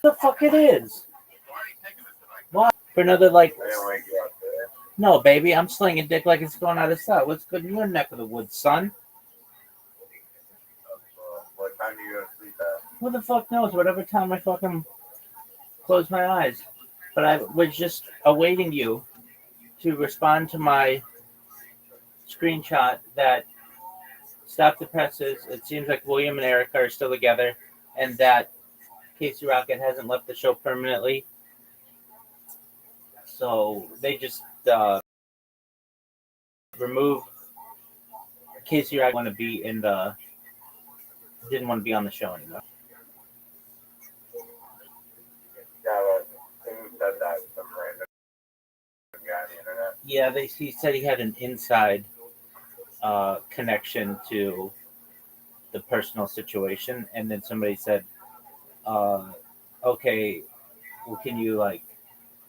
The fuck it is? What? For another like? No, baby, I'm slinging dick like it's going out of style. What's good in your neck of the woods, son? What time do you go to sleep at? Who the fuck knows? Whatever time I fucking close my eyes. But I was just awaiting you to respond to my screenshot that Stop the Presses. It seems like William and Erica are still together, and that Casey Rocket hasn't left the show permanently. So they just removed Casey Rocket. Didn't want to be on the show anymore. Yeah, but who said that? Some random guy on the internet? Yeah, he said he had an inside connection to the personal situation, and then somebody said, okay, well, can you like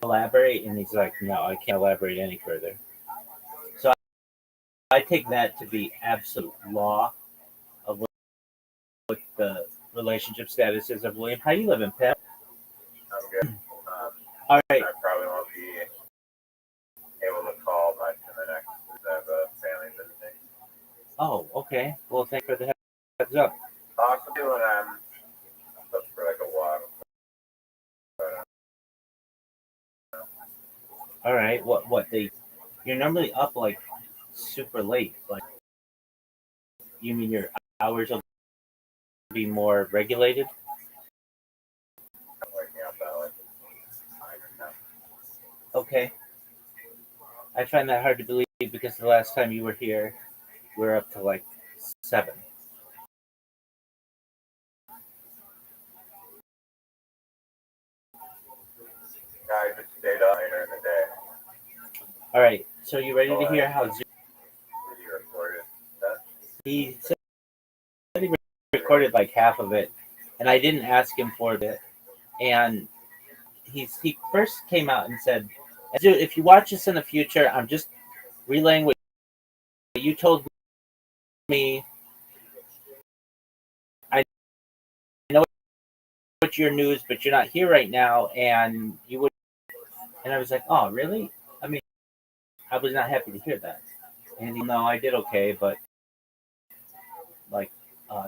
elaborate? And he's like, no, I can't elaborate any further. So I take that to be absolute law of what the relationship status is of William. How you living, Pep? I'm good. All right. I probably won't be able to call much in the next. I have a family visiting. Oh, okay. Well, thanks for the heads up. Talk to you when I'm up for like a walk. All right. What you're normally up like super late. Like, you mean your hours will be more regulated? I'm waking up at like 9 or 10. Okay. I find that hard to believe because the last time you were here, we were up to like 7. I just stayed up later in the day. All right. So you ready to hear how Did you record it? he said he recorded like half of it, and I didn't ask him for it. And he first came out and said, "If you watch this in the future, I'm just relaying what you told me. I your news, but you're not here right now, and you would. And I was like, oh, really? I mean, I was not happy to hear that. And no, I did okay, but like,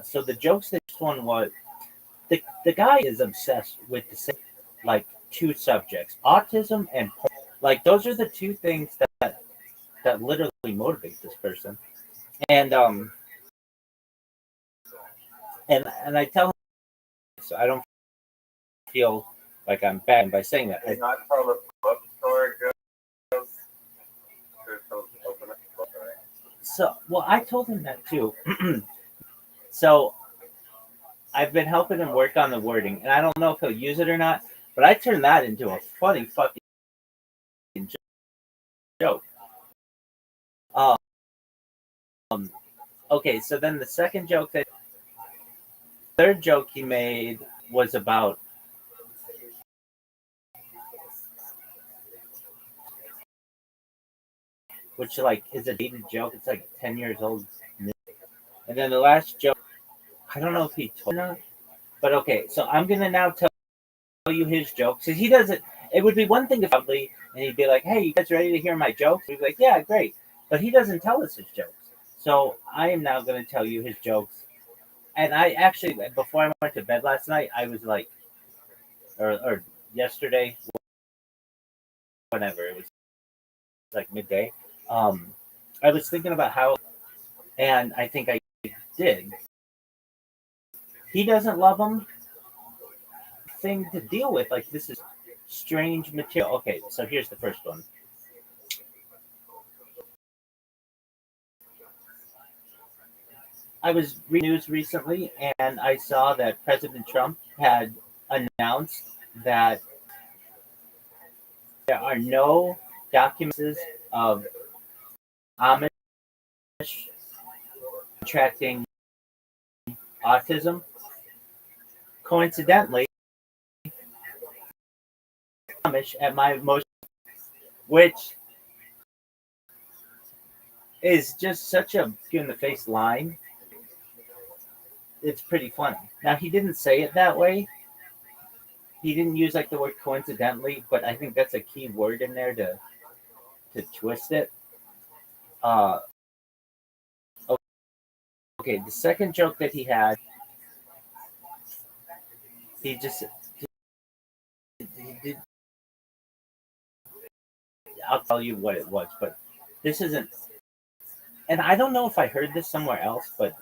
so the jokes. This one was the guy is obsessed with the same, like, two subjects: autism and porn. Like, those are the two things that literally motivate this person. And and I tell him, so I don't feel like I'm bad by saying that. Did not tell the bookstore jokes. Open up the book, right? So, well, I told him that too. So I've been helping him work on the wording, and I don't know if he'll use it or not. But I turned that into a funny fucking joke. Um, okay, so then the third joke he made was about, which, like, is a dated joke. It's like 10 years old. And then the last joke, I don't know if he told or not, but okay. So I'm gonna now tell you his jokes. He doesn't. It would be one thing if probably, and he'd be like, "Hey, you guys ready to hear my jokes?" We'd be like, "Yeah, great." But he doesn't tell us his jokes. So I am now going to tell you his jokes. And I actually, before I went to bed last night, I was like, or yesterday, whenever it was like midday, I was thinking about how, and I think I did. He doesn't love him. Thing to deal with. Like, this is strange material. Okay, so here's the first one. I was reading news recently, and I saw that President Trump had announced that there are no documents of Amish contracting autism. Coincidentally, Amish at my most, which is just such a in the face line. It's pretty funny. Now, he didn't say it that way. He didn't use like the word coincidentally, but I think that's a key word in there to twist it. Uh, okay, the second joke that he had, he just he did. I'll tell you what it was, but this isn't. And I don't know if I heard this somewhere else, but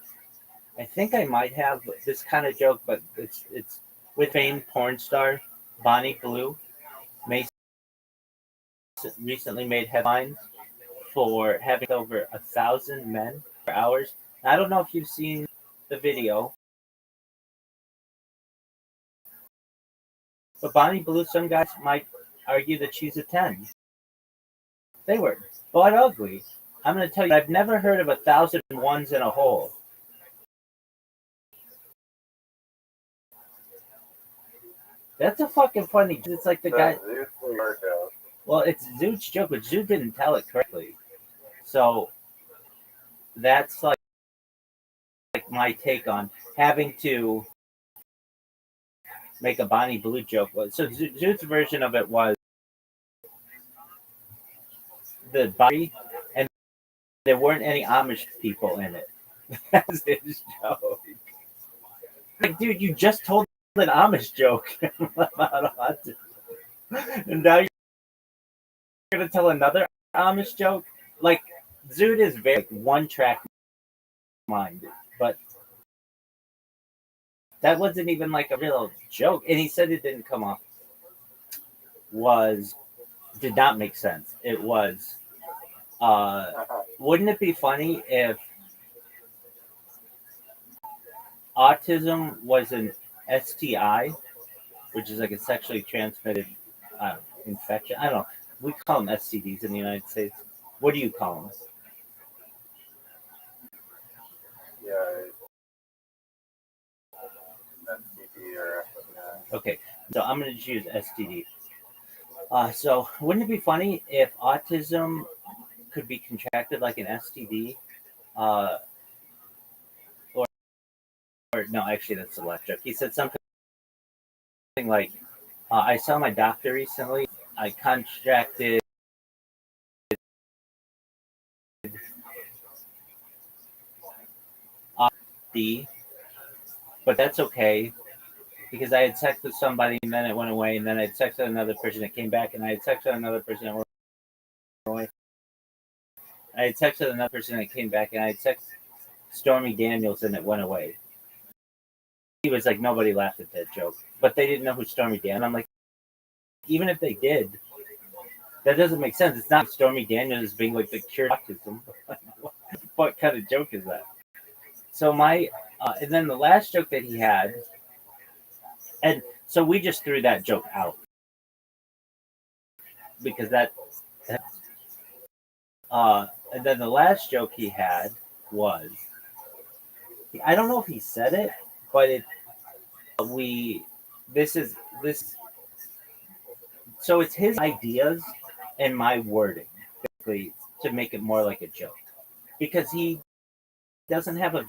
I think I might have this kind of joke. But it's with famed porn star Bonnie Blue. Mason recently made headlines for having over 1,000 men for hours. I don't know if you've seen the video, but Bonnie Blue, some guys might argue that she's a 10. They were butt ugly. I'm going to tell you, I've never heard of 1,001s in a hole. That's a fucking funny. It's like the guy. Well, it's Zoot's joke, but Zoot didn't tell it correctly. So that's like my take on having to make a Bonnie Blue joke. So Zoot's version of it was the body, and there weren't any Amish people in it. That's his joke. Like, dude, you just told an Amish joke about autism, and now you're gonna tell another Amish joke. Like, Zoot is very like, one track minded, but that wasn't even like a real joke. And he said it didn't come off. Did not make sense. It was. Wouldn't it be funny if autism was an STI, which is like a sexually transmitted infection? I don't know. We call them STDs in the United States. What do you call them? Yeah, STD or Okay, so I'm going to just use STD. So wouldn't it be funny if autism could be contracted like an STD? Uh, or no, actually, that's electric. He said something like, I saw my doctor recently. I contracted D, but that's okay because I had sex with somebody and then it went away, and then I had sex with another person that came back, and I had sex with another person that went away. I had sex with another person that came back, and I had sex with Stormy Daniels and it went away. He was like, nobody laughed at that joke, but they didn't know who Stormy Daniels. I'm like, even if they did, that doesn't make sense. It's not Stormy Daniels being like the cure to autism. What kind of joke is that? So and then the last joke that he had, and so we just threw that joke out because and then the last joke he had was, I don't know if he said it, but we, this is, this, so it's his ideas and my wording, basically, to make it more like a joke. Because he doesn't have a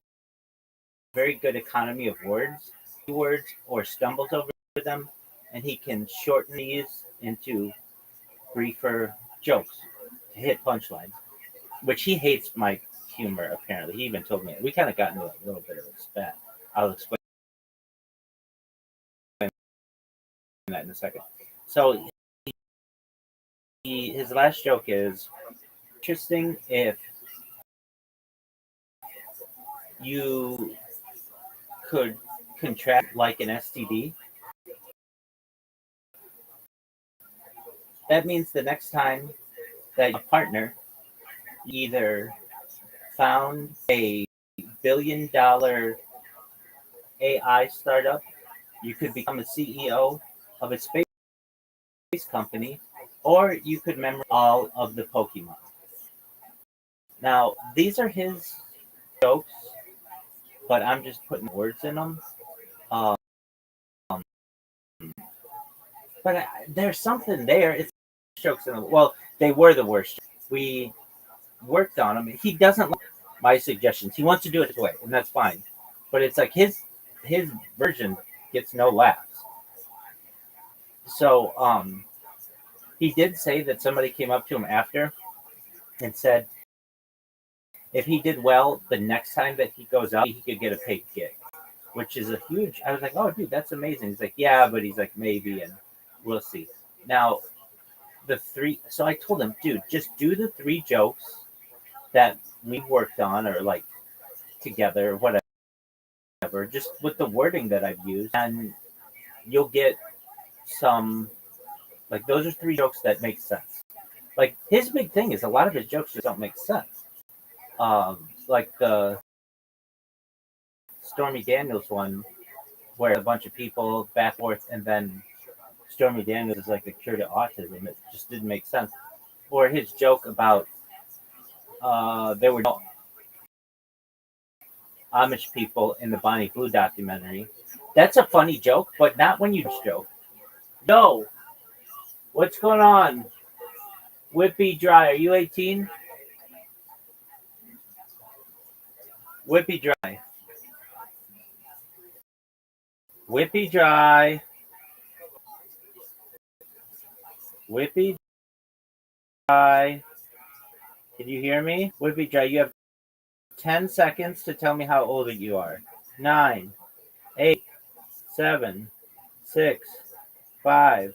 very good economy of words or stumbles over them, and he can shorten these into briefer jokes to hit punchlines, which he hates my humor, apparently. He even told me. We kind of got into a little bit of a spat. I'll explain that in a second. So his last joke is interesting if you could contract like an STD. That means the next time that your partner either found a $1 billion AI startup, you could become a CEO of a space company, or you could memorize all of the Pokemon. Now, these are his jokes, but I'm just putting words in them. Um, but there's something there. It's jokes in them. Well, they were the worst. We worked on them. He doesn't like my suggestions. He wants to do it his way, and that's fine. But it's like his version gets no laughs. So he did say that somebody came up to him after and said if he did well the next time that he goes out, he could get a paid gig, which is a huge. I was like, oh, dude, that's amazing. He's like, yeah, but he's like, maybe, and we'll see. Now, so I told him, dude, just do the 3 jokes that we worked on or like together, or whatever, just with the wording that I've used, and you'll get some, like, those are 3 jokes that make sense. Like, his big thing is a lot of his jokes just don't make sense. Like the Stormy Daniels one, where a bunch of people back and forth, and then Stormy Daniels is like the cure to autism. It just didn't make sense. Or his joke about there were no Amish people in the Bonnie Blue documentary. That's a funny joke, but not when you joke. No, what's going on? Whippy Dry, are you 18? Whippy Dry. Whippy Dry. Whippy Dry. Can you hear me? Whippy Dry, you have 10 seconds to tell me how old you are. 9, 8, 7, 6, 5,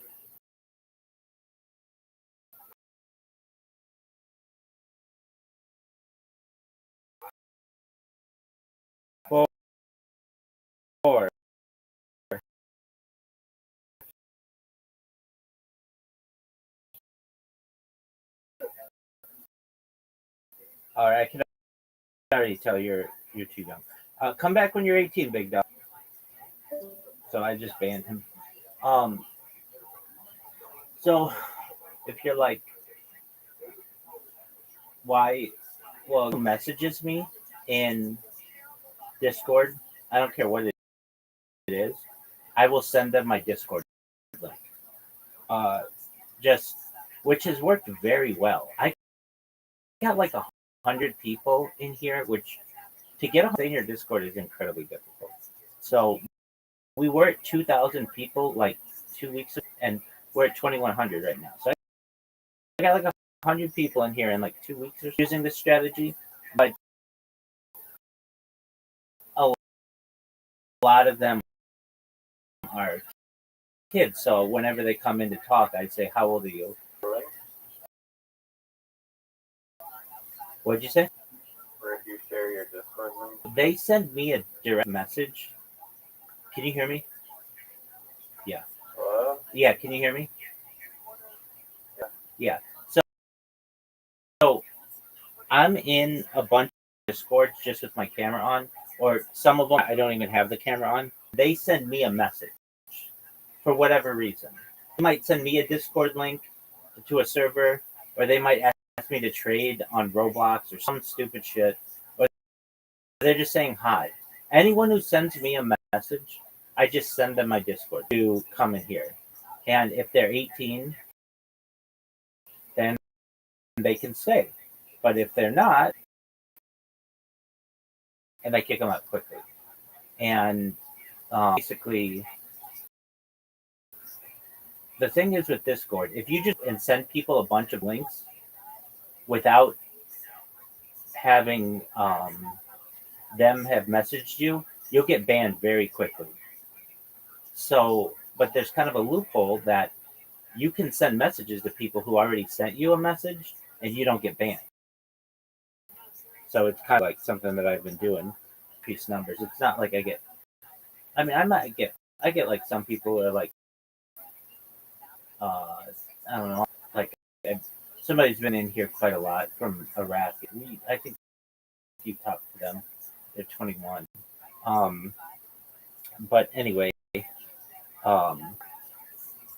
4. All right, I can already tell you're too young. Come back when you're 18, big dog. So I just banned him. Um, so if you're like, why? Well, who messages me in Discord? I don't care what it is. I will send them my Discord link. Uh, just which has worked very well. I got like 100 people in here, which to get in your Discord is incredibly difficult. So we were at 2,000 people like 2 weeks ago, and we're at 2,100 right now. So I got like 100 people in here in like 2 weeks or so using this strategy, but a lot of them are kids. So whenever they come in to talk, I'd say, "How old are you?" What'd you say? Where do you share your Discord link? They send me a direct message. Can you hear me? Yeah. Hello? Yeah, can you hear me? Yeah. Yeah. So I'm in a bunch of Discords just with my camera on, or some of them I don't even have the camera on. They send me a message for whatever reason. They might send me a Discord link to a server, or they might ask me to trade on Roblox or some stupid shit, or they're just saying hi. Anyone who sends me a message, I just send them my Discord to come in here. And if they're 18, then they can stay. But if they're not, and I kick them out quickly. And basically, the thing is with Discord, if you just and send people a bunch of links without having them have messaged you, you'll get banned very quickly. So, but there's kind of a loophole that you can send messages to people who already sent you a message, and you don't get banned. So it's kind of like something that I've been doing, increase numbers. It's not like I get. I mean, I get like some people are like, I don't know, like somebody's been in here quite a lot from Iraq. I think you talked to them. They're 21. But anyway, um,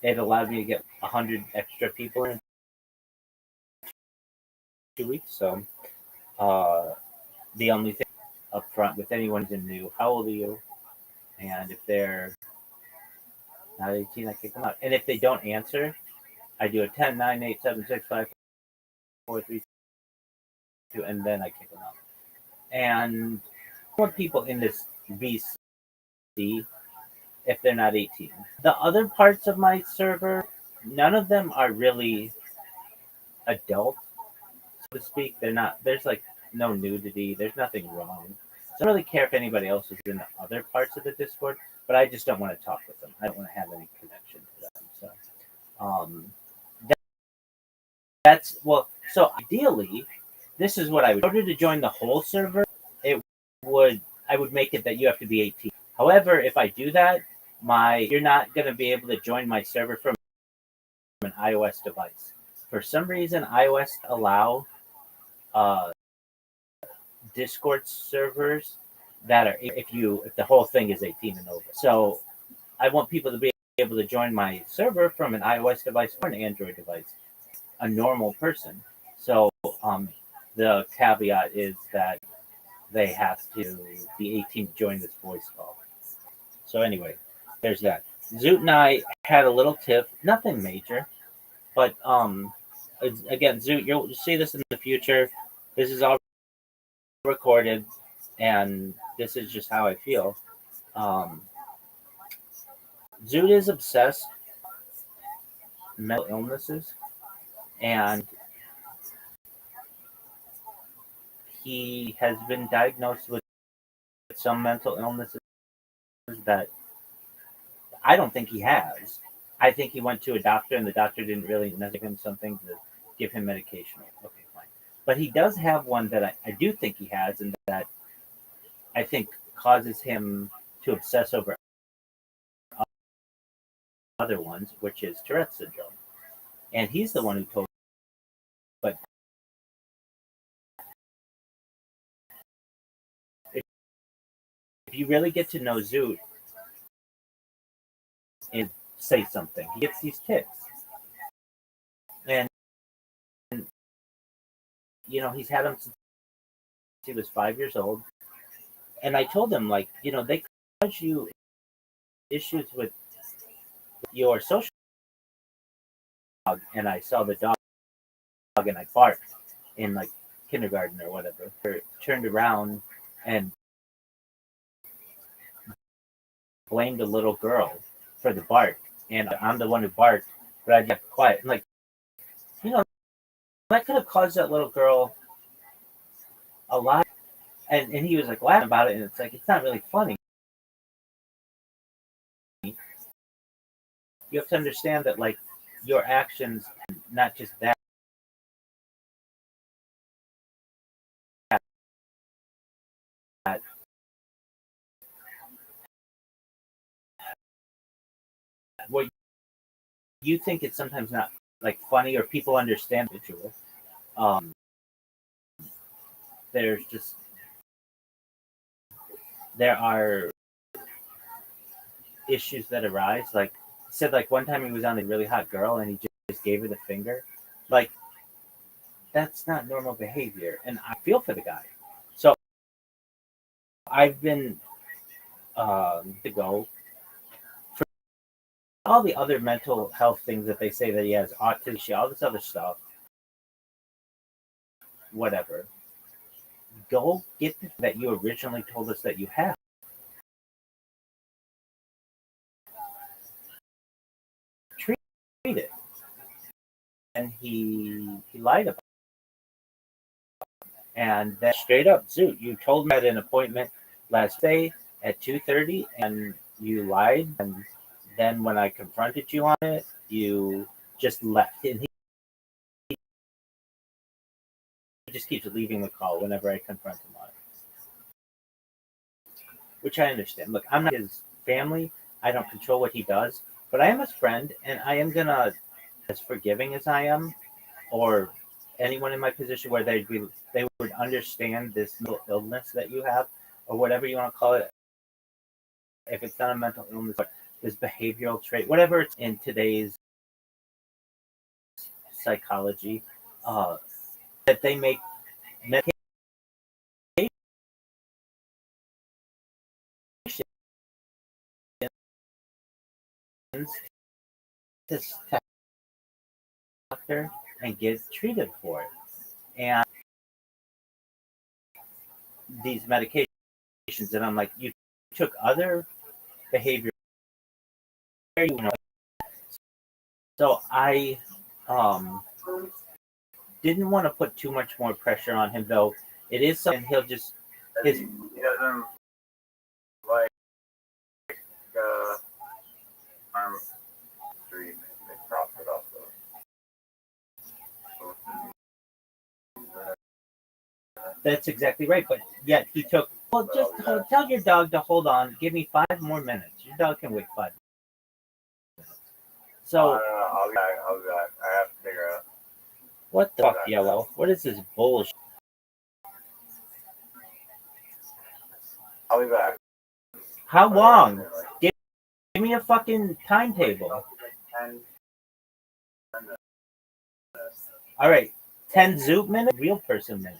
it allowed me to get 100 extra people in 2 weeks. So the only thing up front with anyone who's new, how old are you? And if they're not 18, I kick them out. And if they don't answer, I do a 10, 9, 8, 7, 6, 5, 4, 3, 2, and then I kick them out. And more people in this VC if they're not 18. The other parts of my server, none of them are really adult, so to speak. They're not, there's like no nudity, there's nothing wrong. So I don't really care if anybody else is in the other parts of the Discord, but I just don't want to talk with them. I don't want to have any connection to them. So, that's, well, so ideally, this is what I would, in order to join the whole server, it would, I would make it that you have to be 18. However, if I do that, you're not going to be able to join my server from an iOS device. For some reason, iOS allow Discord servers that are if the whole thing is 18 and over. So I want people to be able to join my server from an iOS device or an Android device, a normal person. So the caveat is that they have to be 18 to join this voice call. So anyway, there's that. Zoot and I had a little tiff, nothing major, but again, Zoot, you'll see this in the future. This is all recorded, and this is just how I feel. Zoot is obsessed with mental illnesses, and he has been diagnosed with some mental illnesses that I don't think he has. I think he went to a doctor, and the doctor didn't really give him something to give him medication. Okay, fine. But he does have one that I do think he has, and that I think causes him to obsess over other ones, which is Tourette's syndrome. And he's the one who told me. But if you really get to know Zoot and say something, he gets these tics. And, he's had them since he was 5 years old. And I told him, like, they cause you issues with your social dog. And I saw the dog and I barked in like kindergarten or whatever. Turned around and blamed a little girl for the bark, and I'm the one who barked, but I kept quiet. And like, you know, that could have caused that little girl a lot. And he was like laughing about it, and it's like, it's not really funny. You have to understand that, like, your actions, not just that, what you think it's sometimes not like funny or people understand visual. Um, there's just there are issues that arise. Like he said, like one time he was on a really hot girl and he just gave her the finger. Like that's not normal behavior, and I feel for the guy. So I've been to go for all the other mental health things that they say that he has autism, all this other stuff. Whatever. Go get that you originally told us that you have. Treat it. And he lied about it. And then straight up, Zoot, you told me at an appointment last day at 2:30 and you lied, and then when I confronted you on it, you just left. And he just keeps leaving the call whenever I confront him on it. Which I understand. Look, I'm not his family. I don't control what he does, but I am his friend, and I am gonna, as forgiving as I am, or anyone in my position where they would understand this mental illness that you have, or whatever you want to call it. If it's not a mental illness, but this behavioral trait, whatever it's in today's psychology, that they make medications to doctor and get treated for it. And these medications, and I'm like, you took other behavior, you know. So I didn't want to put too much more pressure on him, though. It is something he'll just his. He doesn't like arm street. They crossed it off. That's exactly right. But yet he took. Well, just tell your dog to hold on. Give me 5 more minutes. Your dog can wait 5 minutes. So. I'll be back. I have to figure out. What the fuck, Yellow? What is this bullshit? I'll be back. How long? Give me a fucking timetable. 10 minutes. All right, 10 Zoot minutes, real person minutes.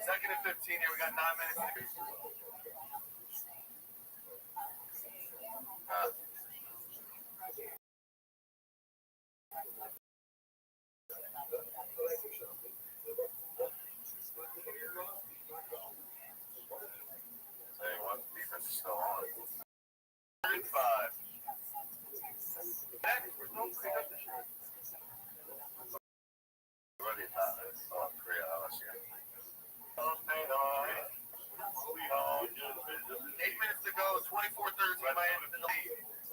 Second and 15 here. We got 9 minutes. Defense is still on. 35. Ready to oh, Korea, let's see. 8 minutes to go, 24-13, Miami in the lead.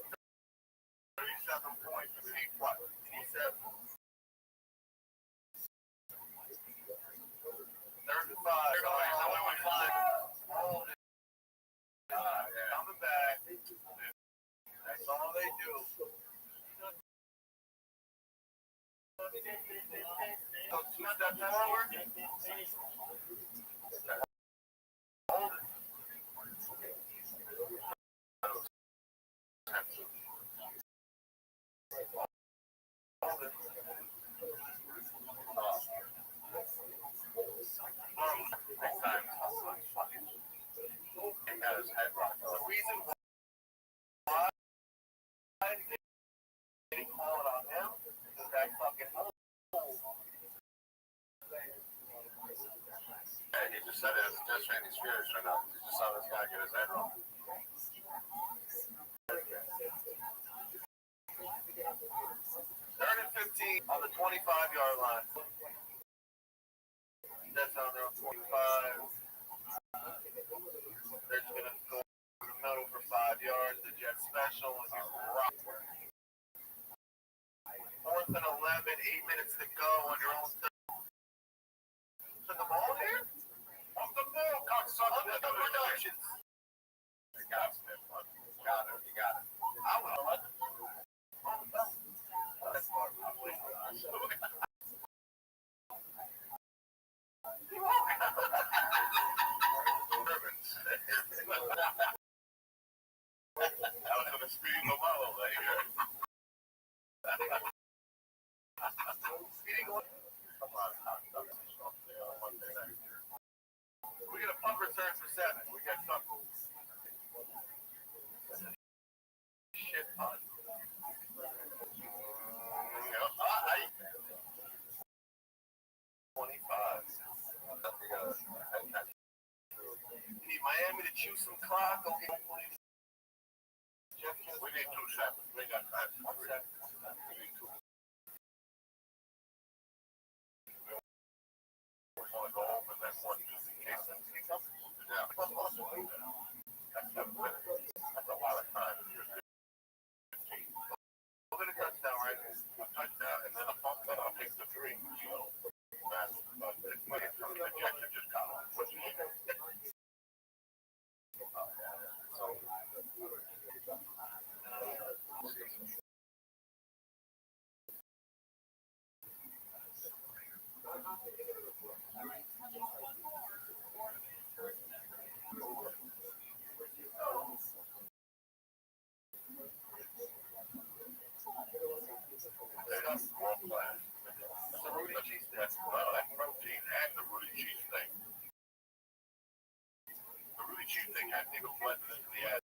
Said it, just Chinese fears right now. You just saw this guy get his head wrong. 3rd and 15 on the 25-yard line. That's on their 25. They're just going to go in the middle for 5 yards. The jet special and you rock. 4th and 11, 8 minutes to go on your own turn. To the ball here? Off the ball, cocksucker. Look at the productions. You got it, Smith. You got it. You got it. I will. That's smart. I was going to speed him out over here. Come on, cocksucker. We get a punt return for 7. We got something. Shit punt. Need Miami to choose some clock. Okay. We need 2 seconds. We got time. 1 second. We need 2. We want to go over that one just in case anything comes. Yeah. That's 7 minutes. That's a lot of time. We'll get a touchdown, right? A touchdown, and then a pump that I'll take the 3. The Jets just got on. That's the Rudy cheese. That's protein and the Rudy cheese thing. The Rudy cheese thing had to go blended into the ad.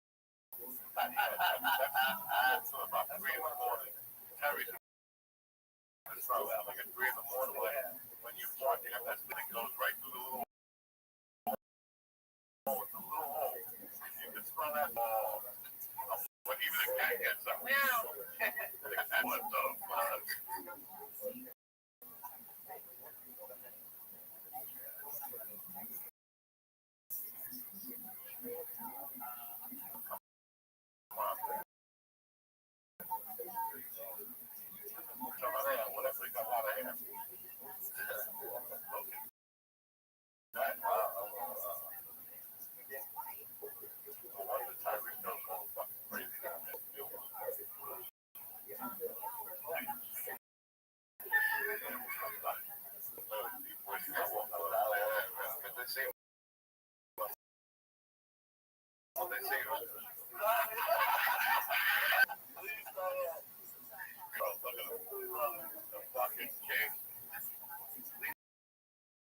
That's about 3 in the morning. Terry's it's probably like at 3 in the morning when you're walking up that thing goes right through the little hole. It's a little hole. You can smell that ball. But even a cat gets up. What the fuck? Whatever, he got a lot of hair. Fucking king.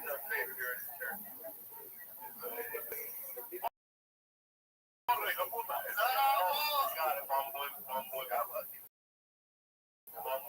Our favorite here in the church. Got it, Mom got lucky. Mom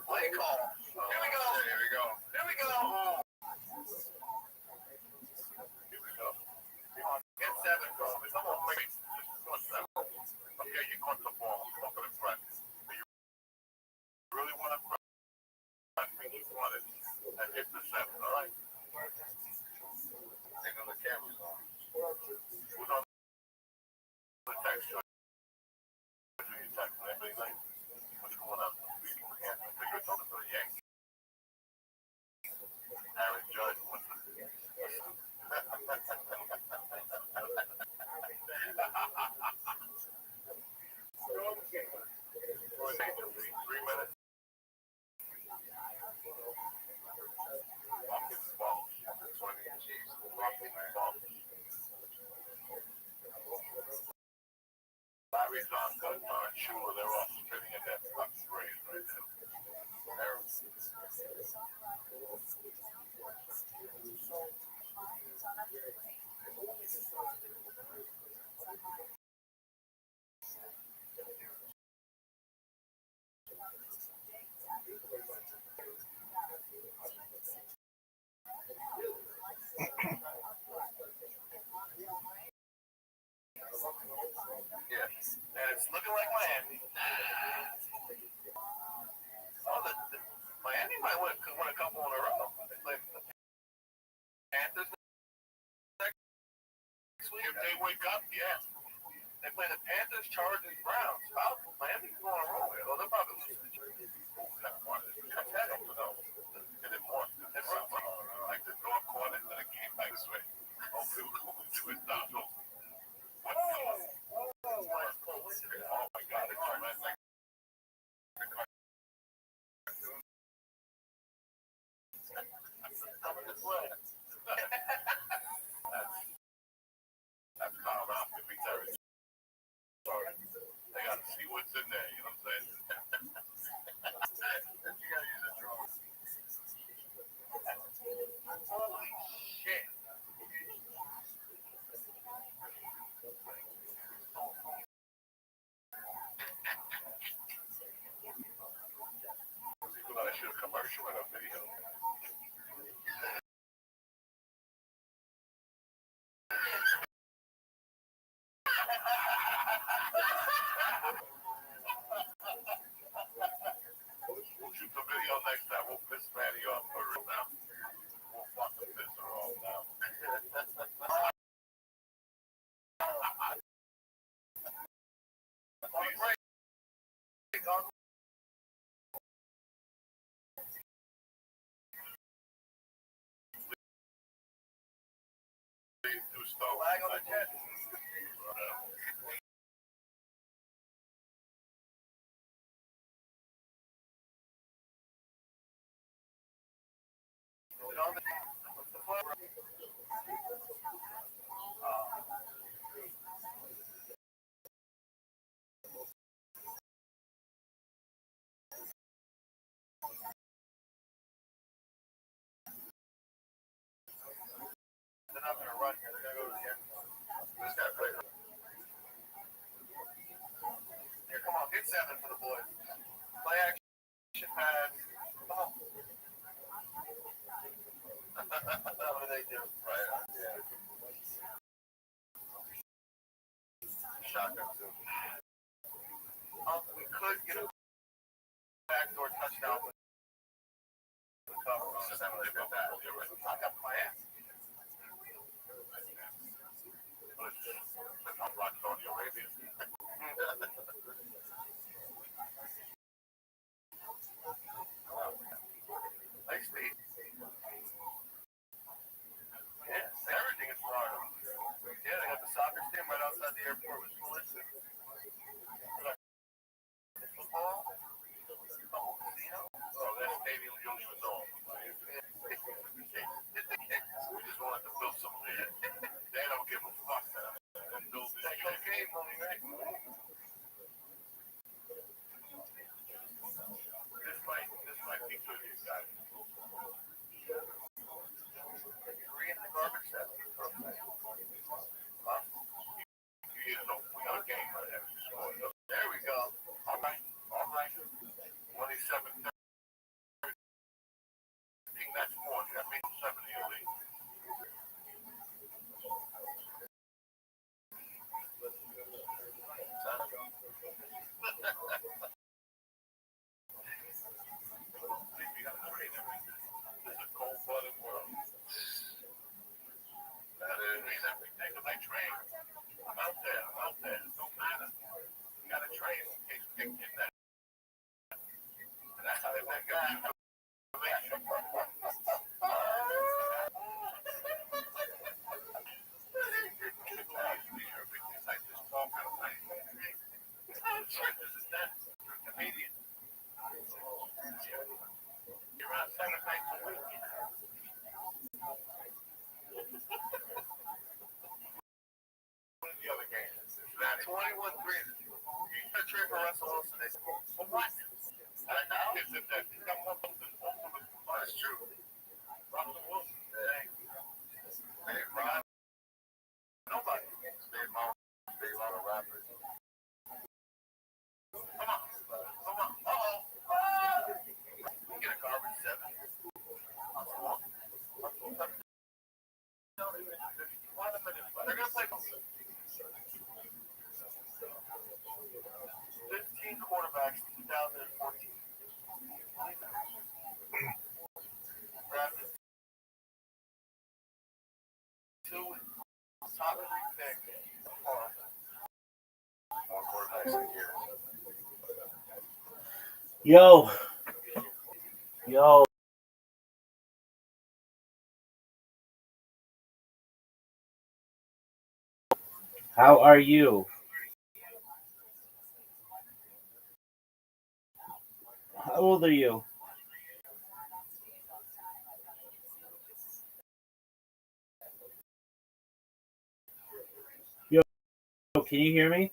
Play call. Here we go. Here we go. Here we go. Yeah, and it's looking like Miami. Oh, Miami might win a couple in a row. They play the Panthers next week. If they wake up, yeah. They play the Panthers, Chargers, Browns. Falcons. Miami's going on a roll here. Well, they'll probably lose to the Chargers. And then more. And like the North Corner, and then it came back this way. Hopefully we'll go into it now. Oh my God, it's like coming this way. That's Kyle Ralph to be Terry. Sorry. They got to see what's in there, you know what I'm saying? You got to use a drone. Holy shit. People that I should have commercial and a video. We'll shoot the video next time. We'll piss Manny off for real now. We'll fucking piss her off now. Please do stop. Flag on the jet. They're not going to run here. They're going to go to the end zone. This guy played. Here, come on. Get 7 for the boys. Play action pass. Come on. What do they do? Right. Yeah. Shotgun too. We could get a backdoor touchdown with the cover. I got my ass. I'm like Saudi Arabia. Thanks, Steve. Yeah, everything is Florida. Yeah, they got the soccer team right outside the airport with school into. Football? Oh, casino? Oh, that stadium you don't even know. We just wanted to build something there. They don't give a fuck. Take okay, money, right? This might be good, you guys. Three in the garbage set. Huh? We got a game. 15 quarterbacks in 2014. Drafted two top three picks. More quarterbacks in a year. Yo, yo. How are you? How old are you? Yo, can you hear me?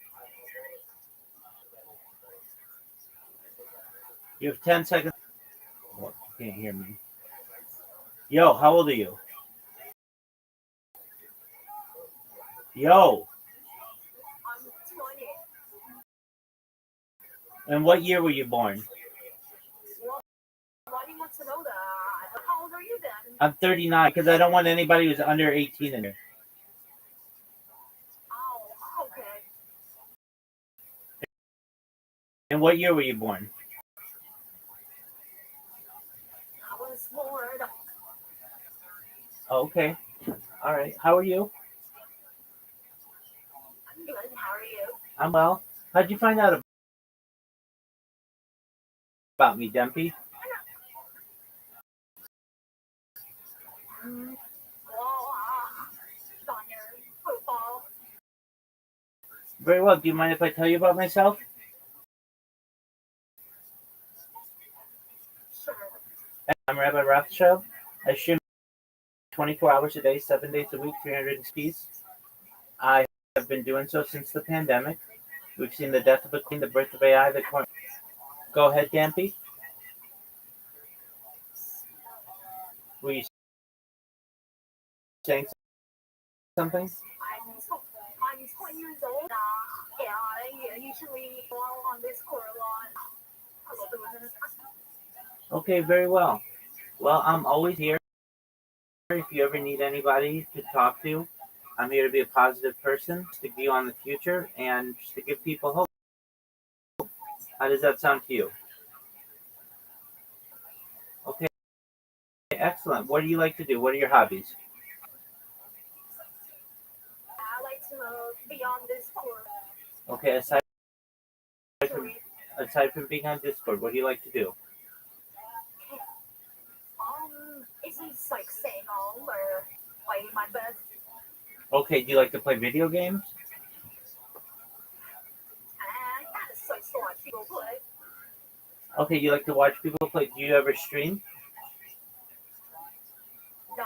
You have 10 seconds. Well, you can't hear me. Yo, how old are you? Yo, I'm 20. and what year were you born? Well, why do you want to know that? How old are you then? I'm 39 because I don't want anybody who's under 18 in here. Oh, okay. And what year were you born? I was born. Oh, okay. All right. How are you? I'm good. How are you? I'm well. How'd you find out about me, Dempy? Well, Thunder, football. Very well. Do you mind if I tell you about myself? Sure. I'm Rabbi Rothschild. I stream 24 hours a day, 7 days a week, 300 speeds. I have been doing so since the pandemic. We've seen the death of a queen, the birth of AI, the corn. Go ahead, Dampy. Were you saying something? I'm 20 years old. Yeah, I usually go on Discord a lot. I love doing this. Okay, very well. Well, I'm always here. If you ever need anybody to talk to, I'm here to be a positive person, to view on the future, and just to give people hope. How does that sound to you? Okay, excellent. What do you like to do? What are your hobbies? I like to be on Discord. Okay, from, aside from being on Discord, what do you like to do? Is it like staying home or playing my bed? Okay, do you like to play video games? And that's like so much people play. Okay, you like to watch people play. Do you ever stream? No.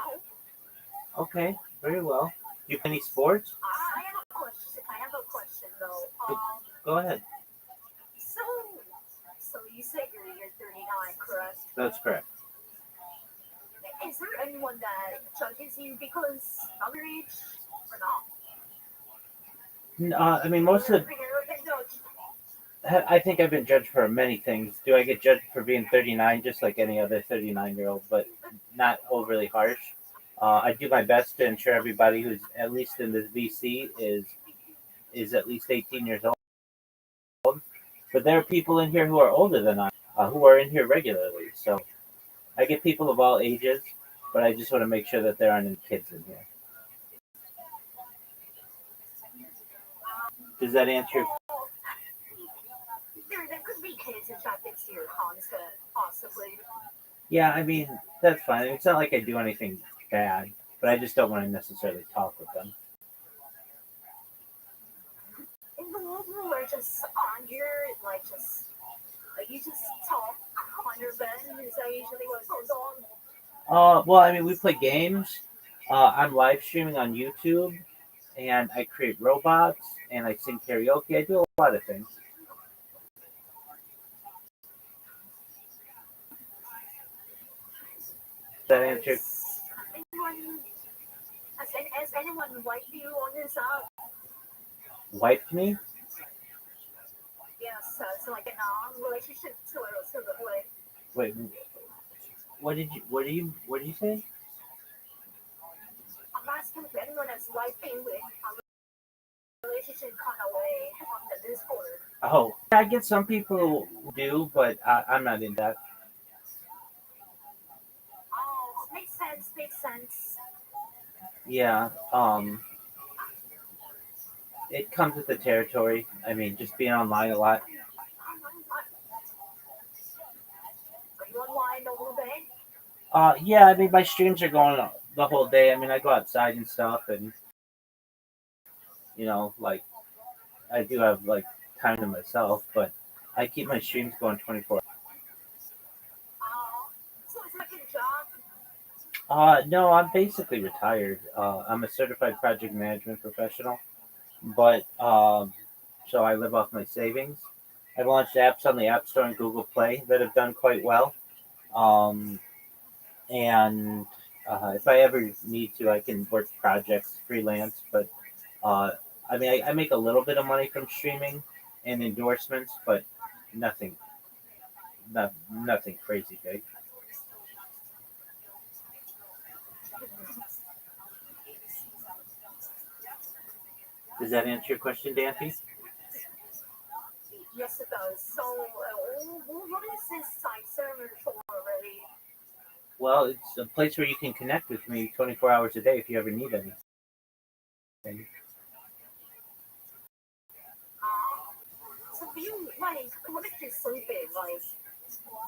Okay, very well. Do you play any sports? I have a question. I have a question though. Go ahead. So, so you said you're 39, correct? That's correct. Is there anyone that judges you because of your age or not? I mean, most of Have you ever been judged? I think I've been judged for many things. Do I get judged for being 39, just like any other 39-year-old, but not overly harsh? I do my best to ensure everybody who's at least in this VC is at least 18 years old. But there are people in here who are older than I, who are in here regularly. So I get people of all ages, but I just want to make sure that there aren't any kids in here. Does that answer your There could be kids attracted to your content, possibly. Yeah, I mean, that's fine. It's not like I do anything bad, but I just don't want to necessarily talk with them. In the world where just on your, you just talk on your bed, is that usually what goes on? Well, I mean, we play games. I'm live streaming on YouTube, and I create robots, and I sing karaoke. I do a lot of things. Does that answer? Has anyone wiped you on this app? Wiped me? Yes, so like in a relationship to the way. Wait, what do you say? I'm asking if anyone has wiped you in a relationship kind of way on the Discord. Oh, I get some people do, but I'm not in that. Oh, makes sense, makes sense. Yeah. It comes with the territory. I mean, just being online a lot. Are you online all day? Yeah. I mean, my streams are going the whole day. I mean, I go outside and stuff, and like I do have like time to myself, but I keep my streams going 24. Oh, so it's like a job. No, I'm basically retired. I'm a certified project management professional, but so I live off my savings. I've launched apps on the App Store and Google Play that have done quite well. Um, and if I ever need to, I can work projects freelance. But uh, I mean, I make a little bit of money from streaming and endorsements, but nothing, nothing crazy big. Does that answer your question, Dampy? Yes, it does. So, what is this site server for, really? Well, it's a place where you can connect with me 24 hours a day if you ever need anything. So you like what if you're sleeping? Like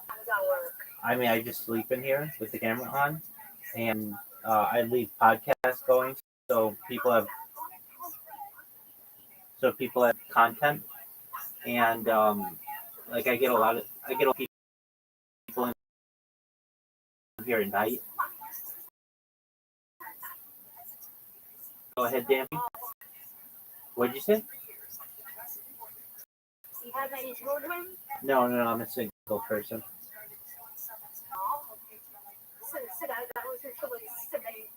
how does that work? I mean, I just sleep in here with the camera on, and I leave podcasts going, so people have content, and like I get a lot of people in here at night. Go ahead, Danny. What'd you say? Do you have any children? No, I'm a single person. Oh, so that was your choice to make.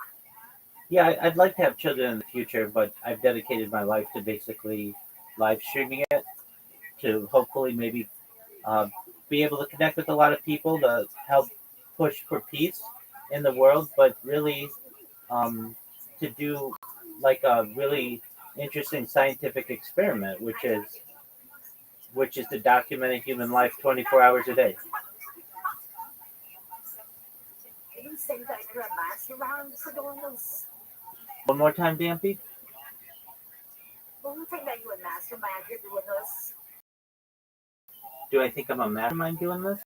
Yeah, I'd like to have children in the future, but I've dedicated my life to basically live streaming it to hopefully maybe uh, be able to connect with a lot of people to help push for peace in the world, but really um, to do like a really interesting scientific experiment, which is to document a human life 24 hours a day. Do you think that you're a mastermind for doing this? One more time, Dampy. Do you think that you're a mastermind for doing this? Do I think I'm a mastermind doing this?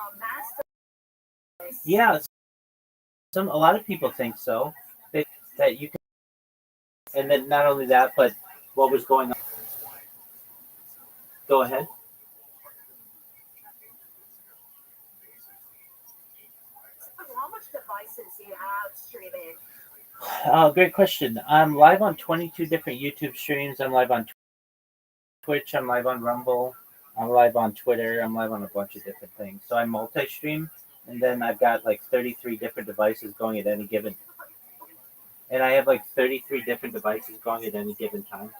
A master. Yeah, a lot of people think so. That you can, and then not only that, but what was going on. Go ahead. How much devices do you have streaming? Great question. I'm live on 22 different YouTube streams. I'm live on Twitch. I'm live on Rumble. I'm live on Twitter. I'm live on a bunch of different things. So I multi-stream, and then I've got like 33 different devices going at any given. And I have like 33 different devices going at any given time.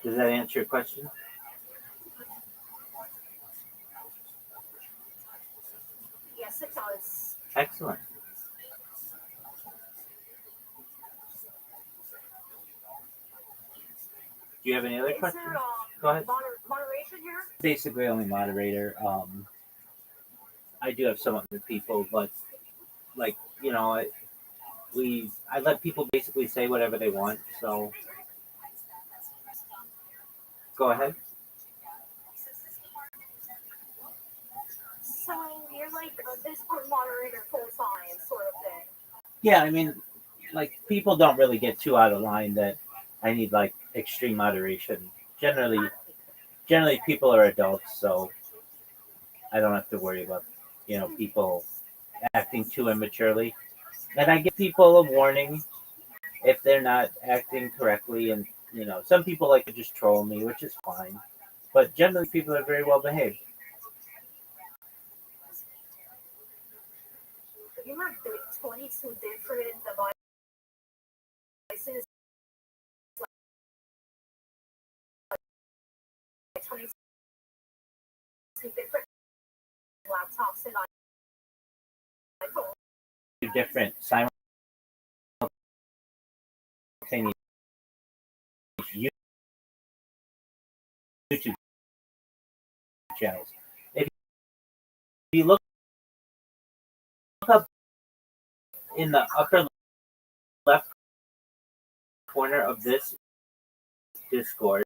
Does that answer your question? Yes, it does. Excellent. Do you have any other Is questions? there Go ahead. moderation here? Basically, only moderator. I do have some other people, but like I let people basically say whatever they want. So go ahead. So you're like a Discord moderator full time sort of thing. Yeah, I mean, like people don't really get too out of line that I need like extreme moderation. Generally, people are adults, so I don't have to worry about people acting too immaturely. And I give people a warning if they're not acting correctly. And some people like to just troll me, which is fine. But generally, people are very well behaved. You have 22 different devices, like 22 different laptops and iPhones. Different simultaneous YouTube channels. If you look up in the upper left corner of this Discord,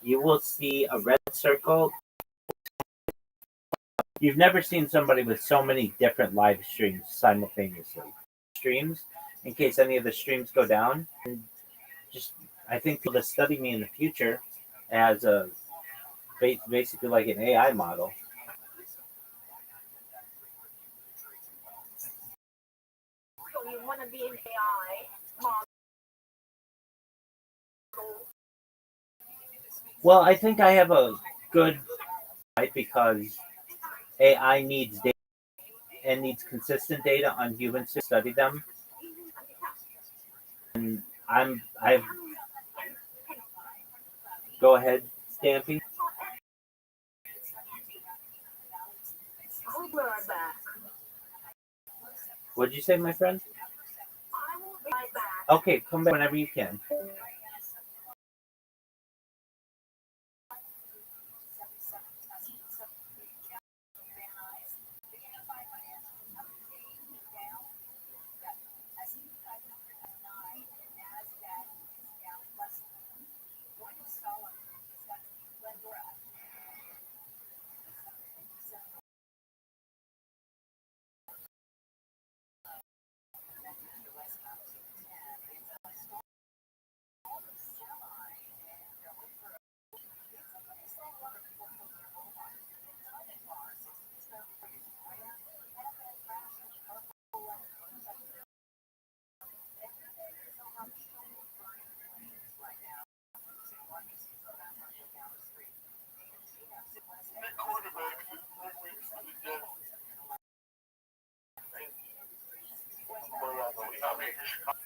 you will see a red circle. You've never seen somebody with so many different live streams simultaneously. Streams, in case any of the streams go down. And just, I think people that study me in the future as a basically like an AI model. So you want to be an AI model? Well, I think I have a good right because AI needs data and needs consistent data on humans to study them. And I've go ahead, Stampy. I'll be right back. What'd you say, my friend? I will be right back. Okay, come back whenever you can.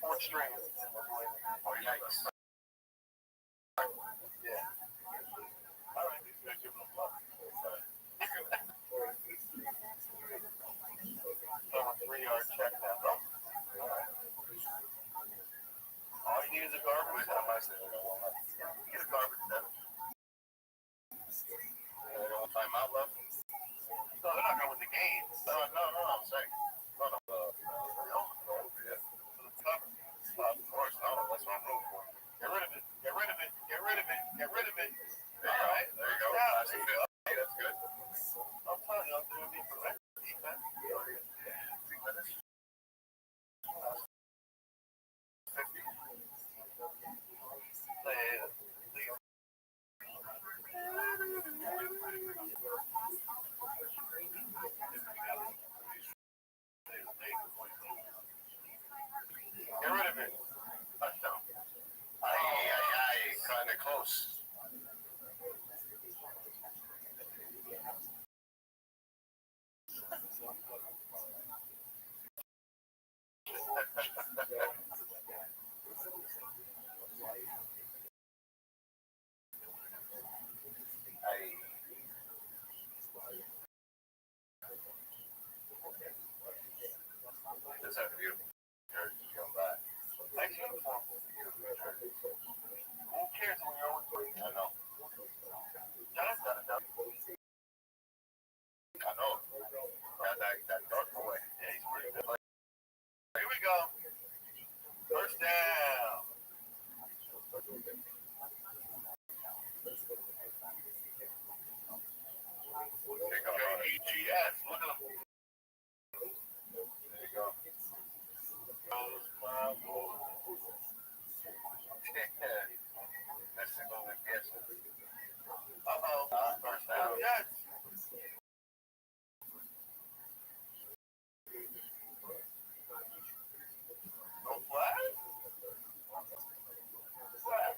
Fourth string. Oh, yikes. Yeah. All right. Give him a plug. 3-yard check now, bro. All right. All you need is a garbage. How much is it? Get a garbage then. Timeout left. No, they're not going with the game. No, I'm saying. No. Of course, no. That's what I'm rooting for. Get rid of it. Get rid of it. Get rid of it. Get rid of it. All right. There you go. Yeah, hey, that's good. I'm telling you, I'm doing it for that defense. 2 minutes. 50. Get rid of it. Touchdown. Kind of close. That's a beautiful jersey. Nice uniform. Who cares when you're 0-3? I know. John's got it done. I know. That dark boy. Yeah, he's pretty good. Here we go. First down. EGS. Look at him. There you go. First down. Yes. No flag? Flag.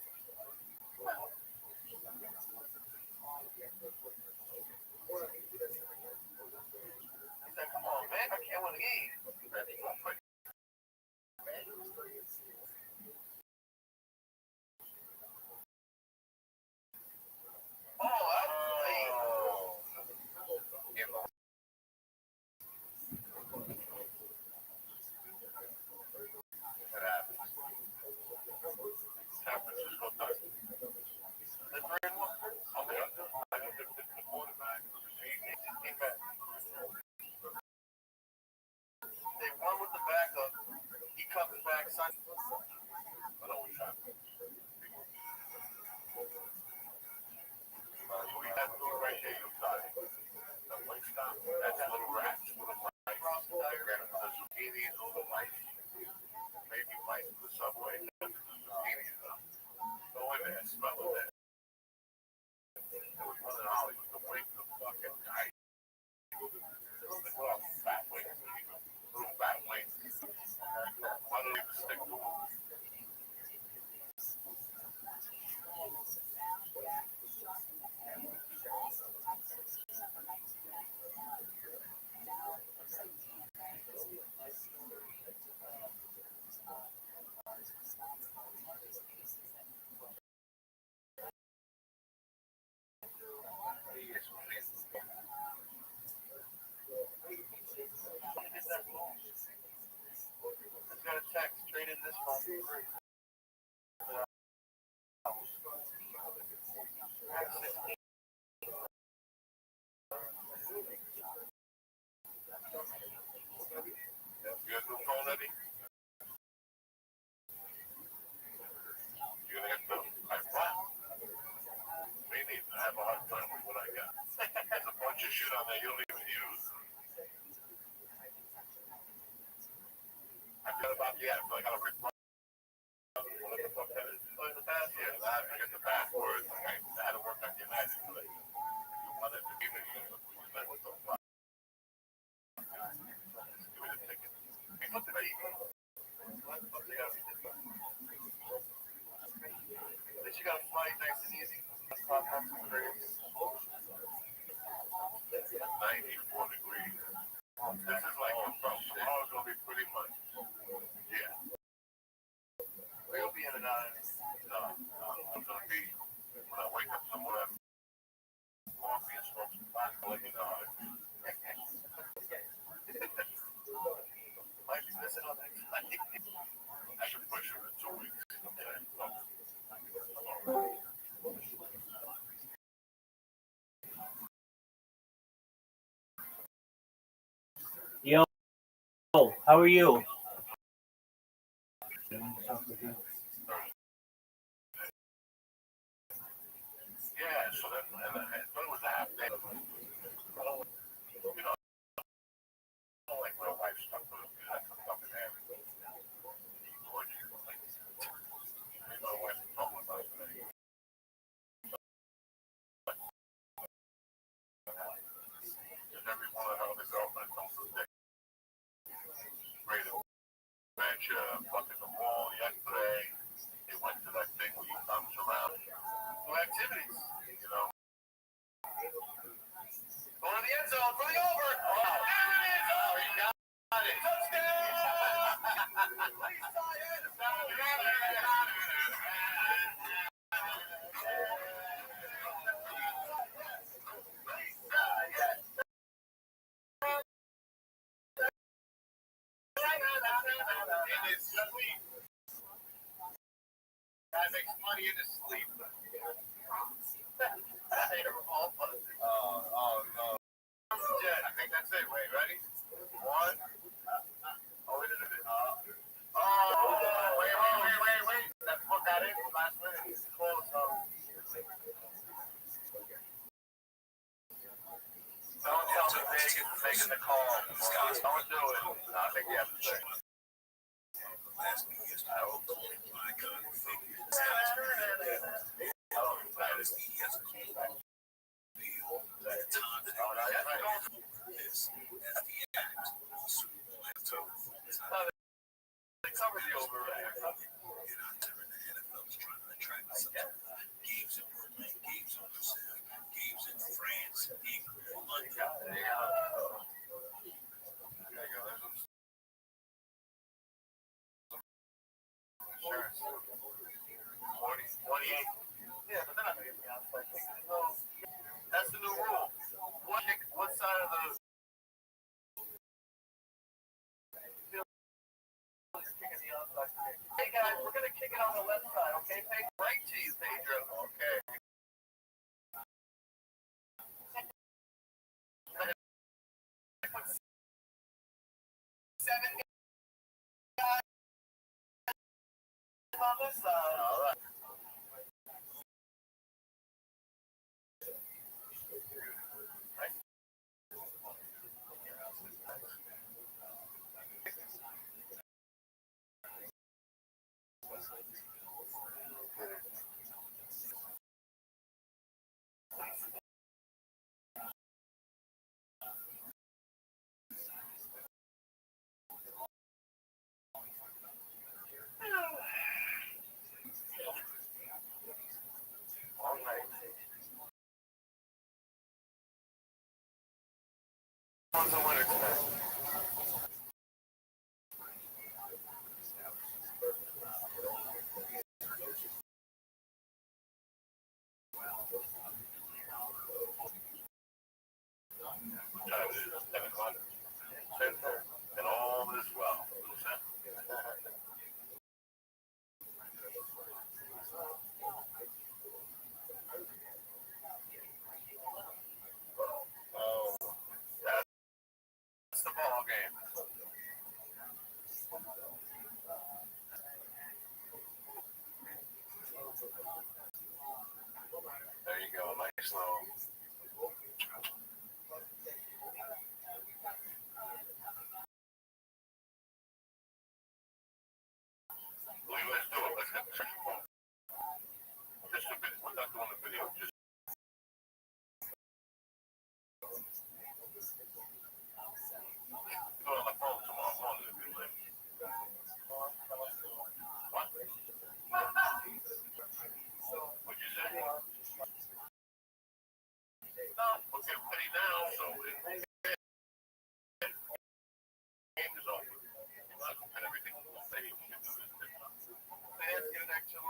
got a text. Trade in this phone for free. You got a new phone, Eddie? You gonna get the iPhone? Me neither. I have a hard time with what I got. There's a bunch of shit on there you don't even use. I forgot about the app. I gotta reply. What the fuck that is? Oh, the password. Yeah, that. I got the password. I had to work on United. You want it to give me what the fuck? Give me the ticket. Hey, put the TV. What the fuck they got me this way? At least you got a flight nice and easy. 94 degrees. This is like tomorrow's gonna be pretty much. Yeah. We'll be in and out. No, I'm gonna be when I wake up somewhere. Coffee and smoke some pot. I'll let you know how it is. Might be missing on that flight. I should push it in 2 weeks. Yo, how are you? Yeah, so that I thought it was a half day. I don't like my wife's stuff, but that's a fucking habit. My wife's talking about it today. Because every one of her other girlfriends comes to the ready to match fucking the wall yesterday. They went to that thing where you bounce around. No activities, you know. Going to the end zone for the over. Oh, there it is. Oh, he got it. Touchdown. In his sleep. Guy makes money in his sleep. They are all fun. Oh, no. Yeah, I think that's it. Wait, ready? One. Oh, wait. Wait. That book got in last minute. He's close, Don't tell me Vegas is making the call. Don't do it. I think you have to say. Cover the over. Insurance. 28. Yeah, but then I'm going to be outside. That's the new rule. What side of the Hey guys, we're gonna kick it on the left side, okay? Take right to you, Pedro. Okay. Seven guys on this side. All right. All right. One's a winner tonight. Time it is 10 o'clock. And all is well. slow. Let's do it. Let's get the second one. Just a bit. We're not doing the video. Just go on the phone tomorrow morning if you live. What? What'd you say? No, we'll get ready now, so the game is over. And everything will say you can do this. Fans get an extra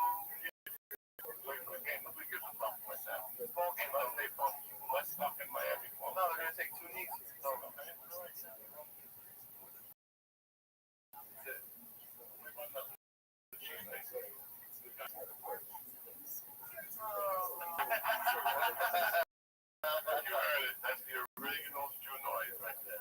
play for the game. Nobody gives a fuck like that. This ball game, unless they fuck you. Let's fuck in Miami. No, they're going to take 2 knees. No, no. You heard it. That's the original Jew noise right there.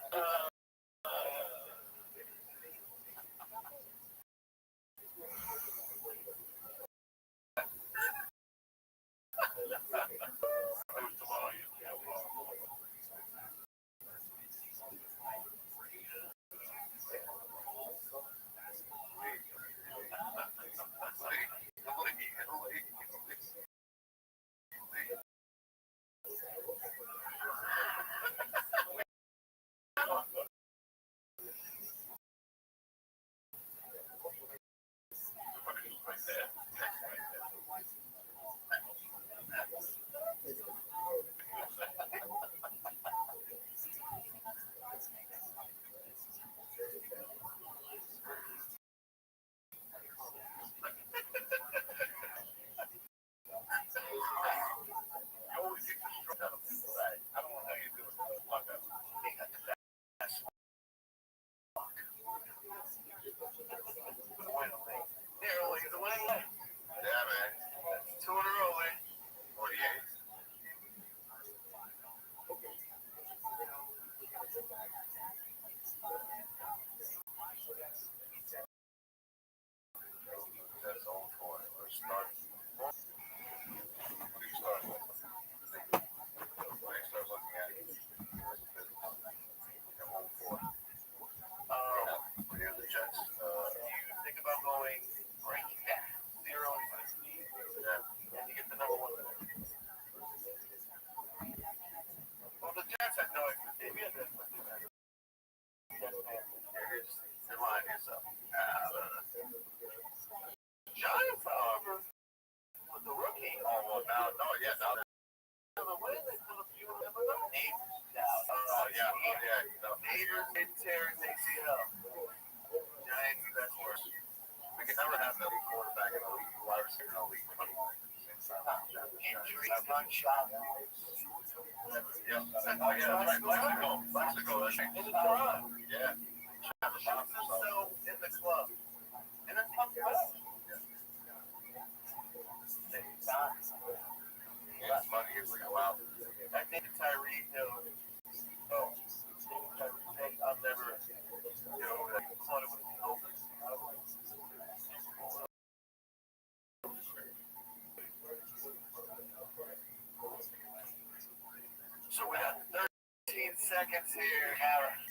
So we got 13 seconds here, Harris.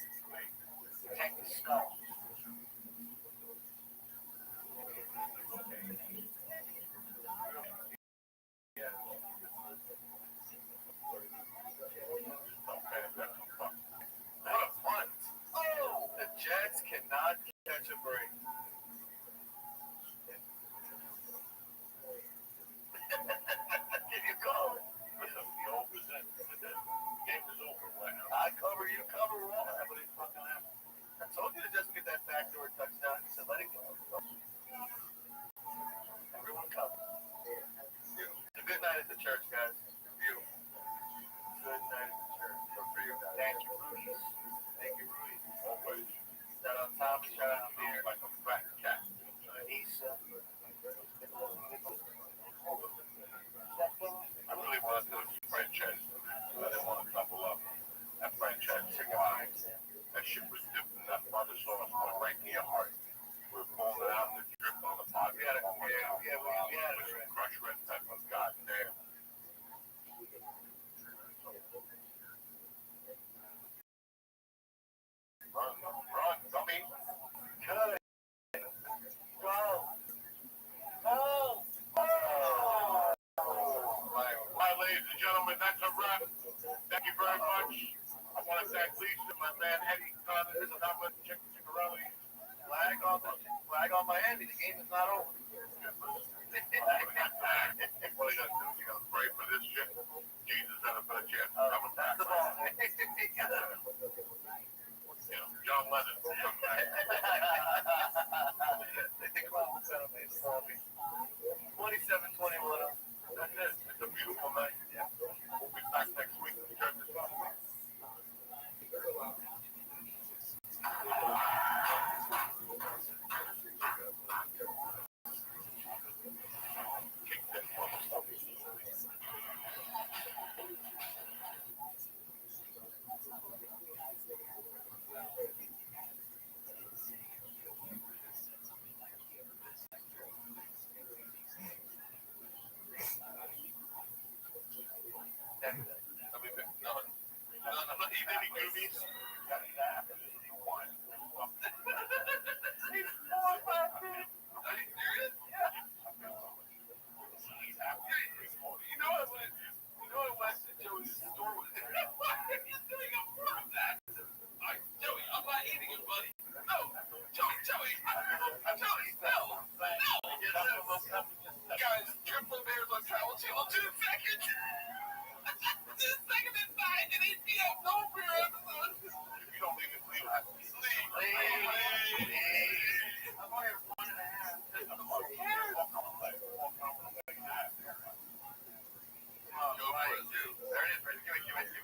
Take the skull. What a punt. Oh, the Jets cannot catch a break. Can you call it? Listen, the over's in. The game is over. I cover, you cover, whatever they fucking have. I told you to just get that backdoor touchdown. He said, let it go. Everyone cover. It's a good night at the church, guys. Beautiful. Good night at the church. Good for you guys. Thank you, Rudy. Thank you, Rudy. Always. Shout out Tommy. Shout out Amir. Like a fat cat. Issa. I really wanted to franchise. I didn't want to couple up. That franchise cigar. That shit was different. That mother sauce went right in your heart. We were pulling it out and the drip on the pot. We had it. With some crushed red pepper. Goddamn. ladies and gentlemen, that's a wrap. Thank you very much. I want to thank Lisa, my man Eddie, this is how much Chickarelli. Flag on Miami. The game is not over. What are you gonna do? You gonna pray for this shit? Jesus had a better chance of coming back. The ball. John Lennon. 27-21. That's it. It's a beautiful night. Yeah. We'll be back next week to turn this on. I'm not eating any goobies. Guys, Triple Bears on Travel Channel 2 seconds. 2 seconds inside an HBO no beer episode. If you don't leave it, leave. I'm only at 1.5. Go for it, too. There it is, right? Give it.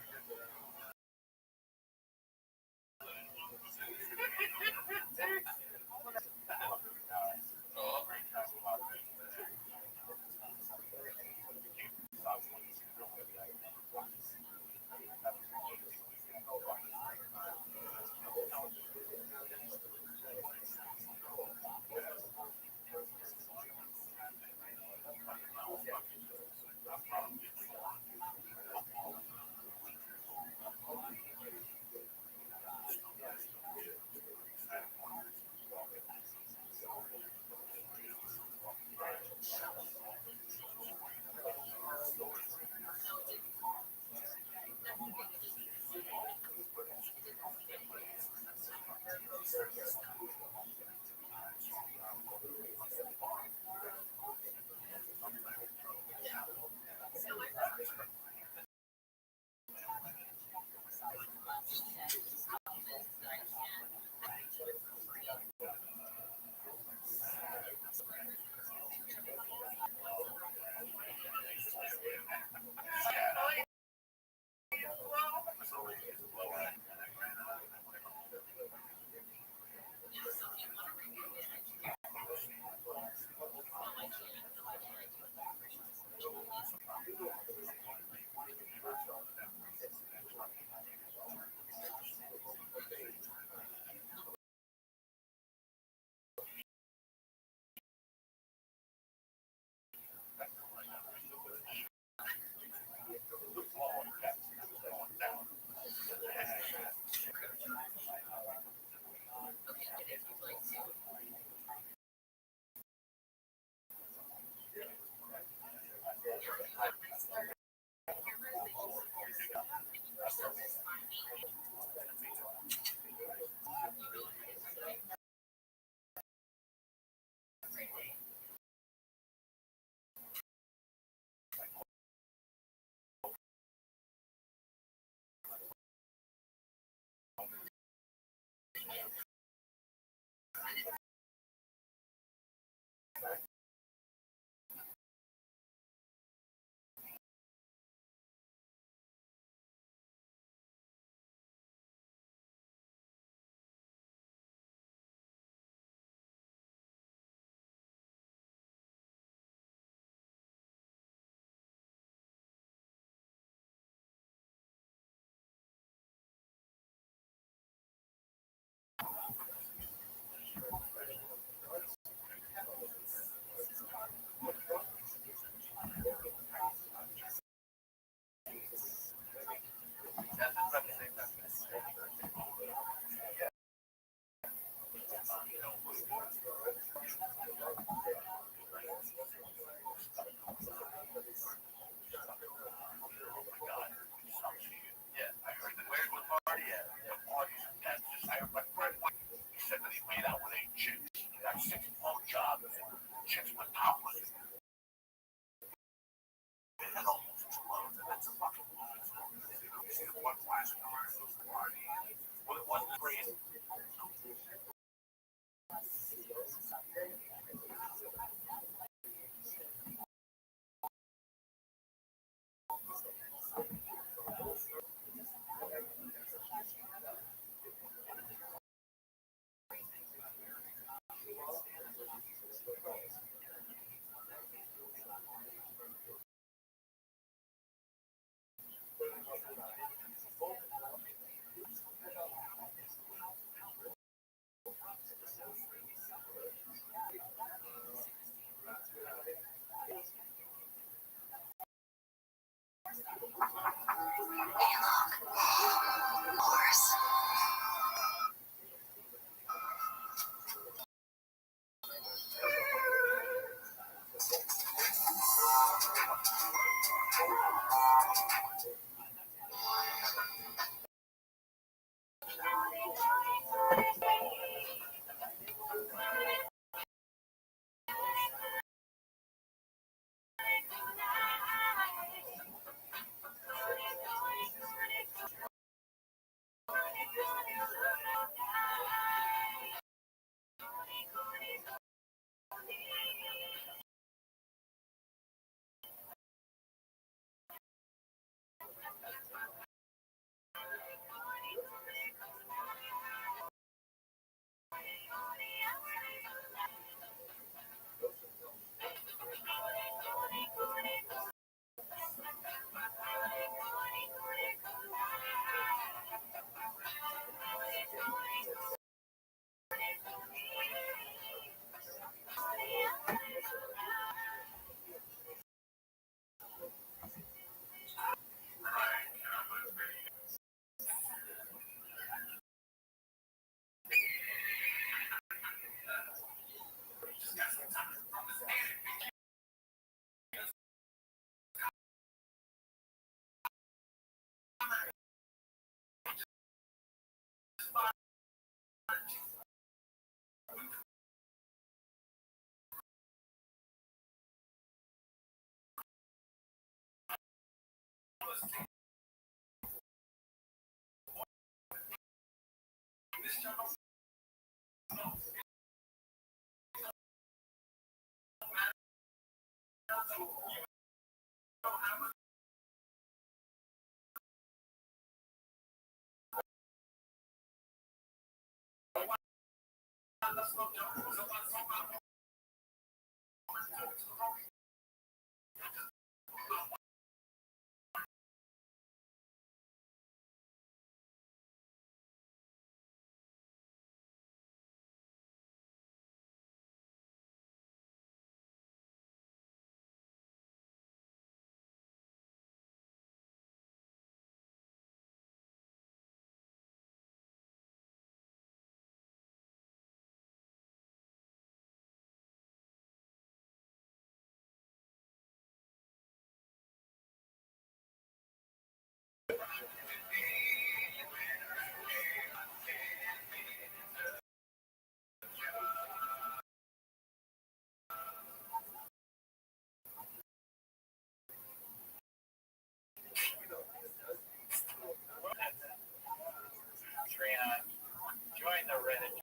Join the Reddit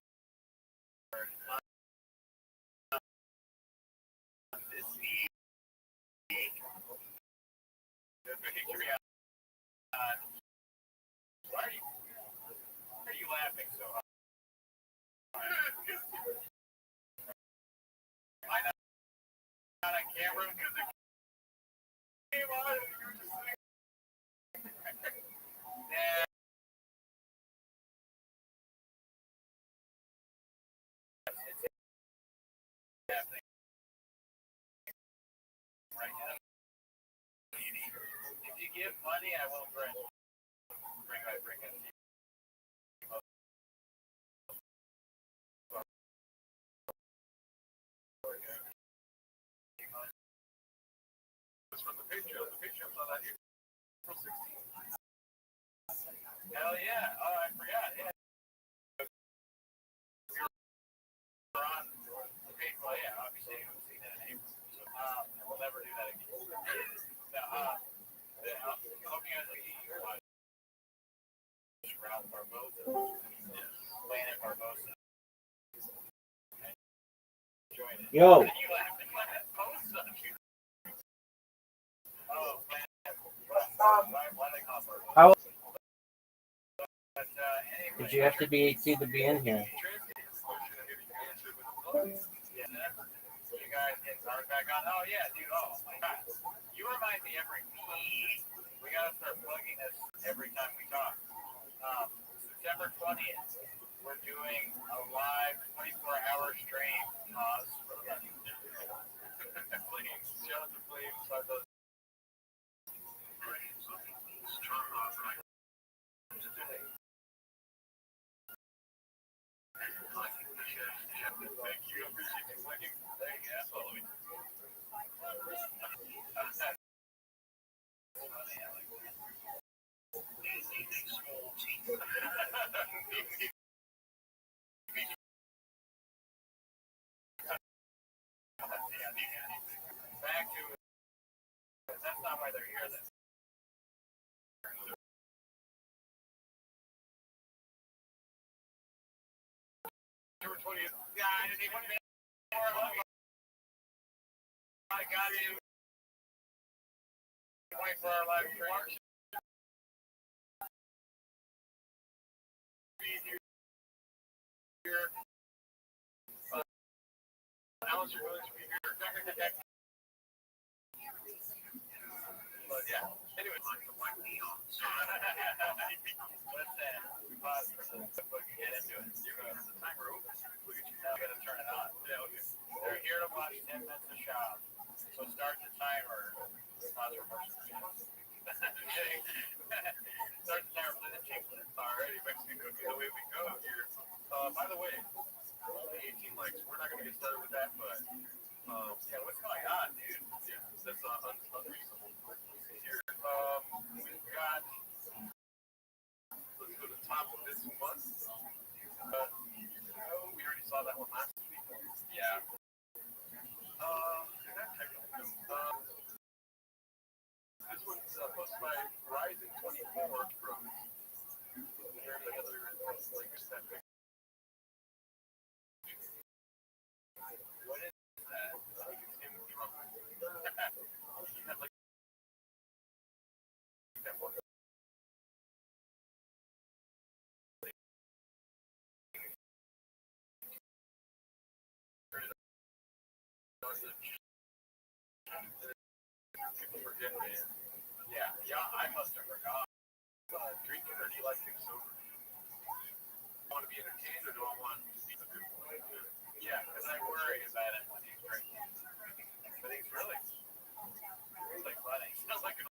this week. The Patreon. Why are you laughing so hard? Am I not on camera? Because it came on and you were just sitting. Yeah. It's happening right now. If you give money, I won't bring it. It's from the Patreon. The Patreon's not on here. April 16th. Hell yeah. Oh, I forgot. Yeah. We're on the Patreon. Well, yeah, obviously you haven't seen that in April. So, we'll never do that again. No, I hope you guys Planet Barbosa. Yo. Oh, why they call it Barbosa? How But anyway, did you have to be 18 to be in here? You guys get started back on. Oh yeah, dude. Oh my god. You remind me every week. We gotta start plugging this every time we talk. September 20th, we're doing a live 24-hour stream. Please, shout out to Flames. Start those. Thank you. Appreciate you clicking. Thank you. Absolutely. Back to that's not why they're here. Then. September 20th. Yeah, I didn't even make I got you. 24-hour live stream. Here. Alice, you're going to be here. But yeah. Anyway, listen, we pause for the book and get into it. You're going to the timer open. Look at you now. You got to turn it on. Yeah, okay. They're here to watch 10 minutes of shop. So start the timer. Start the timer for the chicken. Alrighty, Mexican cookie. The way we go here. By the way, the 18 likes. We're not going to get started with that, but yeah, what's going on, dude? Yeah, that's unreasonable. Here, we've got. Let's go to the top of this month. We already saw that one last week. Yeah. This one's posted by Horizon 24 from. Here's another like that big. What is that? I think it's him drumming. He had like that one. People forget, man. Yeah, I must have forgot. Drinking, or do you like things sober? Want to be entertained, or do I want to be the good boy? Yeah, because I worry about it when he's drinking. But he's really, he's like funny. Sounds like an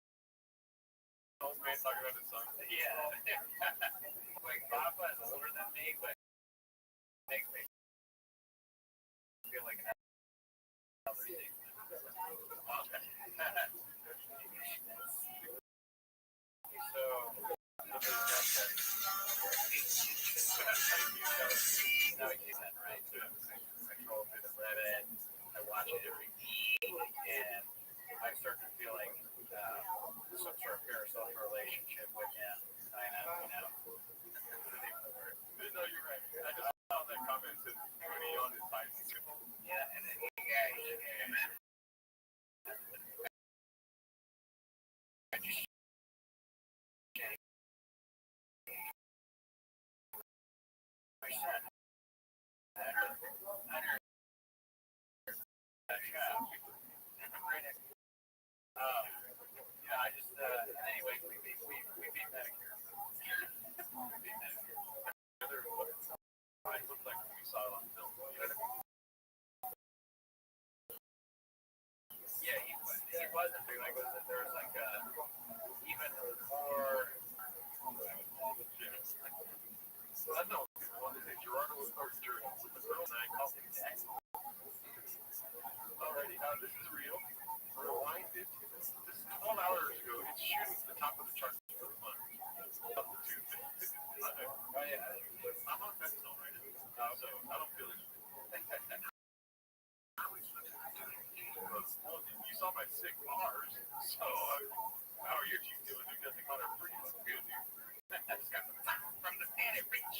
old man talking about his son. Yeah. Like Papa is older than me, but it makes me feel like an elder statesman. So, now we see that, right? I troll through the Reddit, I watch it every week, and I start to feel like some sort of parasocial relationship with him. I know. No, you're right. I just saw that comment that when he on his bicycle. Yeah, and then you guys. Yeah, I just anyway, we beat Medicare. We beat Medicare. It looked like we saw it on film. Yeah, he wasn't doing like there was like even more. I don't know. Gerardo was or with the girl, and I called him Jack. Alrighty, this is real. Rewind it. This is 12 hours ago. It's shooting to the top of the charts for the month. Up to 250. I'm on fentanyl right now, so I don't feel it. Well, you saw my sick bars, so how are your team doing? You got the color pretty good, dude. From the Panic Reach.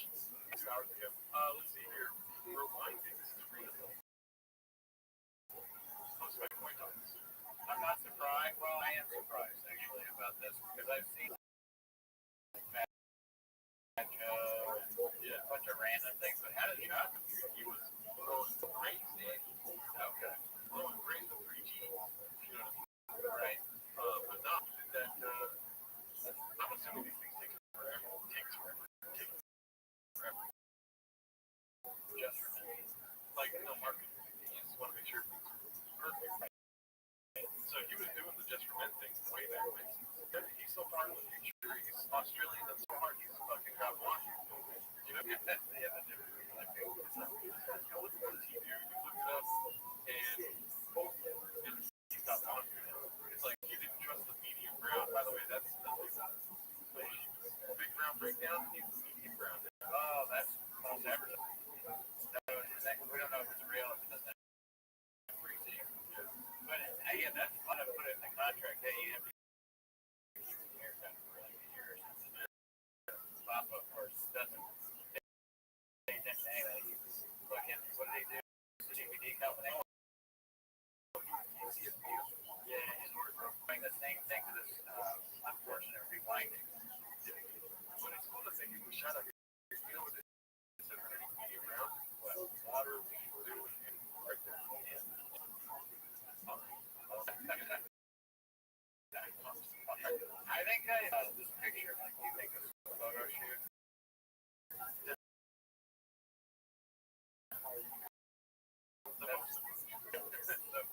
about this because I've seen Fat Joe and a bunch of random things. But how did he happen? He was blowing crazy. Okay. Blowing crazy 3G. You know what I mean? Right. But no, that I'm assuming these things take forever. Takes forever. Just for me. Like, marketing. You just want to make sure it's perfect. So he was doing the just for men thing way back when. He's so far in the future. He's Australian and so far he's fucking got one. You know, that's the other difference. Like, what does he do? You look it up, and he's got one. It's like he didn't trust the medium ground. By the way, that's the big ground breakdown. He's medium ground. Oh, that's false advertising. We don't know if it's real, if it doesn't have free season. But yeah, that's what I put in the contract. Hey, you have to keep his haircut for like a year or something. Papa, of course, doesn't pay attention to anything. He's fucking, what did he do? The DVD company? Yeah, he's doing the same thing to this unfortunate rewinding. But it's cool to think he was shot up. You know what it is underneath medium ground? Water, we do right there. I think this picture, like you think this photo shoot. So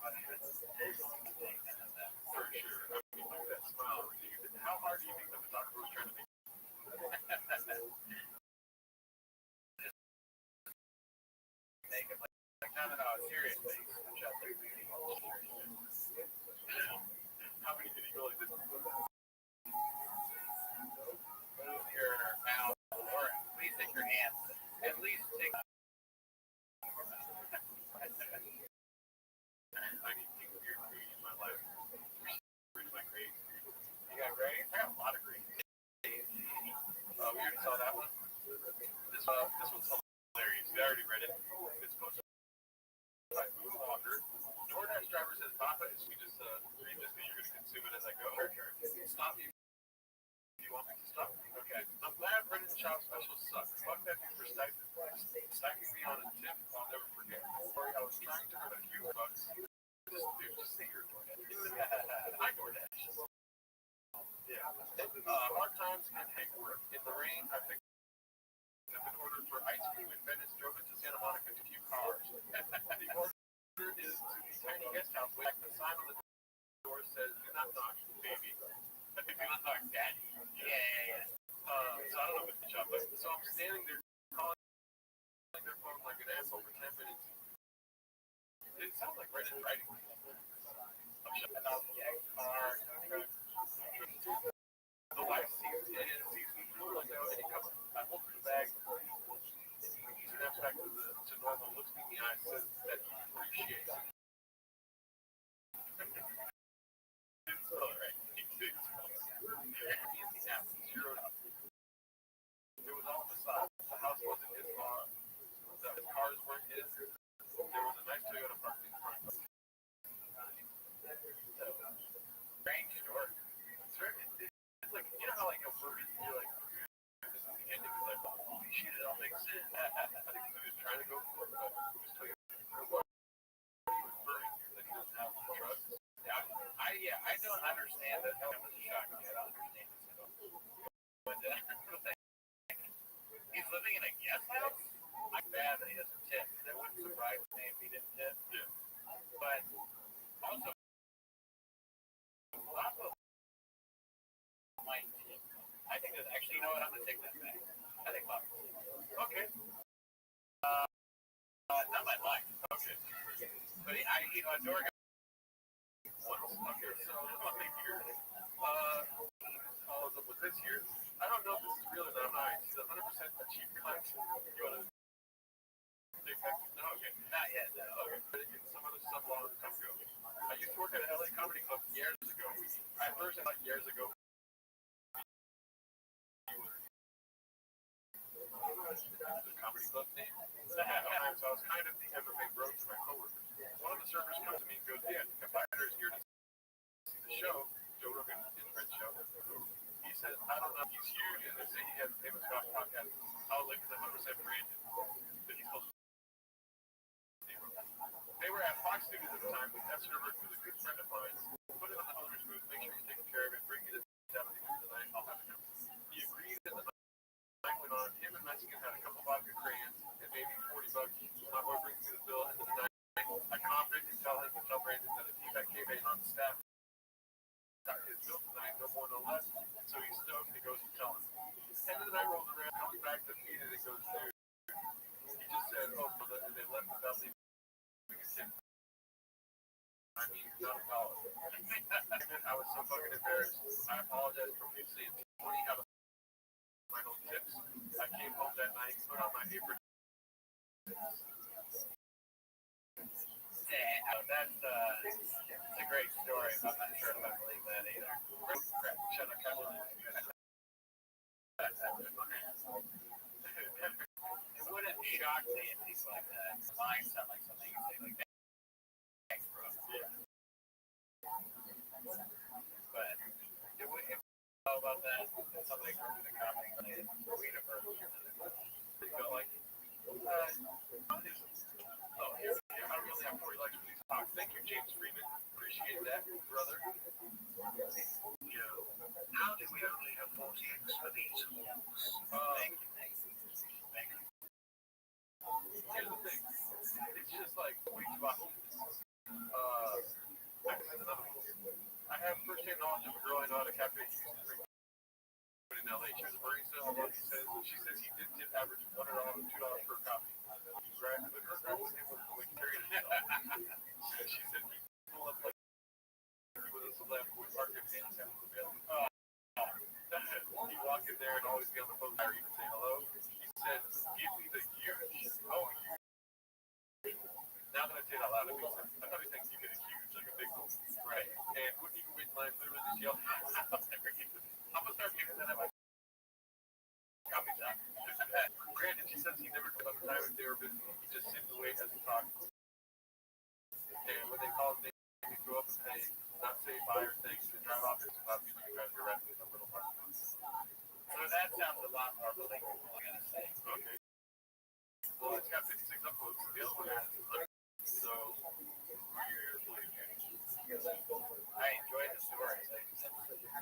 funny. For sure. I mean, look at that smile. How hard do you think the photographer was trying to make? Make it like not at all serious face. How many did he really do? Move your mouth, or please take your hands. At least take. I need to take weird food in my life. Where's my grades? You got grades? I got a lot of grades. We already saw that one. This one's hilarious. We already read it. It's posted by Food Walker. DoorDash driver says, Papa, is we just read this, but you're going to consume it as I go. Sure. Stop me if you want me to stop. Okay. I'm glad Brendan Shop specials suck. Fuck that dude for stiping me on a tip I'll never forget. Sorry, I was trying to earn a few bucks. Just say your DoorDash. Hi, DoorDash. Yeah. Hard times can take work. In the rain, I picked up an order for ice cream in Venice, drove into Santa Monica to few cars. The order is to the tiny guest house. Like the sign on the door says, do not knock, baby. Do not knock, daddy. Yeah. So I don't know what the shop is. So I'm standing there calling their phone like an asshole for 10 minutes. It sounds like Brendan writing. I'm shutting off the car. The wife sees me like that, and he comes. I hold her bag. He snaps back to normal, looks me in the eye, says that he appreciates it. It's all right. Zeroed up. It was all facade. The house wasn't his car. The cars weren't his. There was a nice Toyota parked in front. Strange story. It's like, you know how like a movie, you're like, this is the ending, it's like, holy shit, it all makes sense. I think he was trying to go for it, but it was Toyota. He was burning, like he doesn't have the truck. I don't understand that. That was a shock to me. I don't understand this at all. But he's living in a guest house? I'm bad that he doesn't tip. That wouldn't surprise me if he didn't tip. Yeah. But also, I think that actually, you know what? I'm gonna take that back. I think Bob. Okay. Not my life. Okay. But a door guy. Okay, so let me hear. Follows up with this here. I don't know if this is real or not. He's 100% a cheap cunt. You wanna? No, okay, not yet. Okay, but some other stuff long time ago. I used to work at a LA comedy club years ago. I first thought years ago. The comedy club name. So I was kind of the MMA bro to my coworkers. One of the servers comes to me and goes, "Yeah, the fighter's here to see the show, Joe Rogan and Fred's show." says, I don't know, he's huge, and they say he has a famous podcast. I was like, because I'm 100% branded. But he's called Zero. They were at Fox Studios at the time with F. Server, who's a good friend of mine. Put it on the owner's booth, make sure he's taking care of it, bring me the 70 minutes tonight, I'll have him. He agreed, and the night went on. Him and Mexican had a couple vodka crayons, and maybe $40. My boy brings me the bill, and the night I confident and tell him to tell Brandon that a team at K-Bay on staff got his bill tonight, no more, no less. So he's stoked, he goes and tells him. And then I rolled around, coming back to feed it, it goes through. He just said, oh, and they left without leaving a tip. I mean, not a dollar. I was so fucking embarrassed. I apologize profusely. 20 out of my own tips. I came home that night, put on my apron. That's a great story. I'm not sure if I believe that either. Shut up, it wouldn't shock me if he's like that. Mine sound like something you say like that. Thanks, bro. Yeah. But it would know about that. It's something from the comedy related. We never felt like I really have 40 likes for these talks. Thank you, James Freeman. Appreciate that, brother. How did we only have 40x for these walks? Thank you. Here's the thing. It's just like way too often. I have first-hand knowledge of a girl I know at a cafe in LA. She was a barista. Although she says he did tip average $1 or $2 per coffee. Right? But her girl was able to carry it herself. She said he pulled up like he was a celeb who would park his hands down the building. He'd walk in there and always be on the phone or even say hello. He said, give me the huge. Oh, huge. Now that I say it out loud, it makes sense. I thought he said give me the huge, like a big one. Right. And wouldn't even wait in line, literally just yell, I'm going to start giving that at my coffee shop. Granted, she says he never took up the time if they were busy. He just sits and waits as he talks. And when they call his name, he go up and say, not say bye or thanks, and drive off into coffee and try to direct with a little part. So that sounds a lot more believable, I gotta say. Okay. Well, it's got 56 upvotes, and the other one has 100. So, who are you here to believe? I enjoy the stories. It's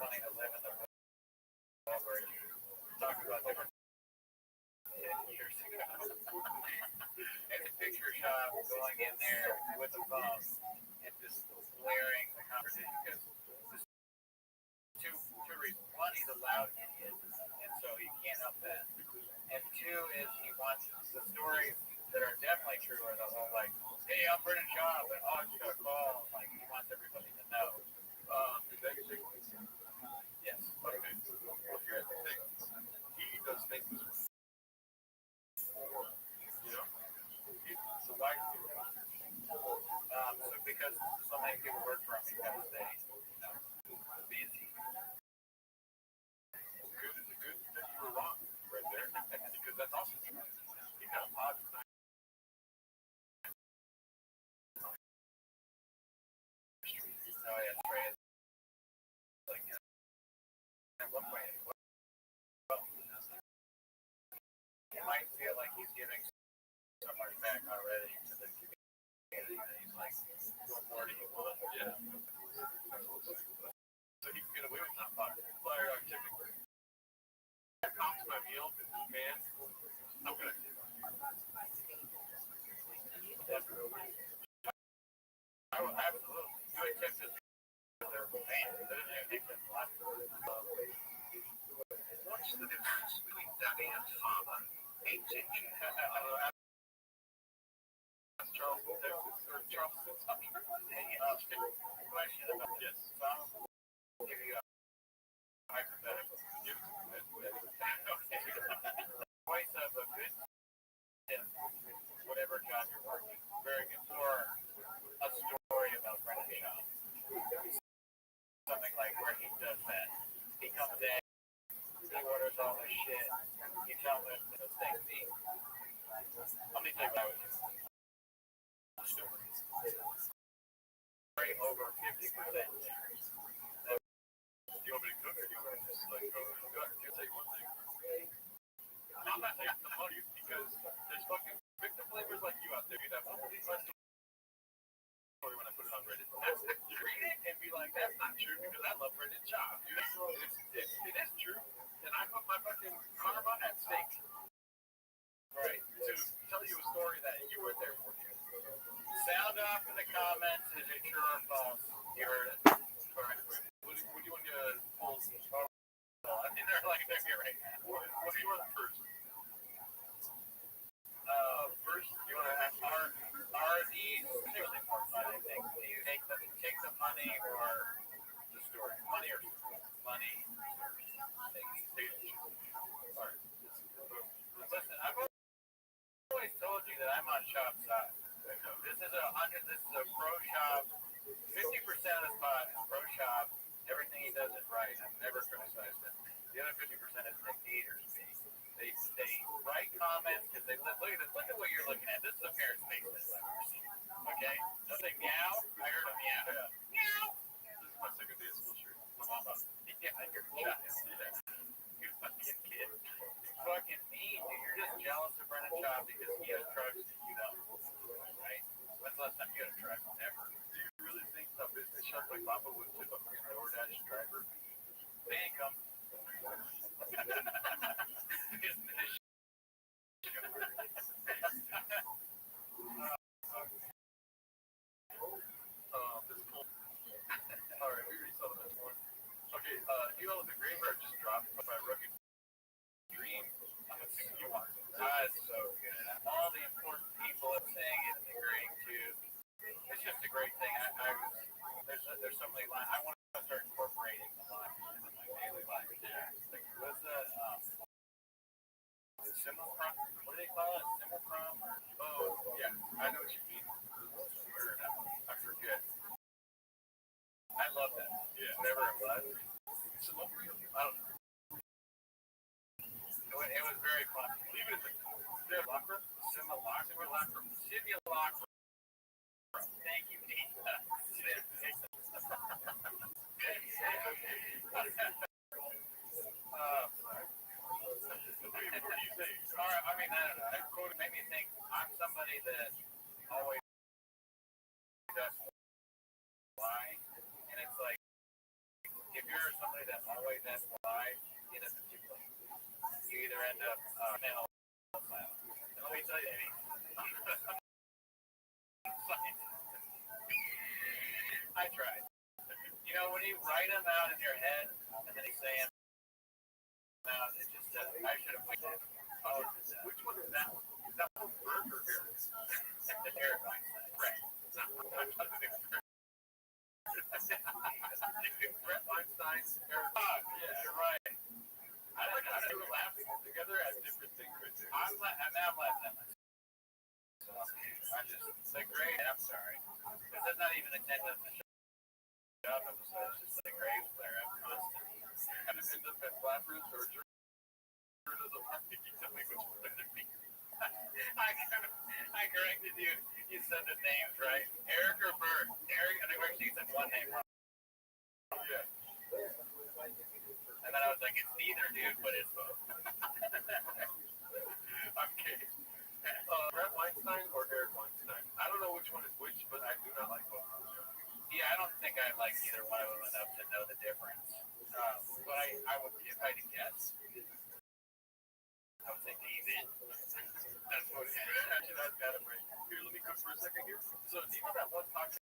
funny to live in the world where you talk about different years ago. And the picture shop going in there with a phone and just blaring the conversation because two reasons. One, he's a loud idiot, and so he can't help that. And two is he wants the stories that are definitely true are the whole like, hey, I'm Brennan Shaw, but oh, I just got a call. Like he wants everybody to know. Yes. Okay. Well, here's the thing. He does things this way. You know? So why? So because so many people work for him, he got to stay, busy. Good that you were wrong right there, because that's awesome. He got a positive. Oh yeah, Trey. Like at one point, you might feel like he's giving so much back already to the community that he's like, what more do you want? Yeah. So he can get away with not talking. Flyer typically. I come to my meal, man. I'm gonna. I will absolutely. You attempt to. What's the difference between daddy and father? 8 inches. Charleston, Texas, or Charleston, question about this. So I'll give you a hypothetical. Voice of a good tip, whatever job you're working. Very good. Or a story about Brennan Shaw. Something like where he does that. He comes in, he orders all this shit. You tell him the thing be. Let me tell you what I would do. Over 50%. You want me to cook or do you want to just like go? I'm not taking the money because there's fucking victim flavors like you out there. You that won't believe my story when I put it on Reddit. You read it and be like, that's not true because I love Reddit Chop. It is true, then I put my fucking karma at stake. Right, to tell you a story that you were there for. Sound off in the comments. Is it true or false? You heard it. All right. What do you want to pull? I think they're like, they're right. What do you want first? First, you want to ask, are these really more fun, I think? Do you take the money or the story? Money or money? All right. Listen, I've always told you that I'm on shop side. This is a pro shop. 50% of the spot is pro shop. Everything he does is right. I've never criticized him. The other 50% is the haters. They write comments because they look at this. Look at what you're looking at. This is a parent's face I've ever seen. Okay? Nothing meow. I heard a meow. Yeah. Meow. This is my second day of school shirt. My mom loves it. Yeah, you're you fucking kid. You fucking mean, dude. You're just jealous of Brennan Chop because he has trucks and you don't. Right? When's the last time you had a truck? Never. Do you really think a business shark like Papa would tip a DoorDash driver? They ain't come. Alright, we already saw the next one. Okay, you know the Greenberg just dropped by Rugged Dream. I'm assuming you want it. It's so good. All the important people are saying it's great too. It's just a great thing. There's so many lines. I want to start incorporating the lines in my daily life. Yeah. Like, what's the simulacrum? What do they call it? Simulacrum? Oh, yeah. I know what you mean. I forget. I love that. Yeah. Whatever it was. Simulacrum? I don't know. It was very fun. Leave it in the simulacrum. Simulacrum. Thank you, Nate. Alright, I mean, I don't know. That quote made me think I'm somebody that always does why, and it's like if you're somebody that always asks why in a particular, you either end up mental asylum. And let me tell you, I tried. You know, when you write them out in your head and then you say them out, it just I should have waited. Oh, which one is that one? Is that one Berg or Eric? Eric Weinstein. Right. Brett Weinstein. Eric. Yeah, you're right. I don't know. We're laughing together at different things. I'm laughing at myself. I just say great. I'm sorry. Because that's not even intended to show up episode. It's just like grave flare up constantly. And it's in the flappers or I corrected you. You said the names right. Eric or Bert? Eric, and actually you said one name wrong. Yeah. And then I was like, it's neither, dude, but it's both. I'm kidding. Brett Weinstein or Eric Weinstein? I don't know which one is which, but I do not like both. Yeah, I don't think I like either one of them enough to know the difference. But I would, if I had to guess, I would say David. That's what it is. Actually, that's got it right. Here, let me cook for a second here. So, do you know that one podcast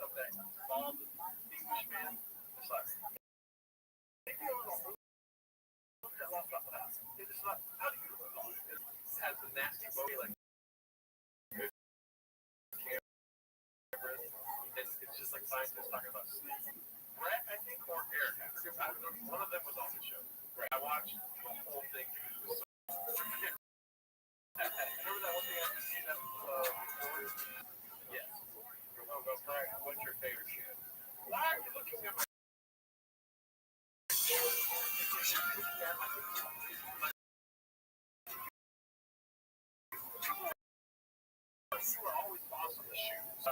of that bald English man? Sorry. Maybe a little look at that laptop. It's not, how do you know? It has the nasty body, like, good camera. It's just like scientists talking about sleep. Brett, I think, or Eric. I don't know. One of them was on the show. Right. I watched the whole thing. Remember that one thing I just seen that yes. Go Frank, what's your favorite shoe? Why are you looking at my you are always awesome to shoes.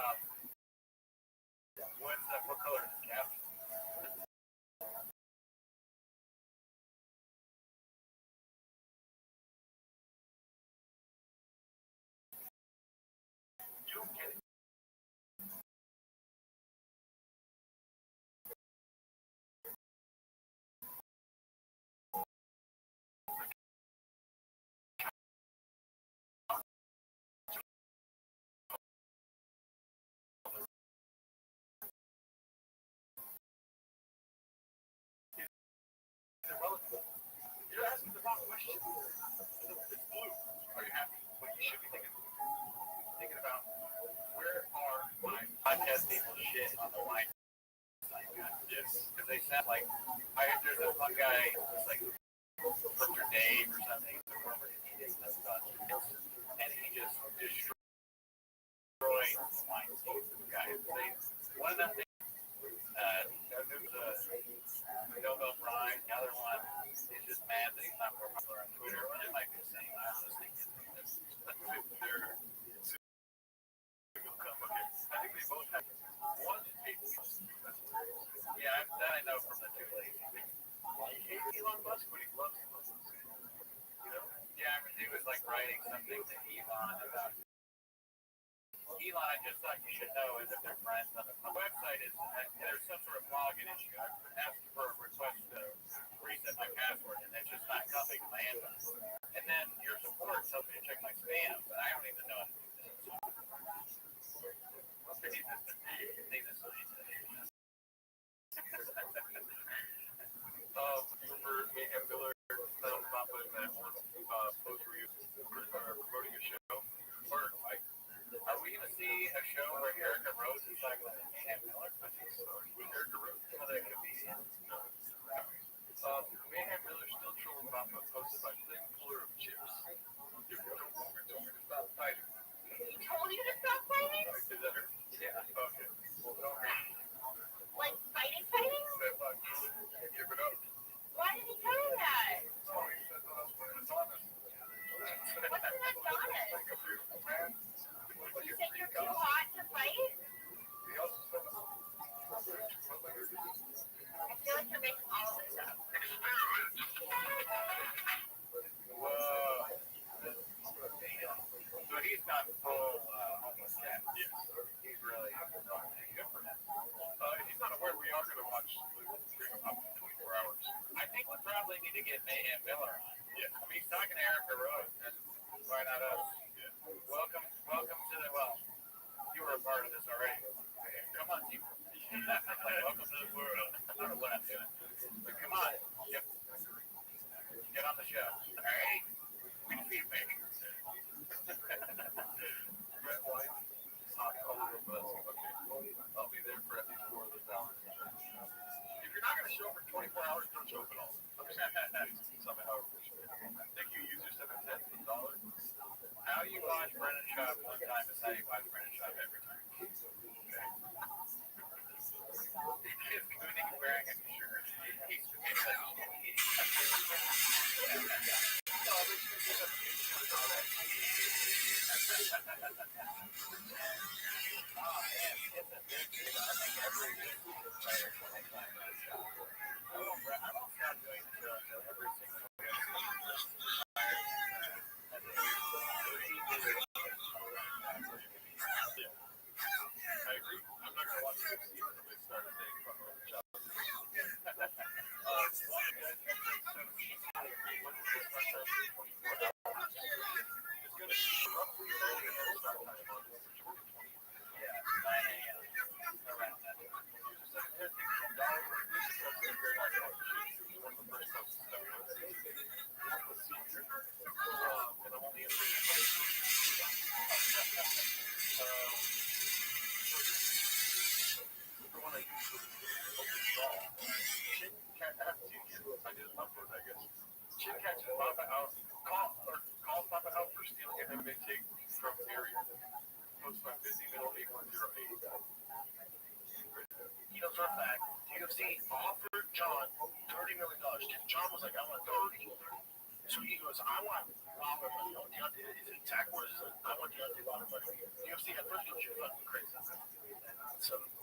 What color is the cap? It's blue. Are you happy? What you should be thinking about, where are my podcast people shit on the line? Yes. Because they sound like, there's this one guy, it's like Dr. Dave or something, the former comedian, and he just destroyed the line guys. One of them things, there was a Nobel Prize, the other one is just mad that he's not more popular on Twitter, and it might be the same. I honestly think they're I think they both have one. Yeah, that I know from the two ladies. He hates Elon Musk, but he loves Elon Musk. You know? Yeah, I mean, he was like writing something to Elon about. Elon, I just thought you should know is if they're friends on the website is there's some sort of login issue. I've asked for a request to reset my password, and it's just not coming to my inbox. And then your support tells me to check my spam, but I don't even know how to do this. Remember me and Miller found Papa in that one post where you were promoting a show? Or, like, are we going to see a show where Erica Rose is like with Mayhem Miller? I think so. Who's Erica Rose? Oh, that comedian. No. Mayhem Miller still trolling Papa posted by thin cooler of chips. You don't want me to stop fighting. He told you to stop fighting? Is that her? Yeah. Okay. Well, don't Like fighting? give it up. Why did he tell you that? Oh, he said that was when it's honest. What's in that honest? Like a beautiful man. You said you're too hot to fight? He also said that. I feel like you're making all of this up. Whoa. So he's not full homeless cat. Yes. He's really good for him. He's not aware we are going to watch Stream of Pop in 24 hours. I think we probably need to get Mayhem Miller on. Yeah. I mean, he's talking to Erica Rose. Why not us? Yeah. Welcome to the, you were a part of this already. Come on, people. Welcome to the world. I don't know what I'm doing. But come on. Get on the show. All right? We feed me. Red wine, hot color of us. Okay. I'll be there for at least 4 of those hours. If you're not going to show for 24 hours, don't show up at all. Somehow. Thank you, user 710 $. How you watch Brennan Shop one time is how you watch Brennan Shop every time. Okay. He's wearing a shirt. He's call Papa out for stealing an MMA tape from area. Post by busy middle 8108. You know, for a fact, UFC offered John $30 million. John was like, I want 30. So he goes, I want Wilder money. I want Deontay. His exact words is, I want Deontay Wilder money. UFC at first goes, you're fucking crazy.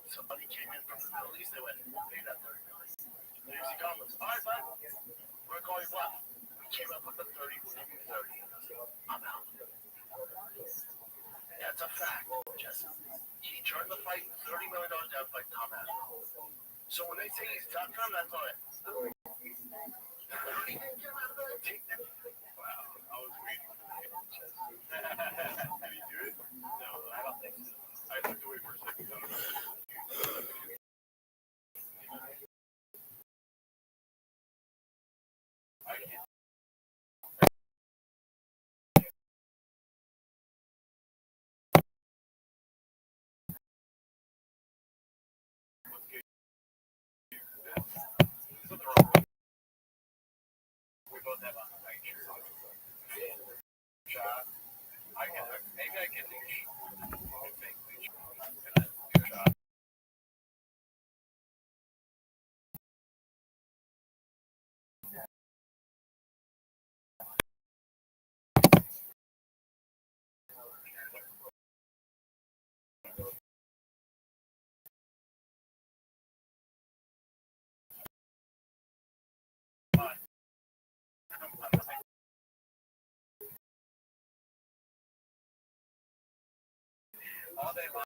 Somebody came in from the Middle East. They went, we'll pay that $30 million. The UFC comments, all right, bud. We're going to call you bluff. We came up with the 30. We'll give you 30. I'm out. That's a fact, Jesse. He turned the fight $30 million down fight Tom Aspinall. So when they say he's done for him, that's all right. Wow, I was waiting for him. Did he do it? No, I don't think so. I looked away for a second. all day long.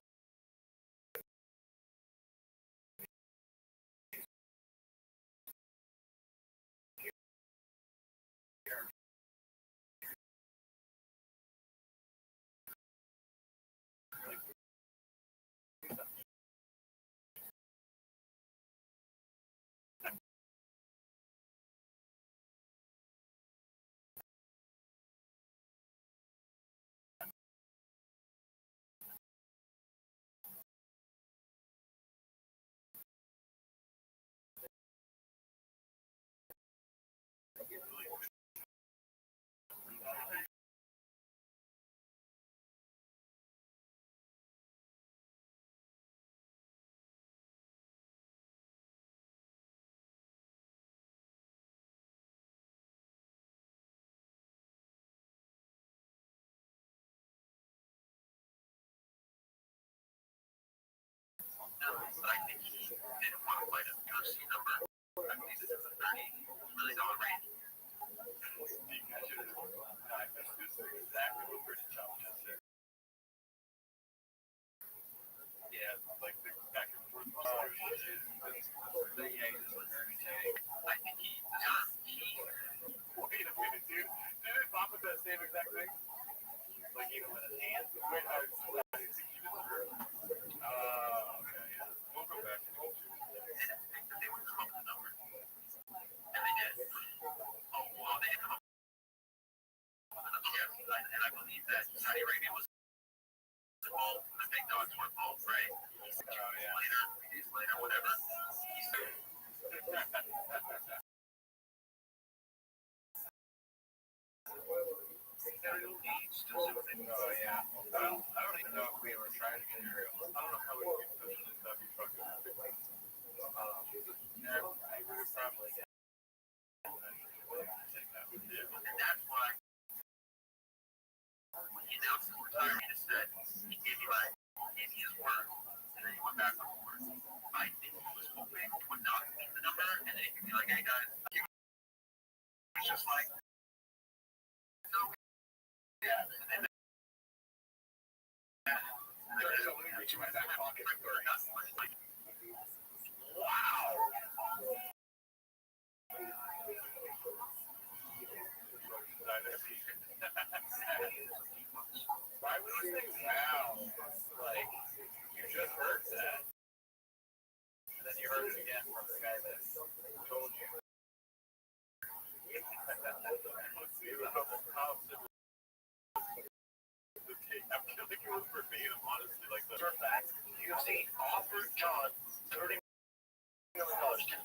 But I think he didn't want to fight a UFC number. I believe this is a $30 million range. This is exactly what British Chop just said. Yeah, like the back and forth. Oh, shit. I think he deserved. Wait a minute, dude. Didn't Papa do that same exact thing? Like even with his hands? Wait, I think he deserved. Okay, yeah. We'll go back. They didn't think that they would come up with the number. And they did. Oh, well, they didn't come up with the number. Yeah, and I believe that Saudi Arabia was involved. The big dogs were involved, right? Days later, whatever. Oh, yeah. I don't even know if we ever tried to get aerial. I don't know how we could push this stuff you fucking I would have probably and that's why when he announced his retirement, he said he gave me his word, and then he went back on board. I think he was hoping he would not meet the number, and then he could be like, hey guys, it's just like, so yeah, and then let me reach in my back pocket. Wow. Why would you say wow? Like, you just heard that. And then you heard it again from the guy that told you. Let's see how simple. I feel like it was verbatim, honestly. Like, for a fact, UFC offered John $30 million.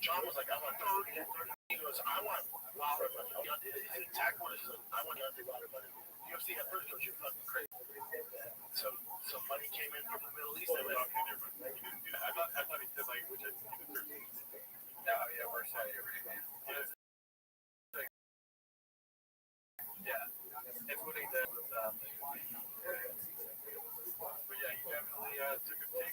John was like, I want 30. He goes, I want Wilder money. His attack was, I want Deontay Wilder money. UFC at first goes, you're fucking crazy. So money came in from the Middle East. They were okay, never mind. He didn't do that. I thought he said, like, which I think he did. No, yeah, we're Saudi Arabia. Yeah. It's what he did with, but yeah, he definitely took a take.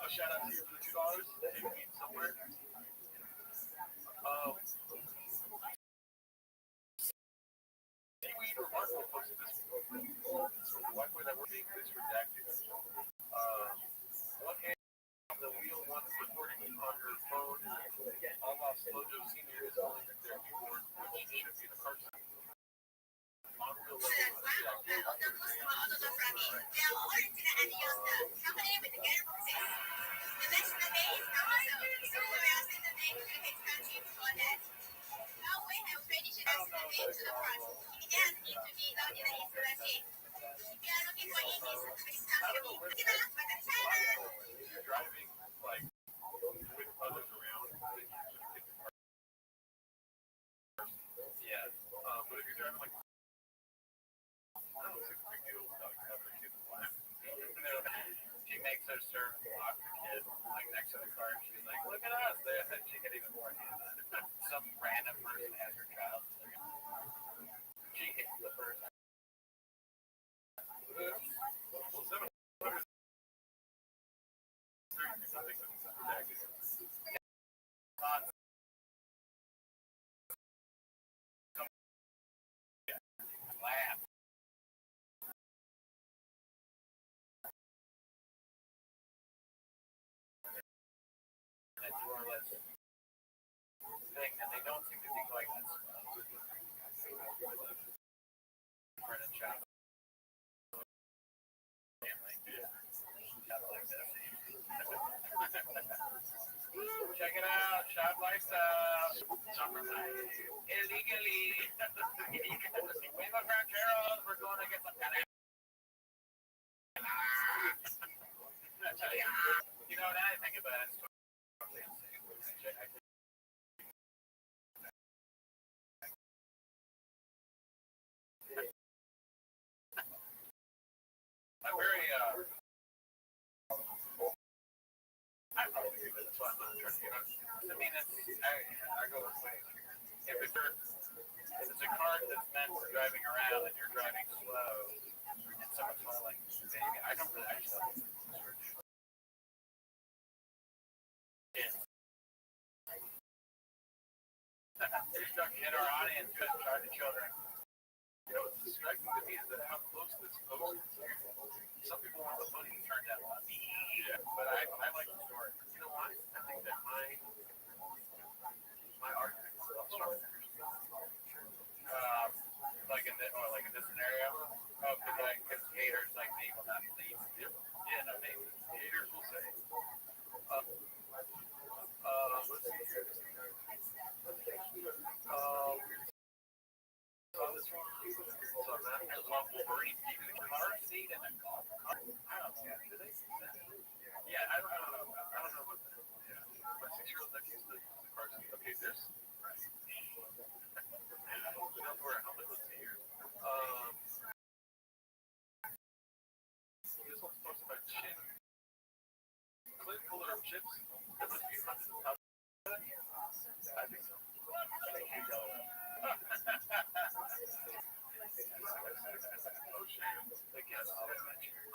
A shout out to you for the $2. Maybe meet somewhere. Seaweed Remarkable posted this. Why would I work being this redacted? One hand on the wheel, one recording on her phone. Allah Slojo Senior is holding their newborn, which should be the car. Driving like with others around, yeah. But if you're driving like, I don't think it's a big deal without having a kid in the lap. She makes her serve block the kid like next to the car, and she's like, "Look at us!" She get even more. Some random person has her child. She hits the person. Well, 700. Laugh. thing, and they don't seem to think like this. Brennan shop. Check it out, shop lifestyle. Illegally. Wave up our carols. We're going to get some kind of. You know, now I think about it. I'm very, I probably do, but that's why I'm not trying to, I mean, I go this way. If it's a car that's meant for driving around and you're driving slow, and someone's calling, maybe, I don't really actually in our audience who has charged children. You know what's striking to me is that how close this post is. Some people want the money turned out on me, but I like the story. You know why? I think that my argument is a little stronger. Like in this scenario, because haters like me will not leave. Yeah, no, maybe haters will say. Let's see here. So this one, so that has one Wolverine car seat and a car. I don't know. Do they see that? Yeah, I don't know. I don't know what. Yeah, my 6-year-old nephew is the car seat. Okay, this. How much was it here? This one's supposed to be chin. Clip fuller of chips. There must be hundreds of thousands. I think so.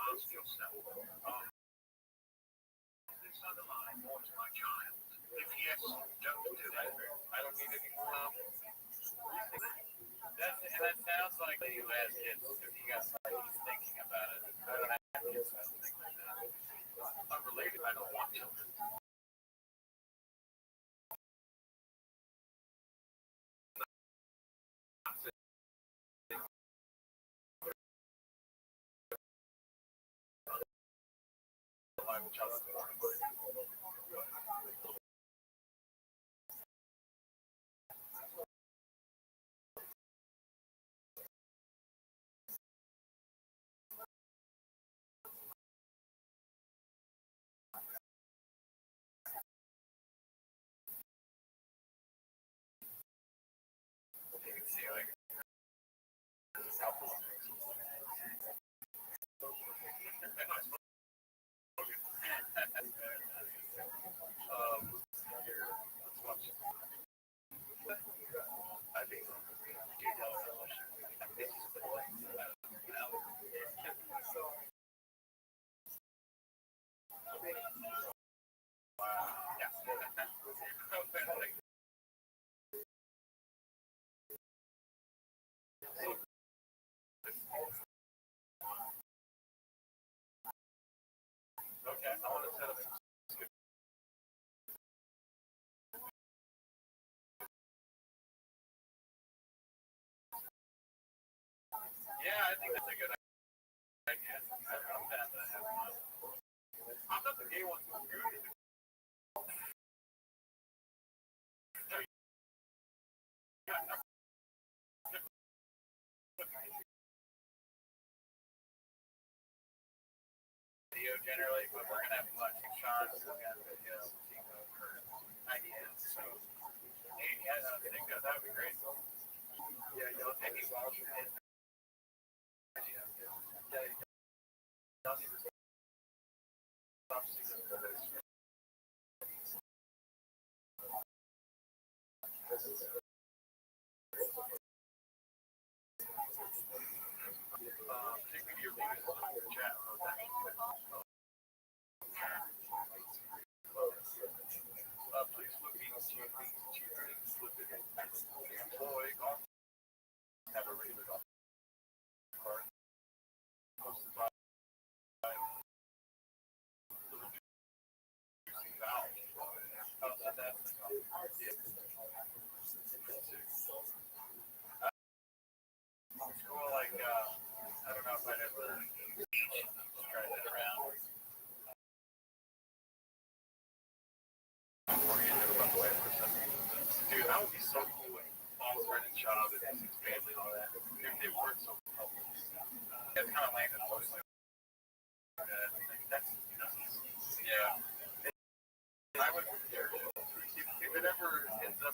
Ask yourself, is this on the line? What's my child? If yes, don't do that. I don't need any more. And that sounds like the last kids, if you got somebody who's thinking about it. I don't have kids that think like that. Unrelated, I don't want children. Okay, I want to set up. Yeah, I think that's a good idea. I'm down to have fun. I'm not the gay one. Video generally, but we're gonna have lots of shots. We're gonna have video, ideas. So, hey, yeah, I think that would be great. Yeah, you know, maybe while you're in. Take me to your chat. Please look me employee have a regular card. Posted by Valve. away for some reason. Dude, I would be so cool with Paul's friend and child and his family and all that. If they weren't so public. That's kind of landed mostly. That's yeah. I would, if it ever ends up,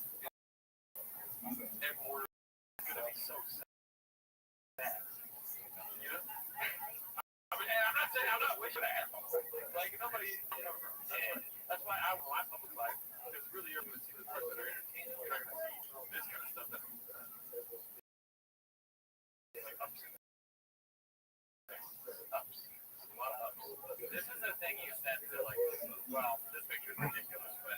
and we're gonna be so sad. You know? I mean, I'm not saying I'm not wishing that. Like nobody, you know, that's why I want my public life. Because really, you're going to see the parts that are entertaining. You're not going to see this kind of stuff that like ups and ups. A lot of ups. This is the thing you sent to like. Well, this picture is ridiculous, but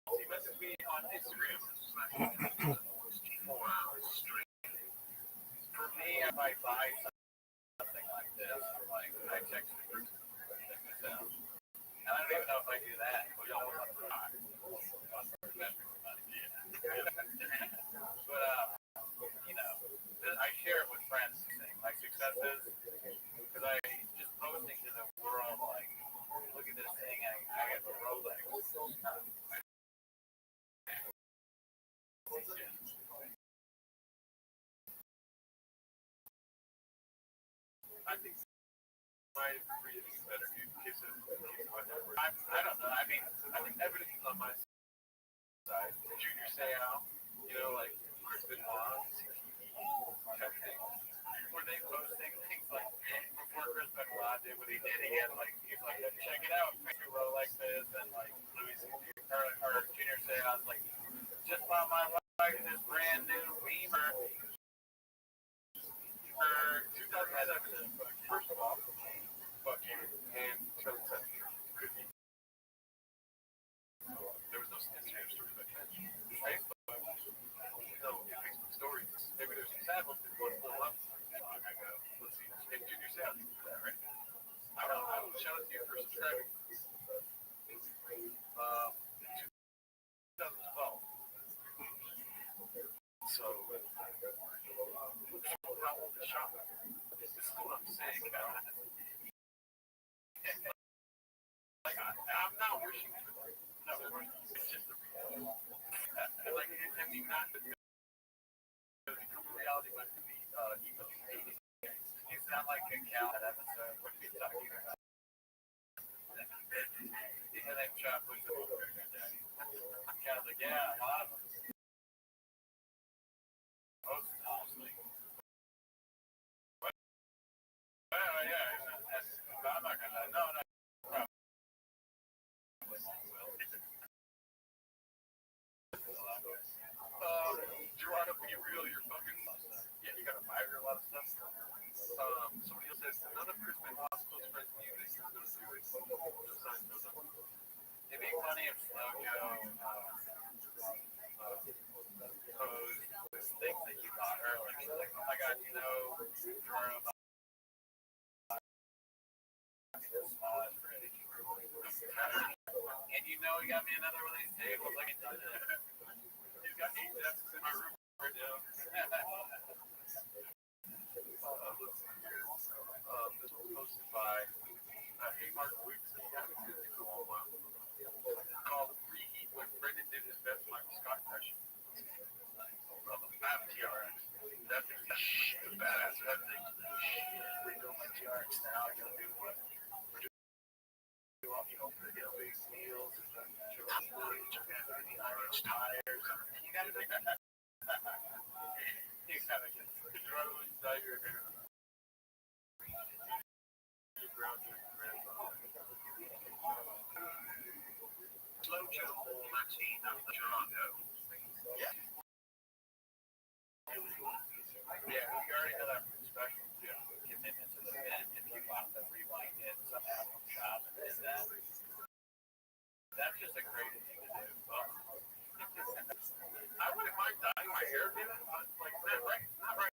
he messaged me on Instagram for 4 hours straight. For me, I might buy something like this. Like I text the group, check this out. And I don't even know if I do that. But y'all want to rock. But you know, I share it with friends. My successes, because I just posting to the world like, look at this thing. I got the Rolex. I think my breathing is better. I don't know. I mean, I think everything's on my side. Junior Seau, you know, like Chris Benoit, texting, were they posting things like before Chris Benoit did what he did? He had like, he's like, check it out, two Rolexes, and like Louis or Junior Seau's like, just bought my wife this brand new Beamer. 2007. First of all, fuck you. And there was no Instagram story, but Facebook, Facebook stories. Maybe there's some sad ones that go to pull up. Let's see. And Junior Seau do that, right? I don't know. Shout out to you for subscribing. 2012. So, how old is Sean? This is what I'm saying. Like, I'm not wishing for it. No, it's just a reality. Like, I mean, not the reality, but you sound like a cow that episode would be talking about. And then Chop was kind of like, yeah, a lot of them. Mostly. Well, yeah, I'm not gonna, no. Gerardo, be real, you're fucking, yeah, you gotta buy her a lot of stuff. Somebody else says, none of Chris Benoit's close friends knew that he was gonna do it. No signs, no nothing. It'd be funny if Slojo, posed things that you bought her, like, oh my god, you know, Gerardo bought and you know he got me another one of these tables, like I did. He's got 8 desks in my room right now. This was posted by Hey Mark Wicks, called Reheat when Brendan did his best Michael Scott impression. TRX. That's a badass. We're doing my TRX now. I'm gonna do one. You know, the big wheels and the Irish tires. You gotta do that. You gotta get the drug inside your hair. Slow Joe Latino Toronto. Yeah. Yeah, we already had that special commitment to the event. If you bought the rewind it somehow from shop and did that, that's just a great thing to do. I wouldn't mind dyeing my hair, dude. Like that, right? Not right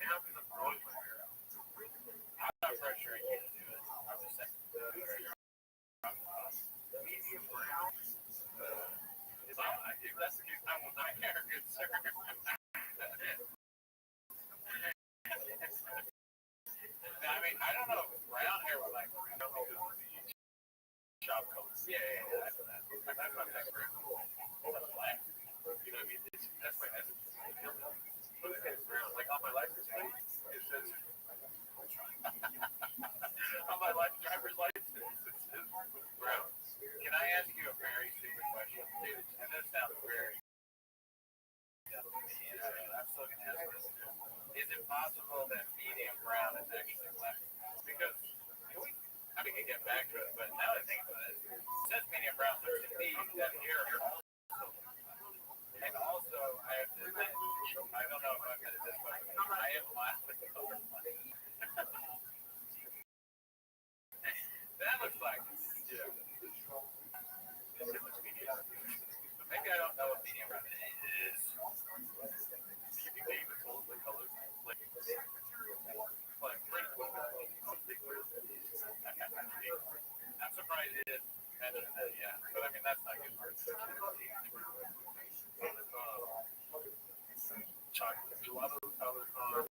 now because I'm growing my hair out. I'm not pressuring you to do it. I'm just saying. Medium brown. If that's the case, I will dye hair, good sir. I mean, I don't know if brown hair would like, I don't think back to it. But now that I think about it, since medium brown, so to me, that hair also. And also, I have to admit, I don't know if I've got it this way, I have laughed with the color. That looks like, yeah. It looks medium. But maybe I don't know what medium brown is. You can maybe control the colors. Like print. I'm surprised it didn't mention that, yeah. But I mean, that's not good. Chocolate gelato color on.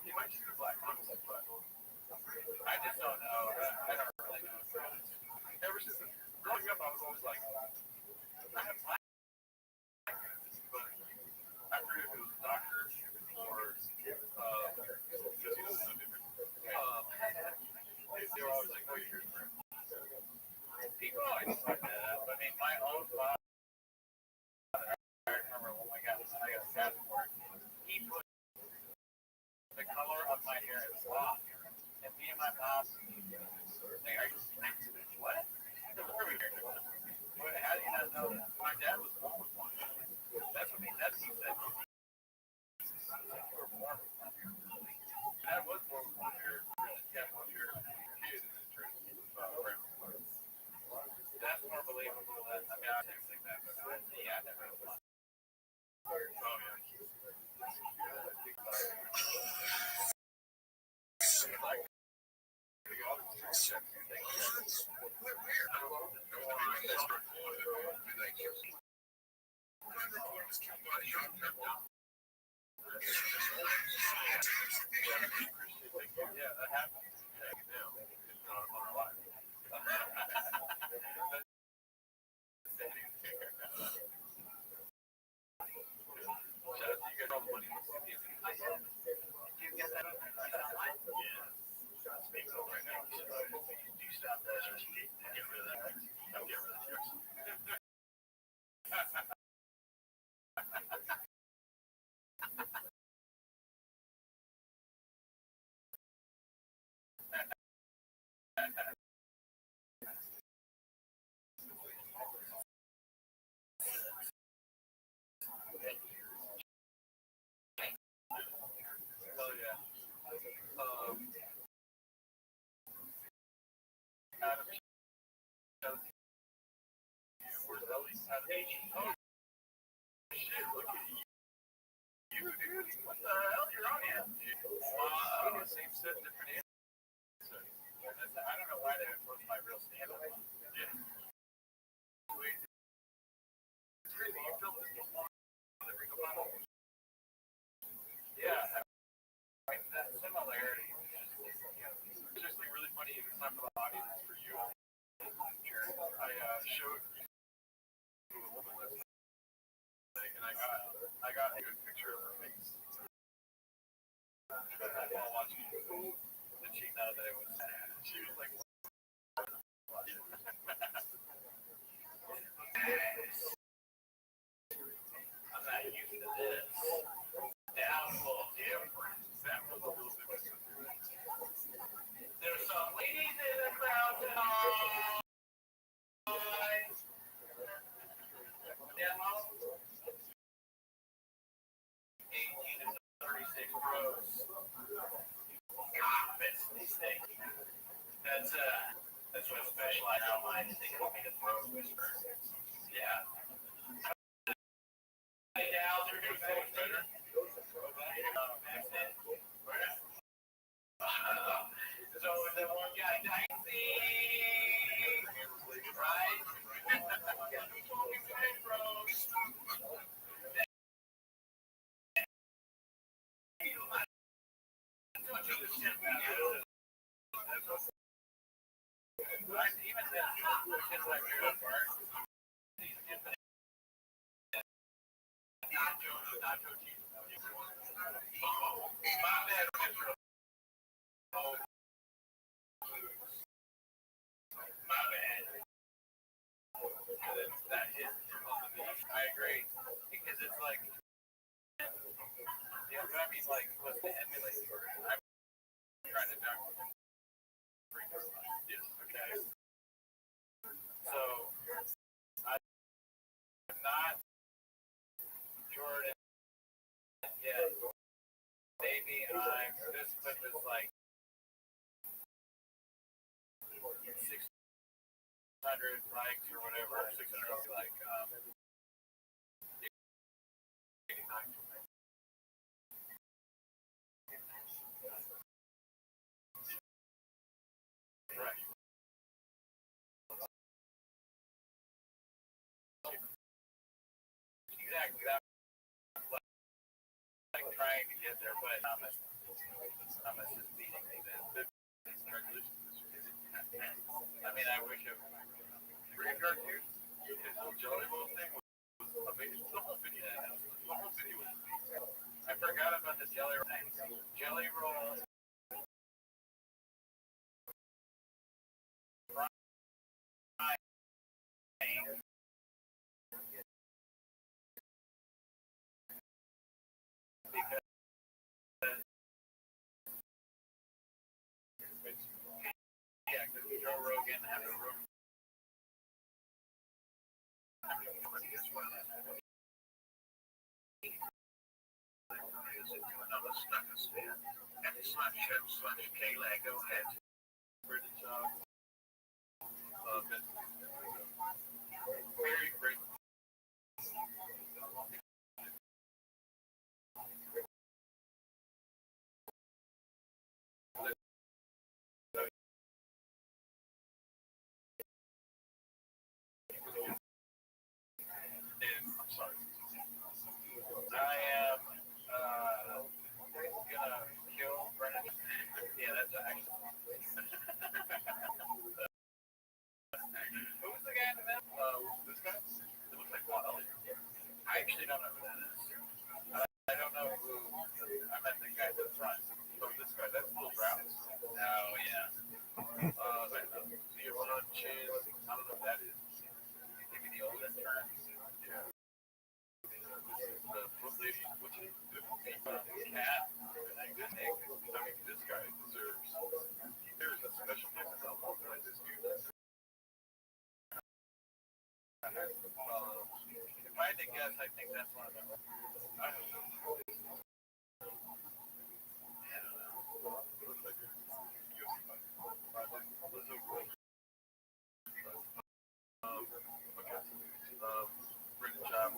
You might choose black ones, but I just don't know. I don't really know. Ever since growing up, I was always like, I have black, but I forget if it was doctor or because he was so different. They were always like, oh, you're different. People always point that out. I mean, my own father, I remember when I got a passport, he put the color of my hair in black. And me and my mom, they are what? How do you not know that? My dad was born with one. That's what he said. Dad was born with one hair. Yeah, one hair. Kid in his church. That's more believable than, I mean, I didn't think that, but yeah, I never had one. Oh, yeah. Yeah, that happens. It's not on our life. Oh, yeah. Adam, where's Ellie? Oh, shit, look at you. You, dude. What the hell? You're on here. Wow. Same set, different answer. I don't know why they would post my real stand-up. Yeah. It's crazy. You filmed this before the Ring of Honor. Yeah. Like that similarity. It's just like really funny. It's not for the audience, it's for you. I showed you a woman last night, and I got a good picture of her face. While watching it, and she know that it was. She was like, I'm not used to this. Down a little different. That was a little bit different. There's some ladies in the crowd tonight. Demo. 18 to 36 rows. God, these things. That's what specialized online is. They call me the throat whisperer. Yeah. Hey, now they're doing so much better. So the one guy, Dicey, right? Even kids like me at work, nacho cheese. My bad, Metro. My bad. like supposed to emulate yours. I'm trying to knock yes, okay. So I'm not Jordan yet. Maybe I'm this clip is like 600 likes or whatever. 600 will be like 89. Right. Exactly. That's like trying to get there, but Thomas is beating me then. I mean, I wish it Graveyard News, his whole Jelly Roll thing was amazing. The whole video, was amazing. I forgot about the Jelly Roll thing. Jelly Roll. Because Joe Rogan had a room. Another Snuggers fan. And /Kayla, go ahead. British very great. I'm sorry. I am gonna kill Brennan. Yeah, that's actually. Who was the guy in the middle? This guy? It looks like Wild. I actually don't know who that is. I don't know who. I meant the guy that's front. Oh, this guy. That's Little Rouse. Oh, yeah. The Rothschild. I don't know what that is. Maybe the old intern. Yeah. The foot lady. What's his name? Cat. Good name. I mean, this guy deserves. There's a special gift in like this dude. If I had to guess, I think that's one of them. I don't know. Looks like a Brilliant job.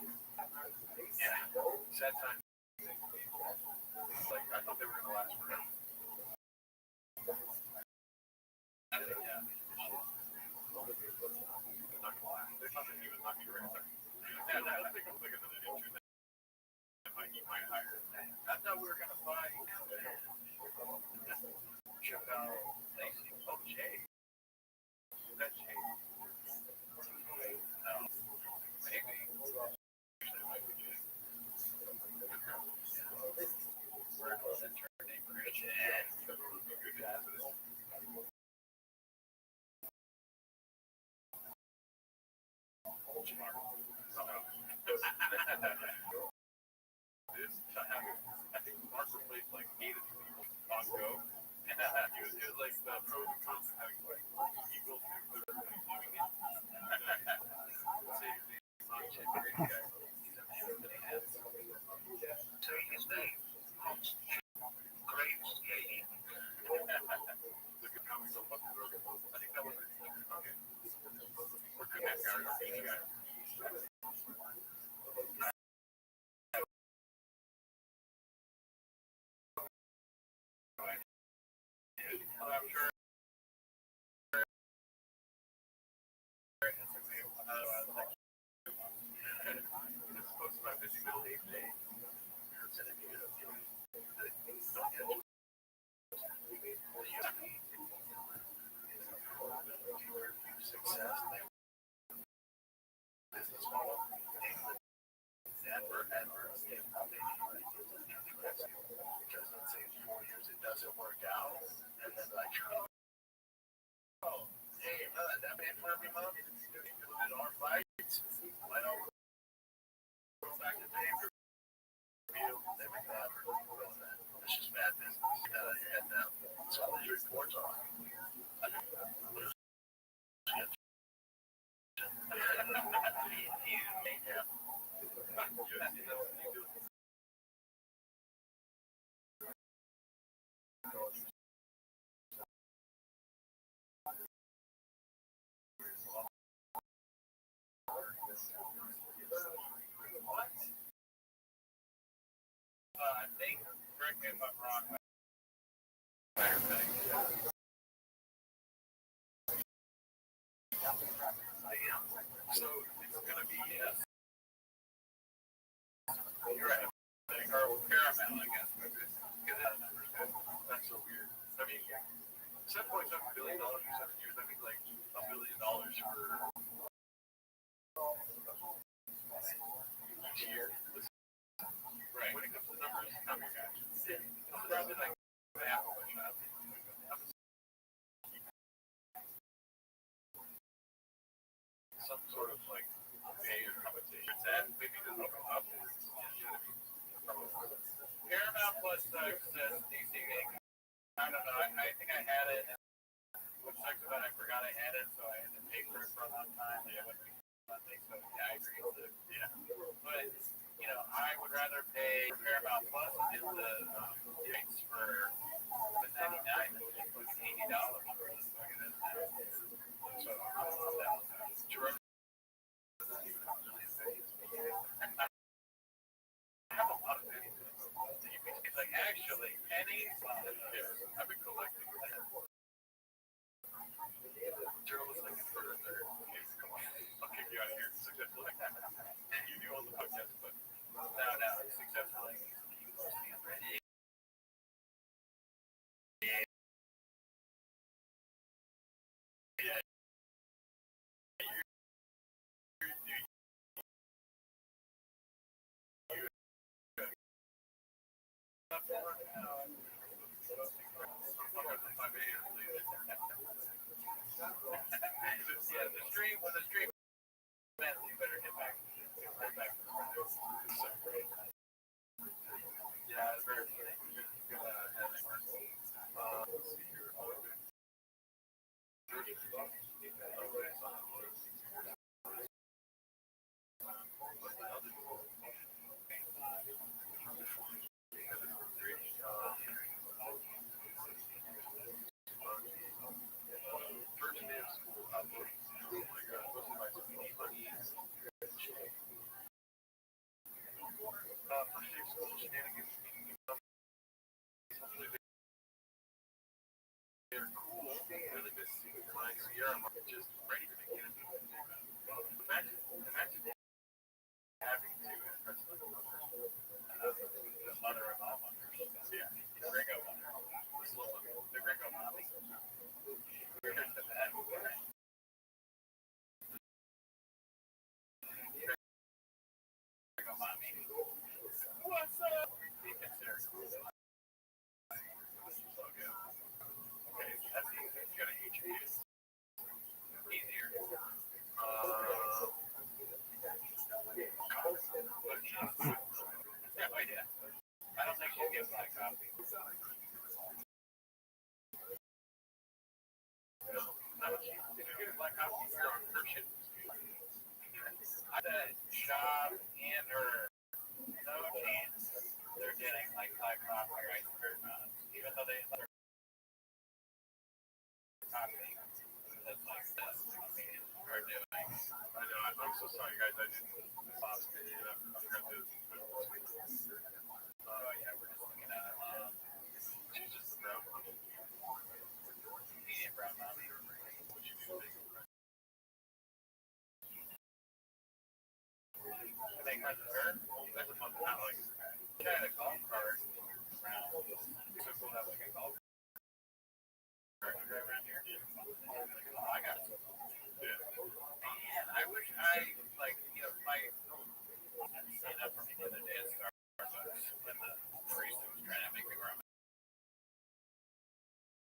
Yeah. Sad time. Like, I thought they were going to last forever. Yeah. Not gonna last. They thought that he was not going to be right. Yeah, I think it was like another issue that might hire. I thought we were going to find Chappelle, Lacey, Jay. That's Jay. No. Maybe. Actually, it might be Jay. Where was that turn name? Rich and good jazz. I think Mark replaced like 8 of these people on Go. It was like the pros and cons of having like equal to the doing it. Great guy. Say his name. Graves Gate. Look at how he's so fucking broken. I think that was it. Okay. We're good at guy. I'm sure. Success. Business model. Never ever escape because let's say in 4 years it doesn't work out, and then like, oh, hey, that man for every month, in our fights, why don't we go back to pay per view? They would never do that. War talk. I think, correct me if I'm wrong, so it's gonna be yes. You're right. Or Paramount, I guess. That's so weird. I mean, $7.7 billion for 7 years. That means like $1 billion for each year. Right. When it comes to numbers, I'm your guy. Probably like half of a child. Some sort of like pay or compensation. That maybe the number up. Paramount Plus says DC. I don't know. I think I had it. What sucks about it, I forgot I had it, so I had to pay for it for a long time. Yeah, so yeah, I agree with it. Yeah, but you know, I would rather pay for Paramount Plus than the rates for the $99. It's like $80 for this fucking. So Jerome. I have a lot of pennies. It's like actually pennies. I've been collecting. Gerald was like further. Come on, I'll kick you out of here successfully. You do all the podcasts, but now successfully. Yeah, the stream ends, you better get back. Yeah, it's very funny. First day of school, oh my god, those are my first day of school shenanigans. They're cool. Really miss my Sierra market, just ready to begin. Imagine having to impress the mother and all mother. Yeah, the Gringo mother. The Gringo mommy. Gringo mommy. What's up? Be considered cool. So good. Okay, that's easy. You gotta hate your kids. Easier. Yeah, I did. I don't think she'll get black coffee. No, if you get a black coffee, you're on her shit. I said shop and her. No chance. They're getting like black coffee right through even though they are coffee. That's like that's are doing. I know. I'm so sorry, guys. I didn't lost it. I forgot to. Oh yeah, we're just looking at it. She's just a brown mommy. Medium brown mommy. What you do? I think that's her. That's a fun kind of like. She had a golf cart around. So we'll have like a golf cart around here. Oh, I got it. Yeah. Man, I wish I like my stand up for me the other day at Starbucks when the barista was trying to make me wear a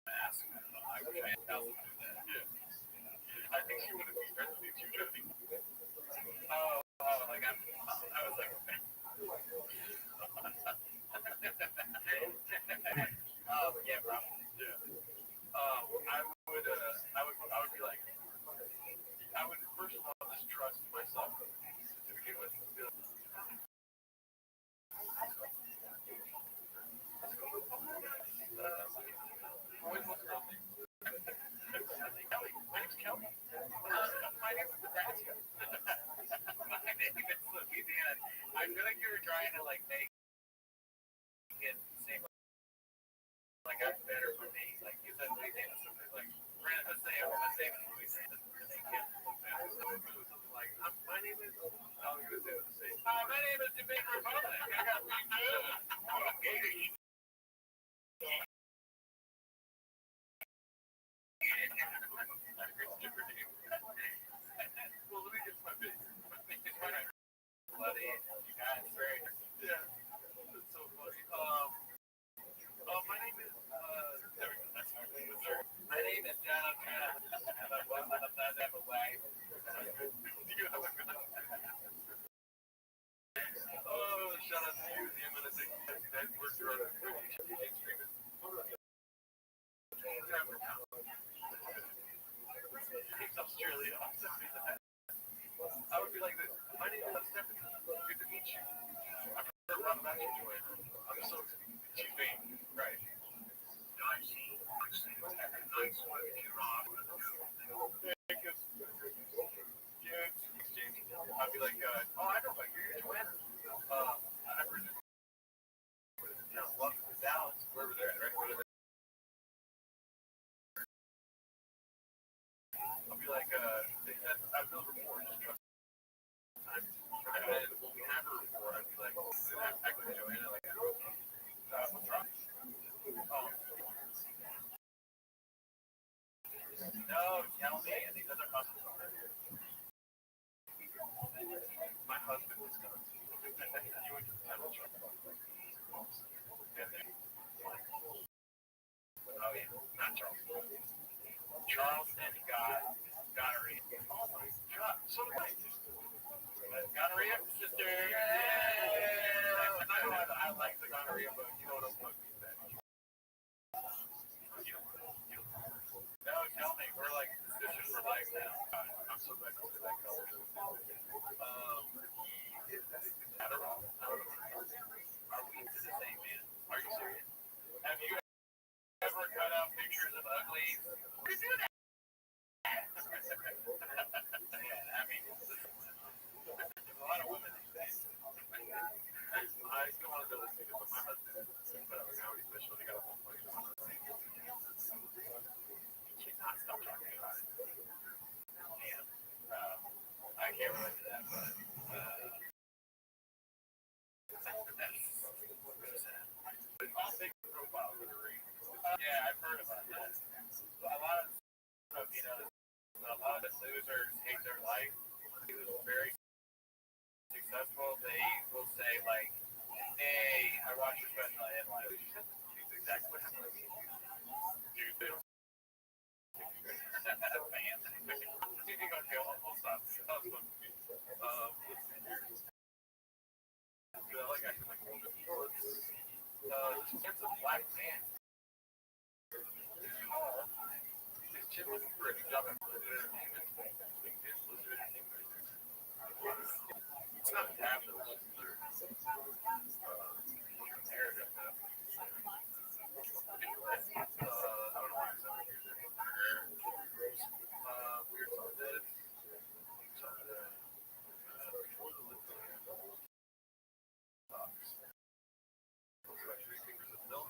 mask. I wish I had Kelsey do that. Yeah. I think she would have been friends with you. Like I was like. trying to like make it seem like that's better for me. Like you said, we did something like, let's say I'm gonna say this movie, and they can't look better. So I'm doing something like, my name is. I'm gonna say the same. My name is Dominican Republic. I got me good. Well, let me get my big. Bloody, you guys, very. Yeah, it's so funny. My name is. There we go. That's my name. My name is John. And I'm glad to have a wife. You have a good. Oh, shout out to you. I'm gonna take that word your Australia. I would be like this. My name is Stephanie. Good to meet you. I've heard a lot about you, Joanna. I'm so cheaping. Right. Nice. Nice one. You're on. I'd be like, I know about you. You're Joanna. I've heard welcome to Dallas. Wherever they're at, right? I'll be like, I've built rapport. Just trust. And then when we have a rapport, I'd be like, act like Joanna, like, what's wrong? No, tell me. And these other husbands are. My husband was going to. You would have trouble. Oh, yeah. Not Charles. Charles and Gonorrhea. So gonorrhea, sister. I like the gonorrhea, but you know what I'm talking about. No, tell me, we're like sisters for life now. I'm so glad to that color. I don't know. Are we into the same man? Are you serious? Have you ever cut out pictures of uglies? We do that. Yeah, I mean, there's a lot of women these days. I still want to go listen to it, but my husband put up a comedy special. They got a whole bunch of she's not stop talking about it. And I can't relate to that, but I'll take the profile for the ring. Yeah, I've heard about that. A lot of stuff, a lot of the losers hate their life. Who's very successful, they will say like, "Hey, I watched your special and like, it's exactly what happened to me." Dude, they don't. Fans. Okay, we'll stop. I like acting like a little bit more. It's a black man. He's tall. His chin looking for a good job at entertainment. It's not fabulous. Comparative. I don't know why it's over here. Weird some of this. Some of the before the lip. Looks like 3 fingers of milk.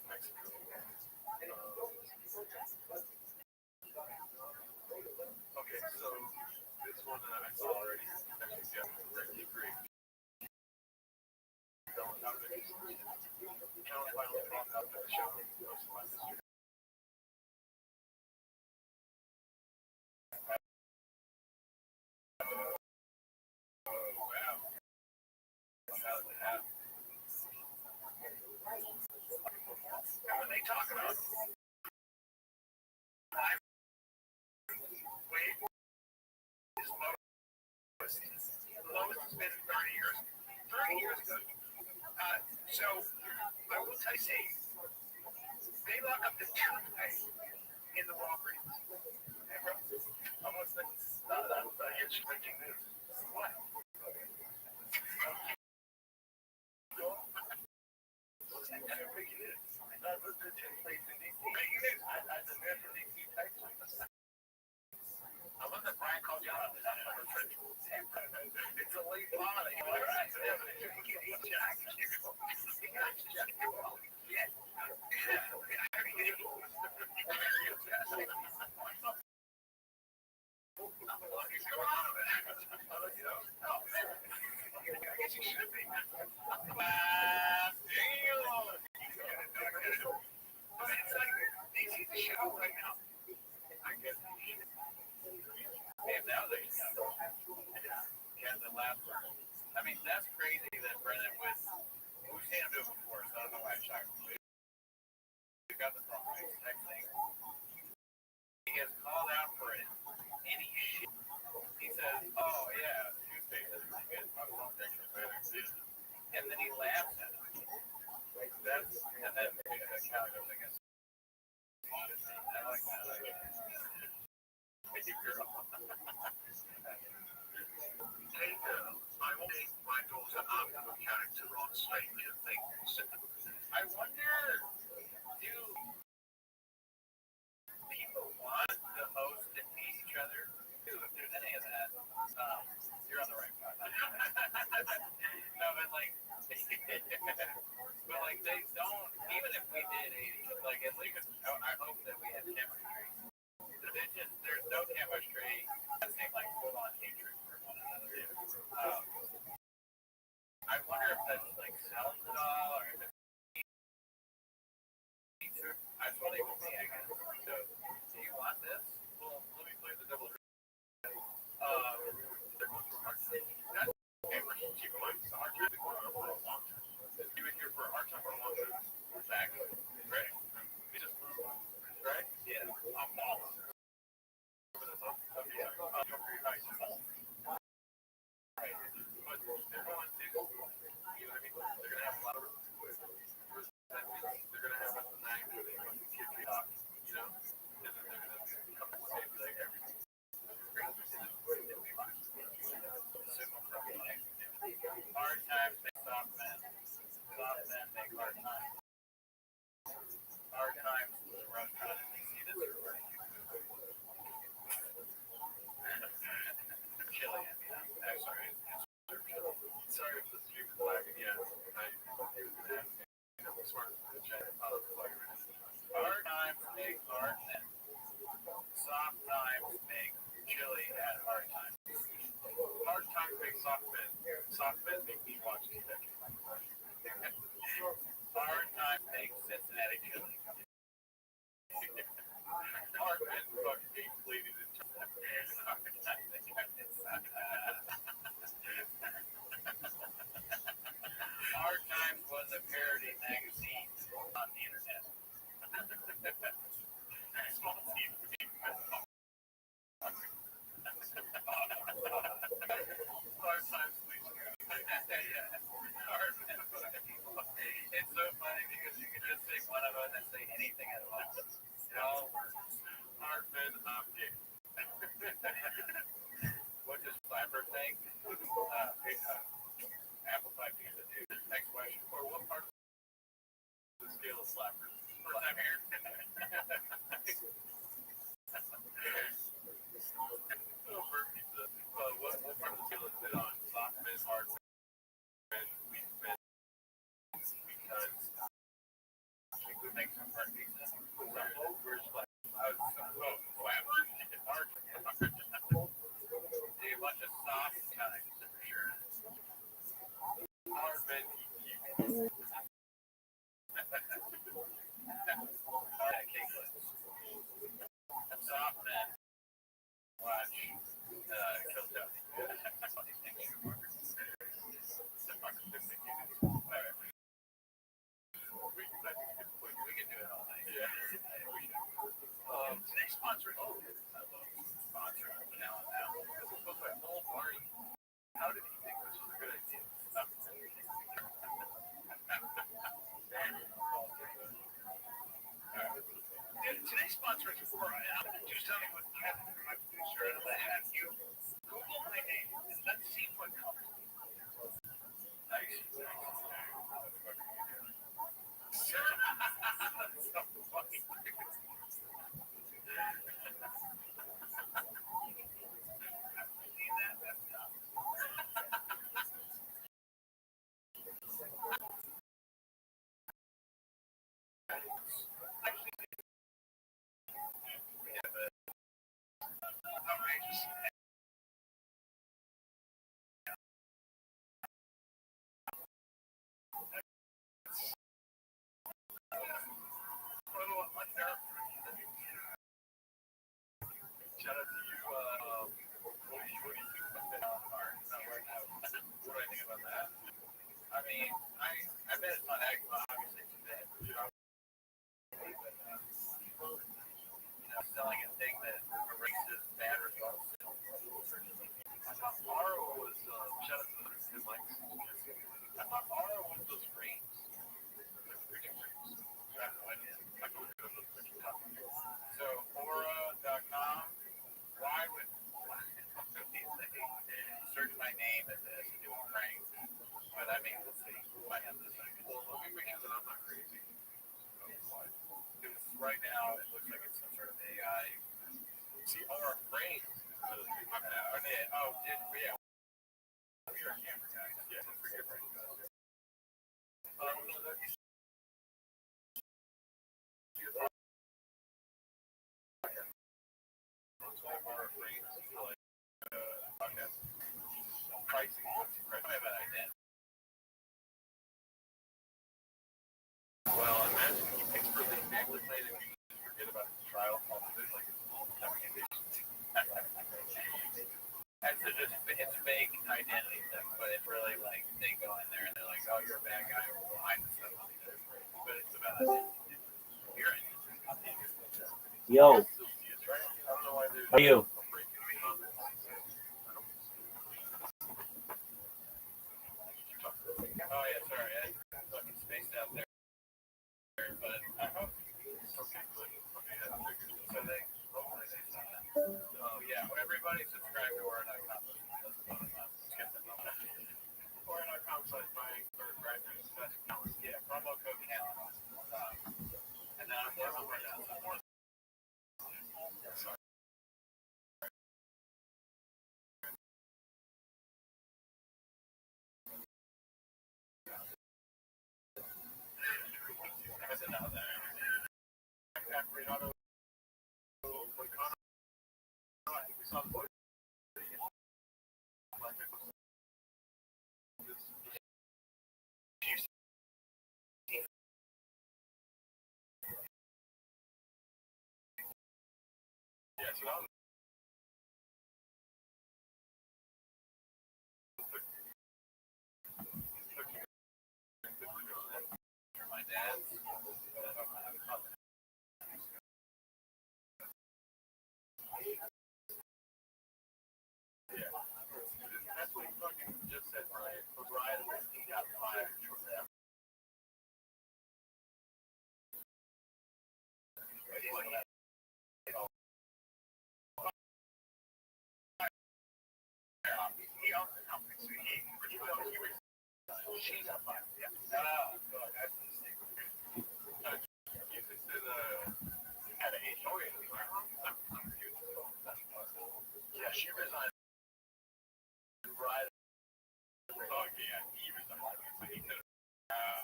Mexico. Okay, so this one I saw already. Actually, great. Finally popped up at the show. Oh, wow. How did it happen? And when they talk about wait, this lowest has been 30 years. 30 years ago. So, I will tell you, they lock up the toothpaste in the Walgreens. Almost like, that was breaking news. What? Breaking news. That was the toothpaste in DC. Breaking news. I've been there for DC Texas. I love that Brian called you out. It's a late body. he's coming out of it. You know? Oh, man. I guess he should be. Damn. But it's like, he's in the show right now. I guess he should. And now they know. Yeah, the last one. I mean, that's crazy that Brennan was. We've seen him do it before, so I don't know why I shocked him. We got the phone right texting. He gets called out for it. Any shit. He says, "Oh yeah, Tuesday is my phone picture better." And then he laughs at him. That's and then Callie goes, "I guess." I like that. Hey girl. Hey girl. I will take my daughter out of a character on Stranger Things. I wonder, do people want the host to meet each other? If there's any of that, you're on the right path. No, but like, they don't. Even if we did, like at least I hope that we had chemistry. There's no chemistry. That seemed like full on hatred for one another. I wonder if that's like sells it all, or if it's I told him me, I guess. So, do you want this? Well, let me play the double. They're going for a hard time. That's okay. Keep in mind, it's a hard time for a long time. You were here for a hard time for a long time. Exactly. Right. We just right? Yeah. I'm balling. Over the top. Yeah. Right. Right. But they're going to, you know what I mean? They're going to have a lot of they're going to have a night where they want to kid me off, you know? And then they're going to come and say, like, everything. Hard times make soft men. Soft men make hard times. Hard times was a rough time. You see this or chilly. I'm sorry. Sorry if the stream is lagging. Yeah. Hard times make hard men. Soft times make chilly at hard times. Hard times make soft men. Soft men make me watch TV. Hard times make Cincinnati chilly. Hard men fuck deep bleeding in Hard Times was a parody magazine on the internet. Small team. Hard Times, please. It's so funny because you can just say one of them and say anything at all. All hard men object. What does Flapper think? Apple pie pizza, dude. Next question. Or what part of the scale of Flapper? First time here. For pizza. What part of the scale is it on? Soft men, hard men, weak men. Because we make some hard pizza. Some overs like Flapper. Hard. A bunch of soft guys for sure. Hard men. Soft men. Watch. Kill Tony. We can do it all night. Yeah. Today's sponsor. Oh, I love sponsor. Now. This is booked by Paul Barney. my name as it has to do with Frank. But I mean, we'll see. We might have this thing. Well, let me make sure that I'm not crazy. Because right now, it looks like it's some sort of AI. See, all our brains are they? Oh, yeah. We are camera guys. Yeah, that's for your brain. No, that's our brains like pricing. I have an idea. Well, imagine he picks for the family plane and you just forget about his trial. Like it's fake identity stuff, but it's really like they go in there and they're like, oh, you're a bad guy, or we'll hide the stuff. But it's about identity. You're in. Yo. How are you? Oh yeah, sorry, I fucking spaced out there. But I hope it's okay. So they hopefully they saw that. Oh yeah, well, everybody subscribe to Word.com. Word.com/buying yeah, promo code count. And now I'm there right now. Sorry. My dad's. That's what he fucking just said, Brian. Brian, he got fired. He owns the company, so she got fired. Yeah. That's the mistake. You said, had an HR. Yeah, she resigned. Right. Oh, yeah, he resigned. So he could have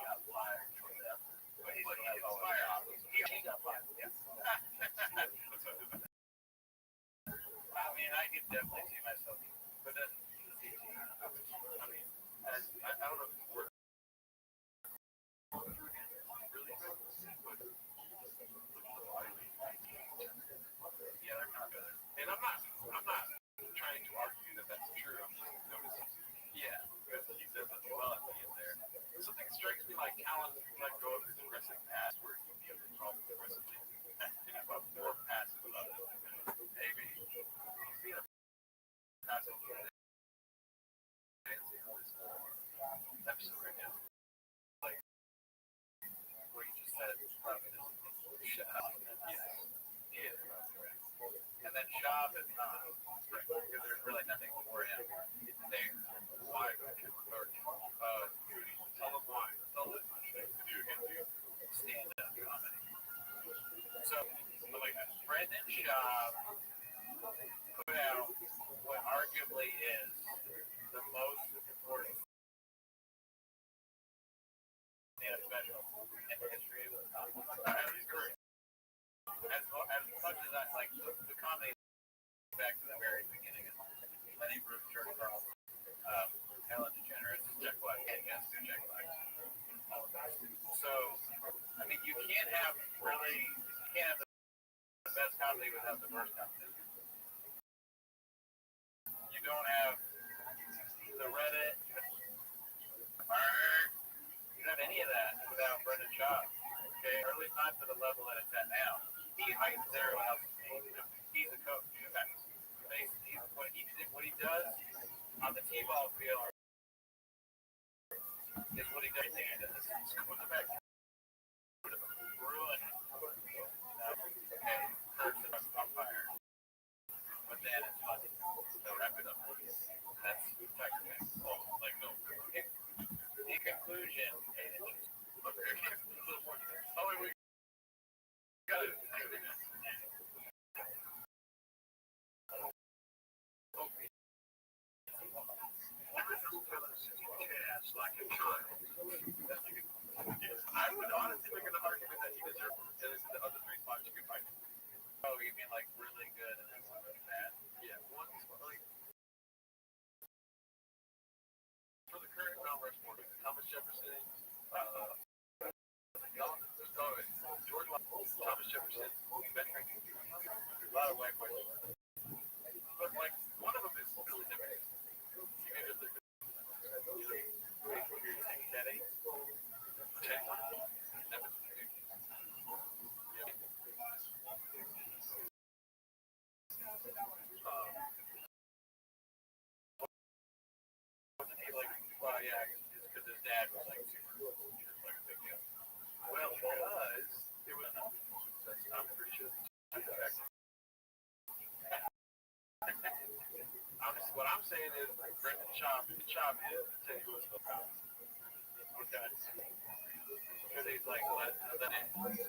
got fired for that. But he got fired. He got fired. Yeah. I mean, I could definitely see myself, but then, I mean, I don't know if it's worth really, but yeah, they're kind of better. And I'm not trying to argue that that's true. I'm just noticing. Yeah, because he says that well at the end there. Something strikes me like Callan let go of his aggressive pass where he can be involved aggressively. And about more passive about it. Maybe he's being a passive little bit. Episode right now. Like what you just said, probably shut up. Yeah. And then Shab is not, because there's really nothing for him there. Why? Tell him why. Tell him what he needs to do against you. Stand up comedy. So, like, Brendan Shab put out what arguably is the most important stand-up special in the history of the comedy. As much as I like the comedy back to the very beginning, Lenny Bruce, George Carlin, Ellen DeGeneres, Jack Black, and yes, Jack Black. So, I mean, you can't have the best comedy without the worst comedy. You don't have the Reddit. You don't have any of that without Brendan Schaub. Okay, or at least not to the level that it's at now. He heightens everyone else's game. He's a coach. What he does on the T-ball field is what he does. He's quarterback. Ruin. Okay, hurts the umpire. But then it's funny. So wrap it up. That's technically like no. In conclusion, oh, we got it. I would honestly make an argument that he deserves it. And the other three spots you can find. Oh, you mean like really good and then one really bad? Yeah, one like for the current Mount Rushmore, Thomas Jefferson, George Washington, Thomas Jefferson, Ben Franklin, a lot of white boys. But like one of them is really different. You made it wasn't he like, well, yeah, just because his dad was like super, like a big deal. Well, because it was, I'm pretty sure. What I'm saying is, Brendan Chop is the Teddy Roosevelt. Okay. Because he's like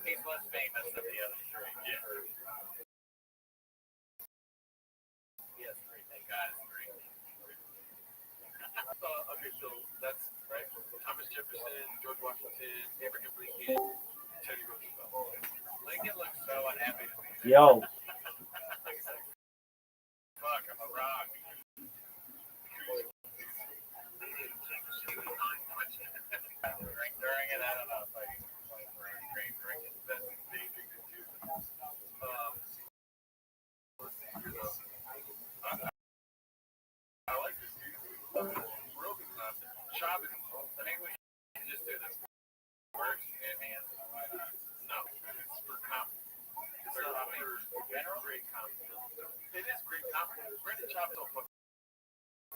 he's less famous than the other three. Yeah. Yes, three. Thank God it's three. Okay, so that's right. Thomas Jefferson, George Washington, Abraham Lincoln, Teddy Roosevelt. Lincoln looks so unhappy. Yo. Fuck, I'm a rock. During it, I don't know if I drinking. That's the thing to do. I like this dude. Real good concept. Shabbos. I think we should just do this. Works, you know what I mean? No, it's for comedy. It's not for general. Great comedy. It is great comedy. Brendan Chop's all fucking.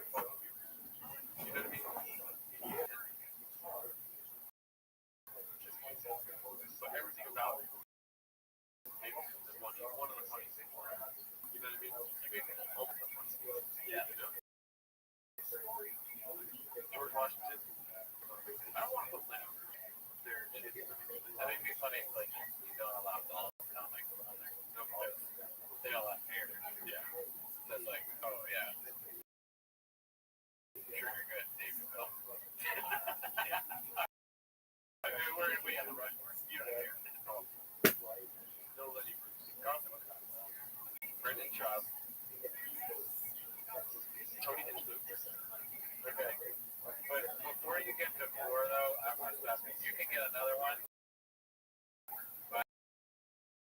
You know what I mean? But everything about it. Maybe this one of the funniest things. You know what I mean? You make it all the funny. Yeah. You know? George Washington. I don't want to put Lennon there. That would be funny if like you don't allow all the comics on there. No, because they all have hair. Yeah. That's like, oh yeah. Sure, you're good, David. Oh. Yeah. I mean, we have the right word. You don't care. No Lenny Bruce. Brendan Schaub. Tony Hinchcliffe. Okay. But before you get to four, though, I want to stop you. You can get another one. But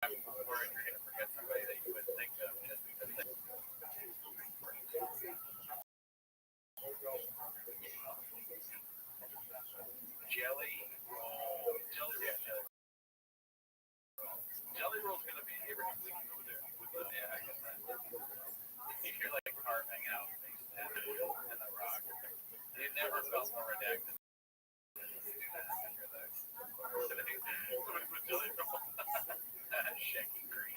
I'm worried you're going to forget somebody that you would think of just because they. Jelly roll. Jelly roll's going to be Abraham Lincoln over there. Yeah, I guess that. You're like carving out things in the rock. It never felt more redacted. Somebody put jelly roll. Shaky green.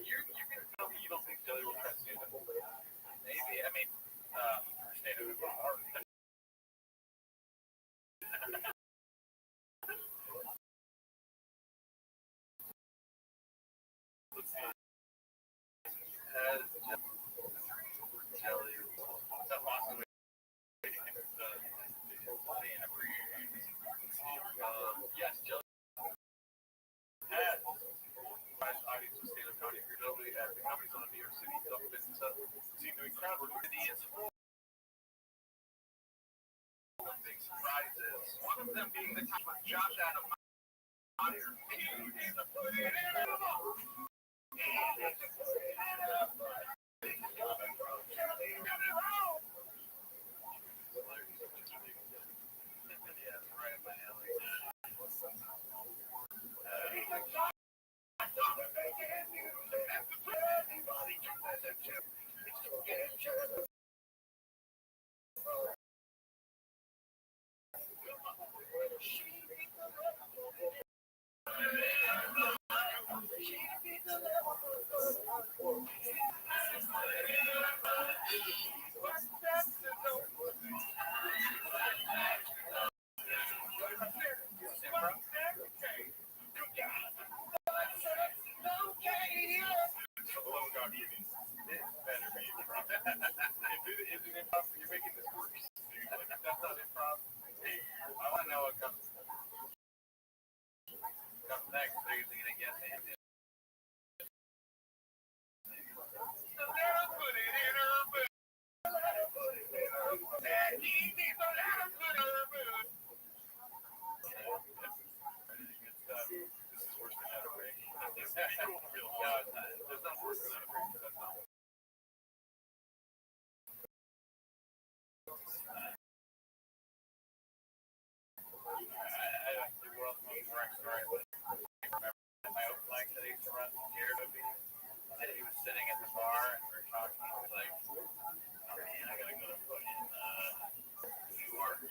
You can tell me you don't think jelly roll tries to stand up. Maybe. I mean, stand up for art. Let's see. Jelly roll. That lost away. Yes, jelly. Audience with stand-up comedy. If you're nobody at the Comedy Zone in New York City, double business seem to be crowd work. City is full of big surprises. One of them being the time with Josh Adam. You're making this work. That's not improv. Hey, I want to know what comes next. They're usually going to guess it. Sitting at the bar and we were talking. He was like, "Oh man, I gotta go to fucking New York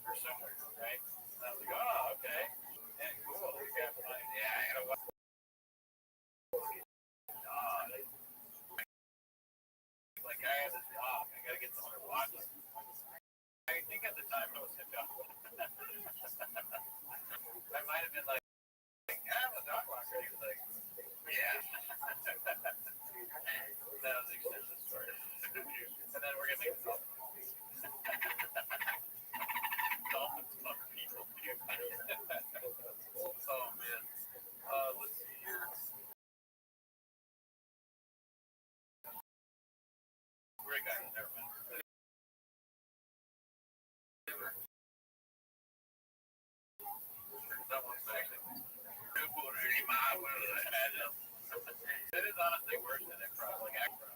or somewhere, right?" And I was like, "Oh, okay, yeah, cool. You got money? Yeah, I gotta watch." Like I have this dog, I gotta get someone to watch it. I think at the time I was hip hop. I might have been like, "I'm a dog walker." He was like, "Yeah." That was the extension story. And then we're gonna make this up. Dolphins fuck people. Oh man. Let's see here. Where I got it? Never mind. That one's actually. It is honestly worse than improv, like acting.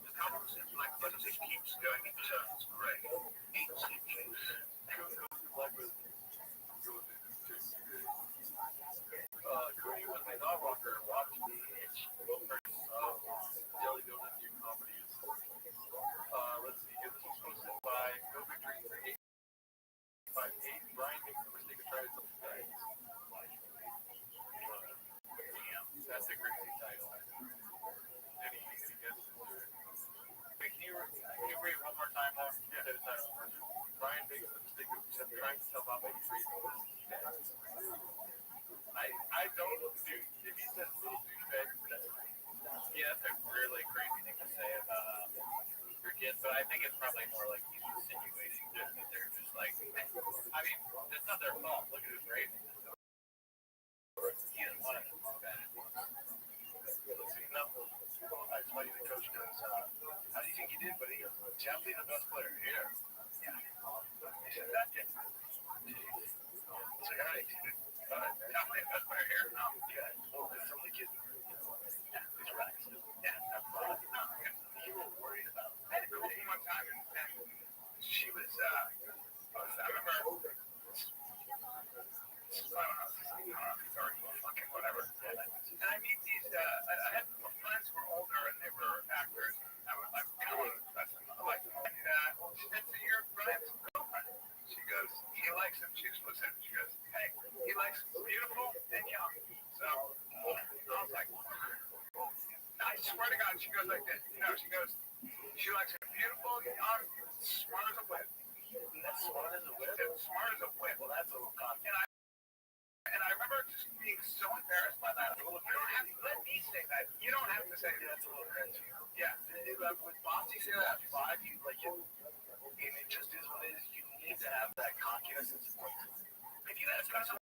The conversation keeps going in turns, right? 8 seconds. Cody was my dog walker, watched the Jelly Donut View comedies. Let's see here. This was posted by No Victory for 858. Brian makes the mistake of trying to tell the guy. Damn, that's a crazy title. Any guesses? Wait, can you read it one more time though? Yeah, the title. Brian makes the mistake of trying to tell Bob he's reading. I don't, dude. If he says little douchebag, yeah, that's a really crazy thing to say about your kids, but I think it's probably more like he's insinuating that they're just like, I mean, it's not their fault. Look at his rating. He didn't want it to be bad. No, that's funny. The coach goes, "How do you think you did, buddy?" Definitely the best player here. Yeah. He said that. Yeah. It's like, all right, dude. Definitely the best player here. No, yeah. Well, some of the kids. Yeah, he's right. Yeah, that's fine. No, you were worried about. I had a coach one time, and she was. I remember. I don't know. He's already fucking whatever. And I meet these. I had friends who were older, and they were actors. I'm kind of like. And she said to your Brian's girlfriend. She goes, he likes him. She just looks at him. She goes, hey, he likes beautiful and young. So I was like, I swear to God, she goes like this. You know, she goes, she likes him beautiful, young, smart as a whip. That's smart as a whip? Smart as a whip. Well, that's a little cocky. And I remember just being so embarrassed by that. You don't have to let me say that. You don't have to say that. That's a little cringy. Yeah. With Bossy say that at 5, you like it. And it just is what it is. You need to have that cockiness and support. If you ask him something,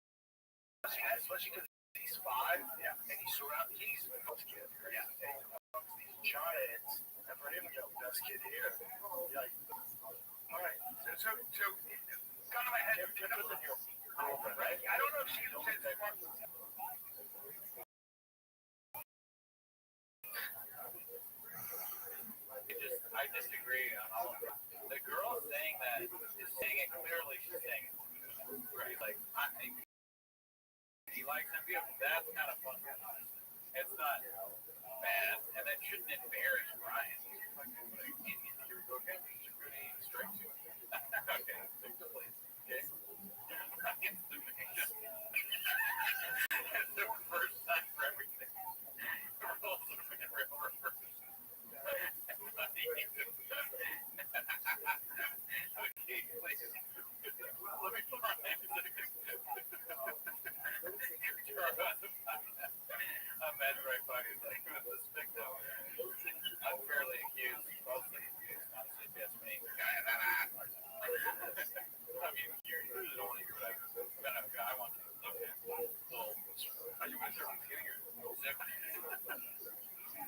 especially because he's 5, yeah, and he's surrounded, he's the best kid. Yeah. And these giants, and for him to go, best kid here. Yeah. All right. So kind of my head. You're with your girlfriend, right? I don't know if she's okay. I disagree on all of it. The girl saying that is saying it clearly. She's saying it right. Like he likes him beautiful. That's kind of fun. It's not bad, and that shouldn't embarrass Brian. You're okay. She's pretty straight to it. Okay, take the place. Okay. It's the first time.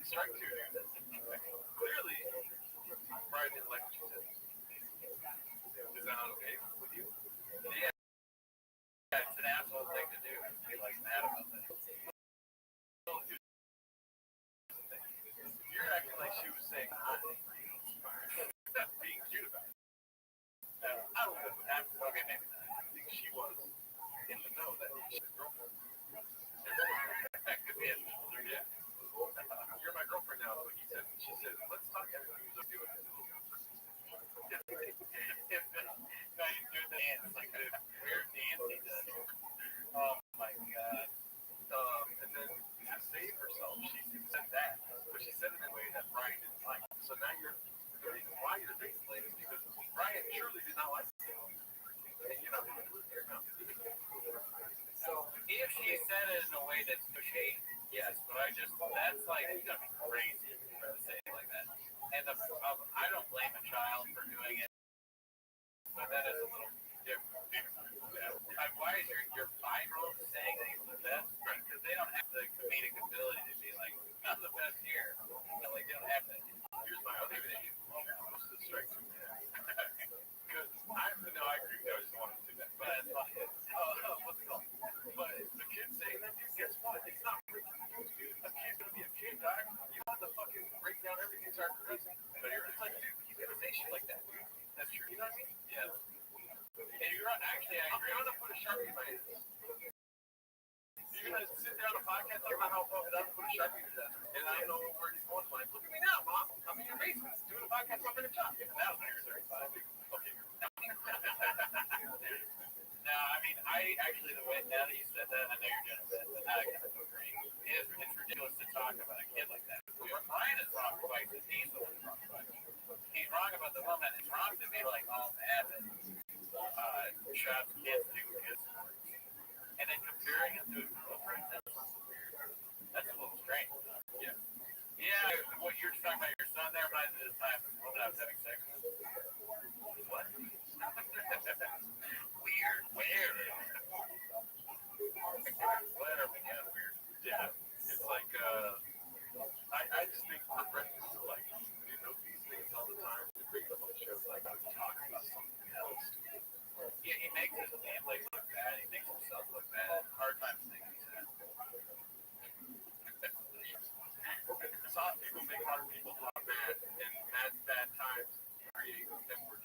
Strike two, dude. Clearly, Brian didn't like what you said. Is that not okay with you? Yeah, it's an asshole thing to do. Be like mad about that. You're acting like she was saying, that's being cute about it. I don't know what happened. Okay, maybe not. I think she was in the know that she's his girlfriend. Could be in older, yeah. You're my girlfriend now, is what he said. She said, let's talk everything he was doing. Now he's doing the dance, like the weird dance he does. Oh my god. And then to save herself, she said that, but she said it in a way that Brian didn't like. So now the reason why you're dating late is because Brian surely did not like it. And you're not going to lose your mouth. So if she said it in a way that's pushy, yes, but that's like, you gotta be crazy to say it like that. And I don't blame a child for doing it, but that is a little different. Why is your 5-year-old saying that he's the best? Because they don't have the comedic ability to be like, I'm the best here. Like, they don't have that. Here's my other issue. Most of the strikes. Because I agree. No, I just want to do that. But it's not. What's it called? But the kid saying that, dude, guess what? It's not freaking you, dude. A kid's gonna be a kid, dog. You want to fucking break down everything, start cursing. But it's like, dude, he's gonna say shit like that, dude. That's true. You know what I mean? Yeah. And you're actually, I agree. I'm gonna put a Sharpie in my hand. You're gonna sit there on a podcast talking about how fucked up, put a Sharpie in his ass. And I don't know where he's going. Like, look at me now, mom. I'm in your basement doing a podcast up in the shop. That was like 35. Okay. No, I mean, the way, now that you said that, I know you're doing it, but now I kind of agree. It's ridiculous to talk about a kid like that. Brian is wrong twice, and he's the one who's wrong twice. He's wrong about the woman. It's wrong to be like, oh, man, that shots kids do kids. And then comparing him to his girlfriend, that's weird. That's a little strange. Yeah. Yeah, what you're talking about your son there reminds me of the time when I was having sex with him. What? Weird. Where? What are we getting weird? Yeah. It's like, I just think for friends, like, you know, these things all the time. We bring them on shows like, I'm talking about something else. Yeah, he makes his family look bad. He makes himself look bad. Hard time thinking that. Soft people make hard people look bad, and at bad times create inward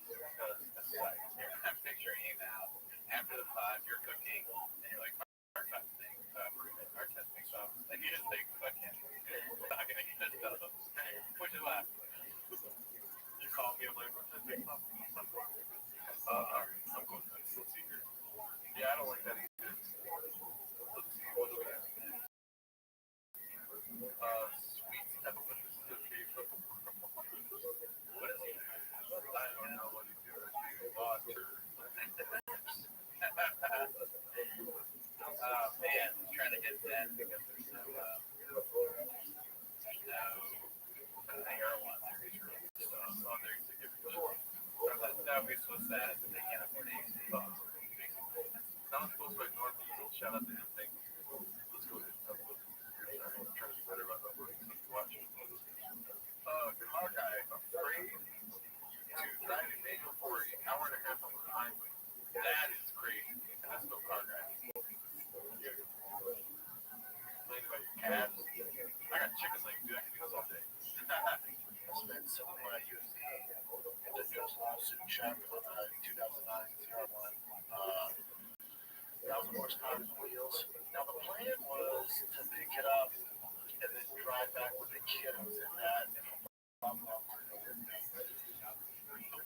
aside. I'm picturing you now. After the pod, you're cooking, and you're like, our time thing, our test makes up, and you just think, fuck him. I'm not gonna get this done. Which is last. You call me, I'm like, what's this big up? Alright, I'm going to let's see here. Yeah, I don't like that either. Let's see, what do we have? Sweet pepper. This is the beef. What is he? I don't know what he's doing. Man, I'm trying to get that because there's no heroin. There's other significant. That would be so sad that they can't afford AC. Sounds supposed to ignore people. Shout out to him. Thank you. Let's go ahead. I'm trying to be better about uploading stuff to watch. Car guy, afraid to drive a manual for an hour and a half on the highway. That is crazy. That's no car guy. Complain about your calves. I got chicken legs, dude. I can do this all day. I spent some of my UFC in the newest lawsuit check in 2009-01. 1,000 horsepower wheels. Now the plan was to pick it up and then drive back with the kid who was in that.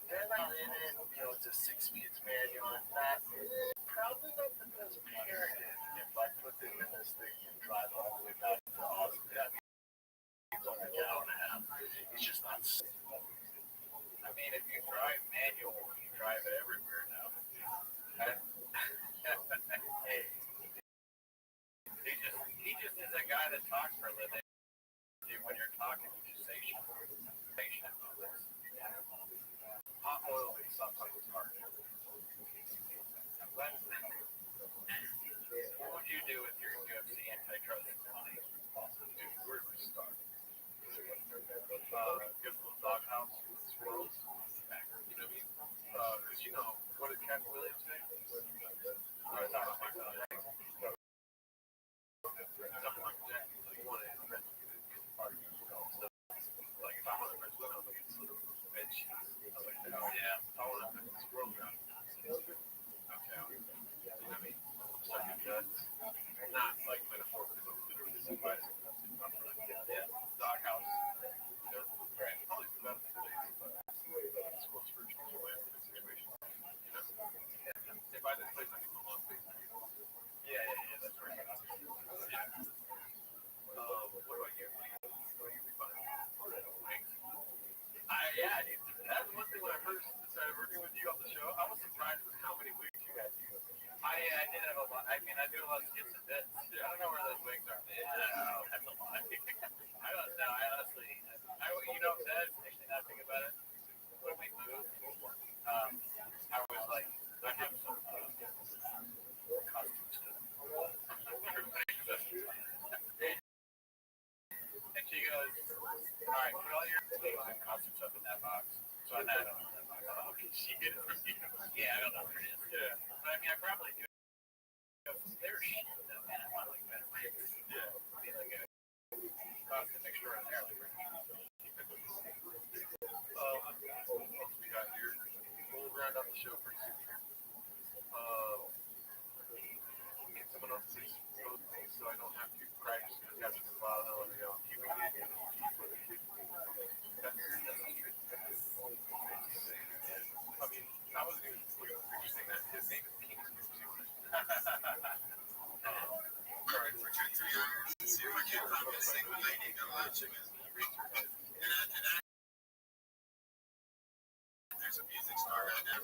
Then I got in it, you know, it's a 6-speed manual, and that is probably not the best parenting if I put them in this thing and drive all the way back to Austin. That means only an hour and a half. It's just not safe. I mean, if you drive manual, you drive it everywhere now. Hey, he just is a guy that talks for a living. When you're talking, you just say shit. Hot oil is sometimes hard. What would you do with your UFC antitrust money? Doghouse. Right. Probably the best place, but it's close for situation. They buy this place like a month. Yeah, that's right. Yeah. What about you? What do you find? Yeah, that's one thing when I first started working with you on the show. I was surprised with how many wigs you had. I did have a lot. I mean, I do a lot of skits and bits. I don't know where those wigs are. That's a lot. I don't know. I honestly, Ted, actually, now think about it, when we moved, I was like, I have some costumes to. And she goes, all right, put all your costume stuff in that box. So I had it in that box. Oh, okay, she get it from you. Yeah, I don't know where it is. Yeah. But I mean, I probably do. There's shit though, man. I want like better wigs. Yeah. I mean, like a costume extraordinaire. What else we got here? We'll round up the show pretty soon here. Get someone else to post things so I don't have to practice because after the file, they'll let me go. I mean, I wasn't even looking at the picture saying that. His name is Penis. Sorry, for good to you. See if I can find a single lady in my chicken. There's a music star right now.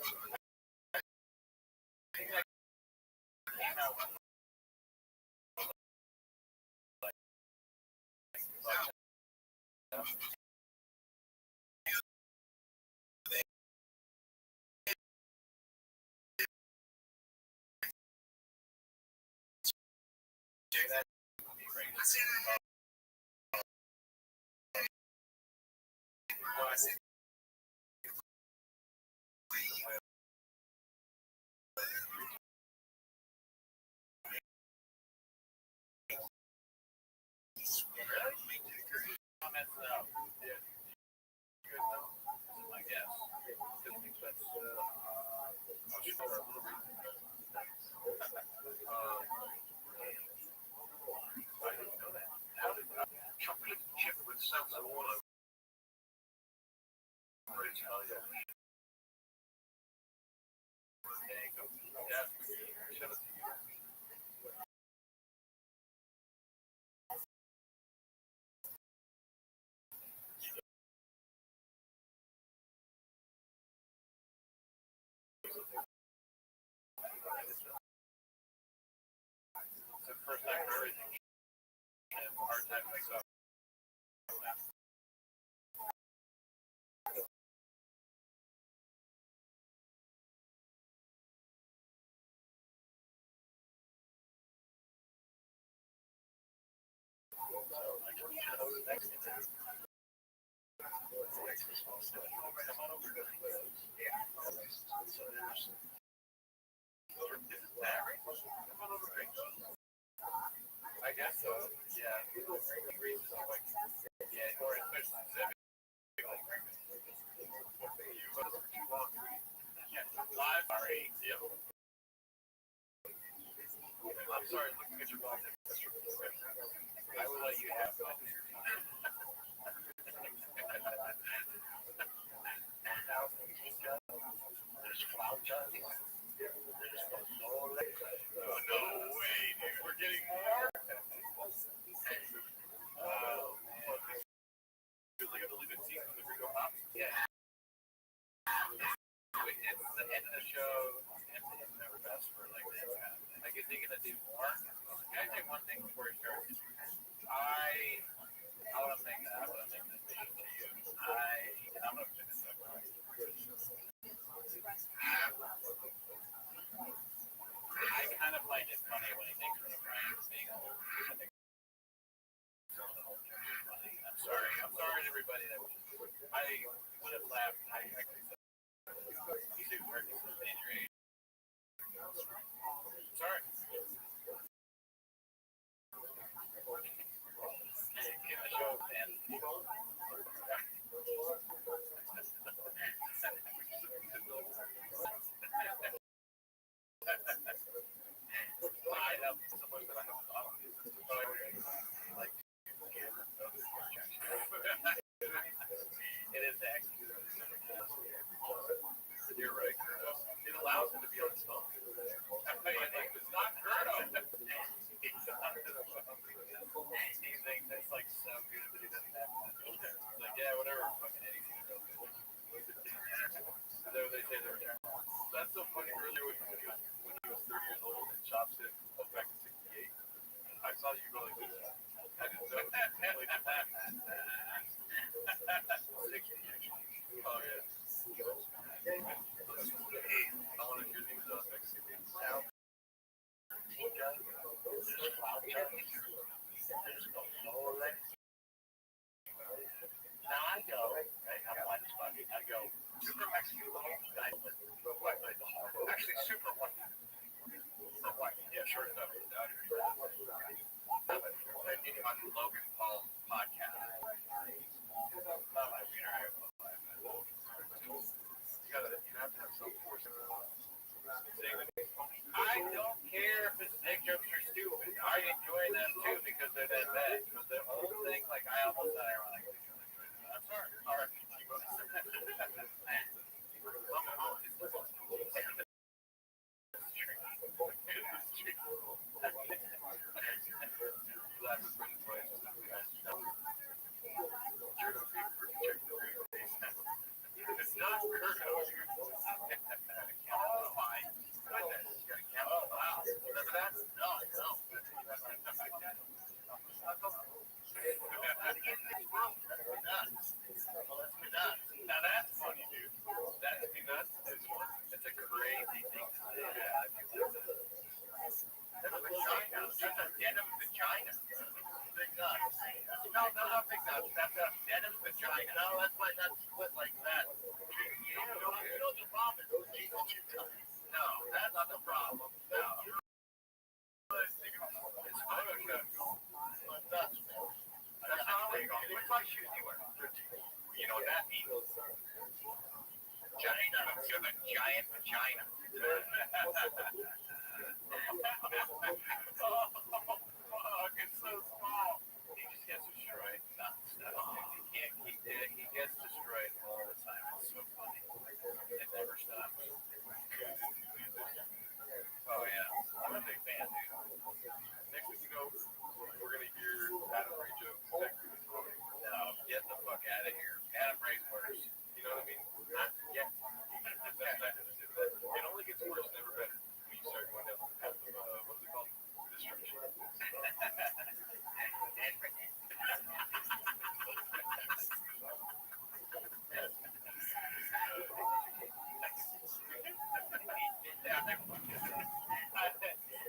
Chocolate chip with salsa all over. It's the first time for everything. And a hard time myself. I guess so. Yeah. Or especially live are I'm sorry, looking at your blog. I will let you have it. Oh, no way, dude. We're getting more? Feels like a deleted season of the Rico Pops. Yeah. It's the end of the show, and it's never best for like that kind of thing. Like, is he gonna do more? Can I say one thing before he starts? I want to make this mission to you. And I'm gonna finish that one. I kind of find it funny when he thinks of Brian being old. I think some of the old jokes are funny. I'm sorry to everybody that I would have laughed. I actually said he's a working for the age. Sorry. Can I show Dan? I have someone that I have thought of. Like, you go like this. I didn't know. Oh, yeah. Hey, I want to hear these Mexican sounds. Now I go, right? I go, super Mexican, actually super white. Yeah, sure enough. On Logan Paul's podcast. You have to have some force. I don't care if his dick jokes are stupid. I enjoy them too because they're that bad. But the whole thing, like, I almost said ironically. I'm sorry. All right. It's not Kirk. Oh my goodness. Oh wow. That's no. Now that's funny, dude. That's nuts. It's a crazy thing to say. Yeah, I feel like that. That's a vagina. That's a denim vagina. Big nuts. No, not big nuts. That's a denim vagina. No, that's why that's split like that. You know the problem is no, that's not the problem. No. It's Photoshop. Nuts. That's not where you're going. Which my shoes you wear? You know what that means? Vagina. You have a giant vagina. Oh, fuck, it's so small. He just gets destroyed. He gets destroyed all the time. It's so funny. It never stops. Oh, yeah. I'm a big fan, dude. Next week, we're going to hear Adam Ray jokes. No, get the fuck out of here. Adam Ray's worse. You know what I mean? Yeah. It only gets worse, never better. When you start going down the path of, what's it called? Destruction.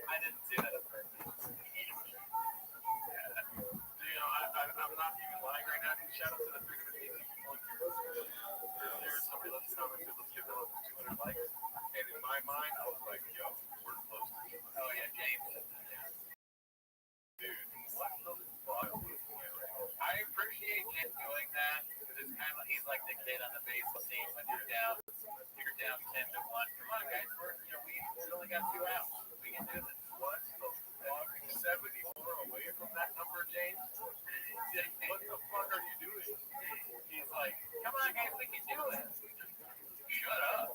I didn't see that at first. I'm not even lying right now. Shout out to the 380 people earlier. Somebody left a comment and said, let's give them up to 200 likes. And in my mind, I was like, yo, we're close to it. Oh, yeah, James. Dude, what the fuck? I appreciate James doing that because it's kind of, he's like the kid on the baseball team when you're down 10-1. Come on, guys, we only got 2 outs. We can do this. What the fuck? 74 away from that number, James? What the fuck are you doing? He's like, come on, guys, we can do it. Shut up.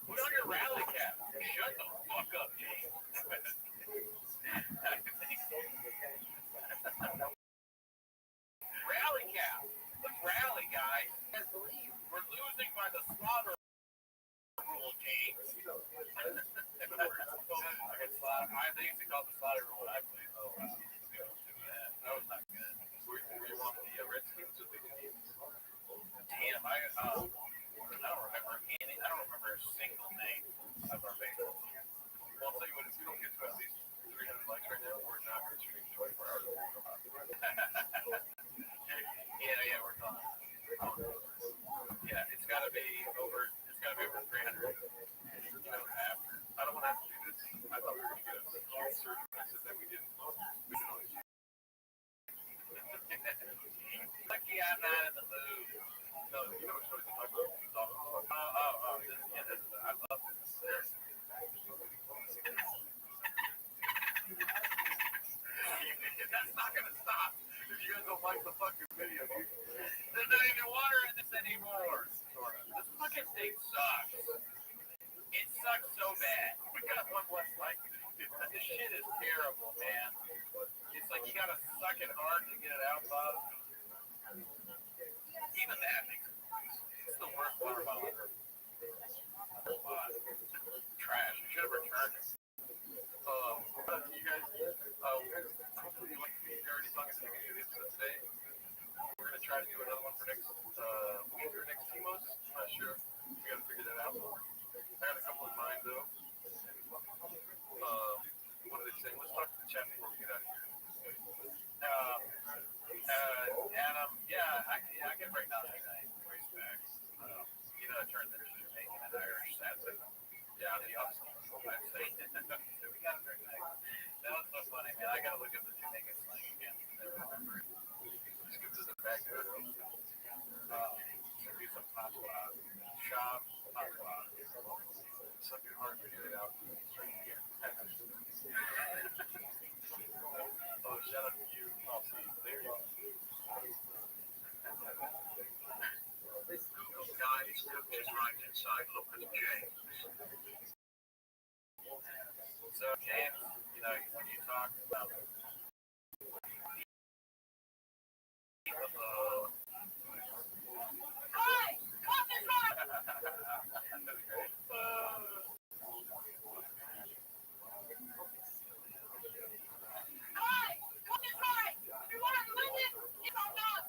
Put on your rally cap. Shut the fuck up, James. Rally cap. Let's rally, guys. We're losing by the slaughter rule, James. I think it's called the slaughter rule when I played. Oh, wow. That was not good. Were you on the Redskins or the Indians? Damn, I don't remember a single name of our baseball team. Well, I'll tell you what, if we don't get to at least 300 likes right now, we're not going to stream 24 hours a week. Yeah, we're done. Yeah, it's got to be over 300. After. I don't want to have to do this. I thought we were going to get a huge surge when I said that we didn't. We can always do it. Lucky I'm not in the mood. No, you know what shows the talk about? I love this. That's not going to stop if you guys don't like the fucking video. There's not even water in this anymore. This fucking thing sucks. It sucks so bad. We got one less like this shit is terrible, man. It's like you gotta suck it hard to get it out, Bob. Even that makes it's the worst water bottle ever. Trash. You should have returned it. You guys, hopefully you like the parody song at the beginning of the episode today. We're gonna try to do another one for next week or next Timos. I'm not sure. We gotta figure that out. I got a couple in mind though. What are they saying? Let's talk to the chat before we get out of here. Adam, I can break down that voice back. You know, it turns into Jamaican and Irish. That's it. Yeah, the awesome. I'd say. So we got it right back. That was so funny, man. I gotta look up the Jamaican slang again. I remember it. Just give us a back to it. Do some patois. Shop, patois. It's like hard to get it out. Oh, shout out to you. I'll see you there. Google guys is right inside. Look at James. So James, you know, when you talk about Hi! Coffee's right! Hi! Coffee's right! If you want to lose it, it's all done!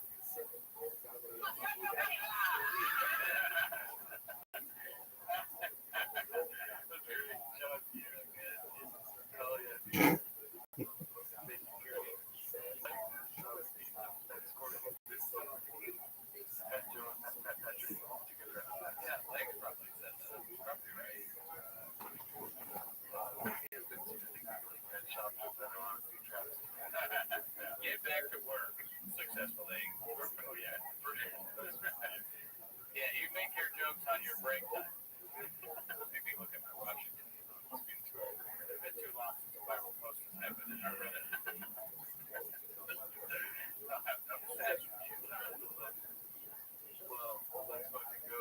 Get back to work successfully. Oh yeah, for sure. Yeah, you make your jokes on your break time. Maybe look at my watch. It's been too long since a viral post has happened in our Reddit. I'll have no stats from you. Well, let's fucking go.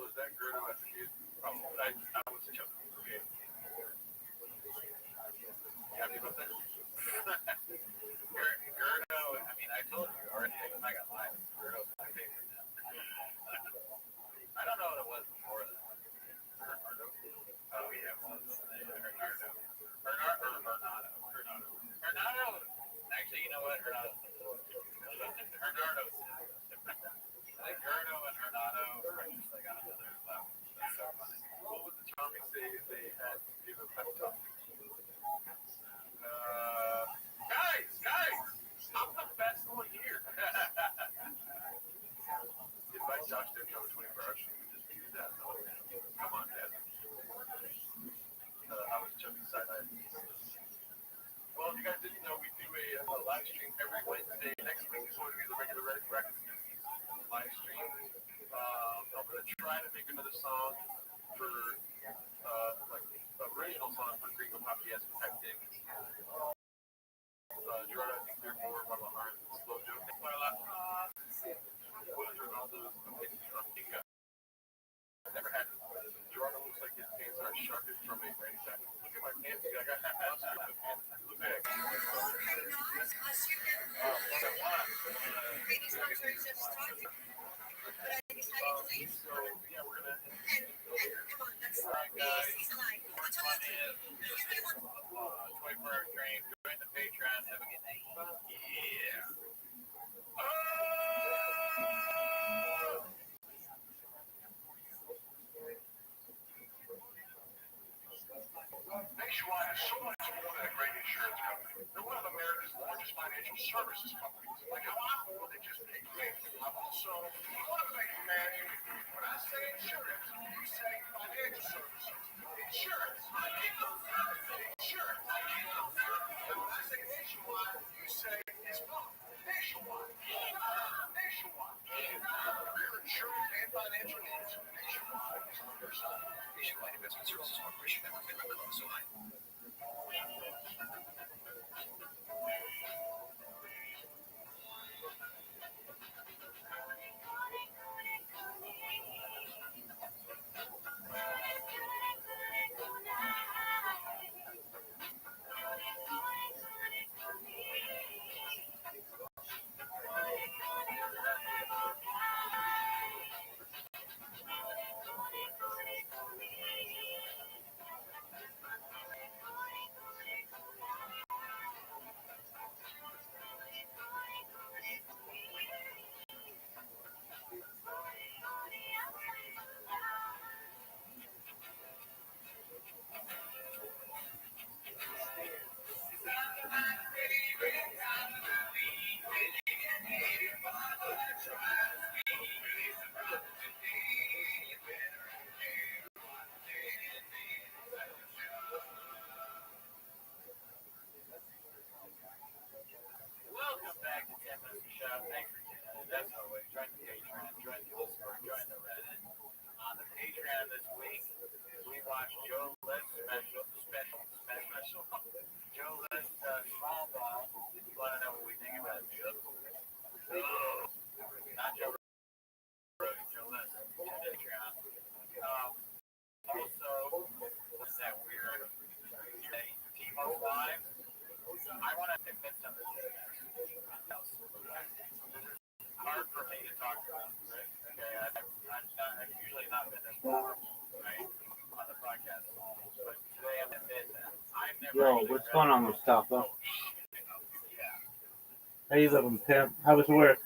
Was that Gerdo at the news? I was joking. Okay. You happy about that? Gerdo, I mean, I told you already. I got live. Gerdo's my favorite now. I don't know what it was before that. Bernardo? Oh, yeah. Bernardo. Bernardo. Actually, you know what? Bernardo. I think Gerdo and Bernardo are just like on another level. That's so funny. What would the Tommy say if they had to give a pep talk? Guys! I'm the best one here. Invite Josh to come 24 hours. Just do that. Come on, Dad. I was jumping side-eye. Well, you guys didn't know we do a live stream every Wednesday. Next week is going to be the regular record live stream. I'm going to try to make another song for, like, original song for Gringo Pop Yes type thing. Gerardo, I think they're more one of the hard slow joke. I've never had Gerardo looks like his pants are sharpened from a rain jacket. Look at my pants. I got pants. Look at So, yeah, we're going to Come on, that's Alright, guys. 24 24-hour stream. Join the Patreon. Have a good night. Yeah. Nationwide is so much more than a great insurance company. They're one of America's largest financial services companies. Like how I'm more than just pay claims. I'm also a motivating man. When I say insurance, you say financial services. Insurance. Insurance. And when I say nationwide, you say it's not. Nationwide. Nationwide. For your insurance and financial needs, Nationwide is on your side. Nationwide Investment Services Corporation, so I. definitely join the Patreon, join the Discord, join the Reddit. On the Patreon this week, we watched Joe List special. Joe List small ball. You want to know what we think about it, Joe? Not Joe Rogan, Joe List. Patreon. Also, what's that weird Timo Live? I want to admit something to you guys. It's hard for me to talk about, right? Okay, I've usually not been this vulnerable, right, on the podcast. But today I'm admitting that I've never. Yo, what's going on, Mustafa? Yeah. How you living, pimp? How was work?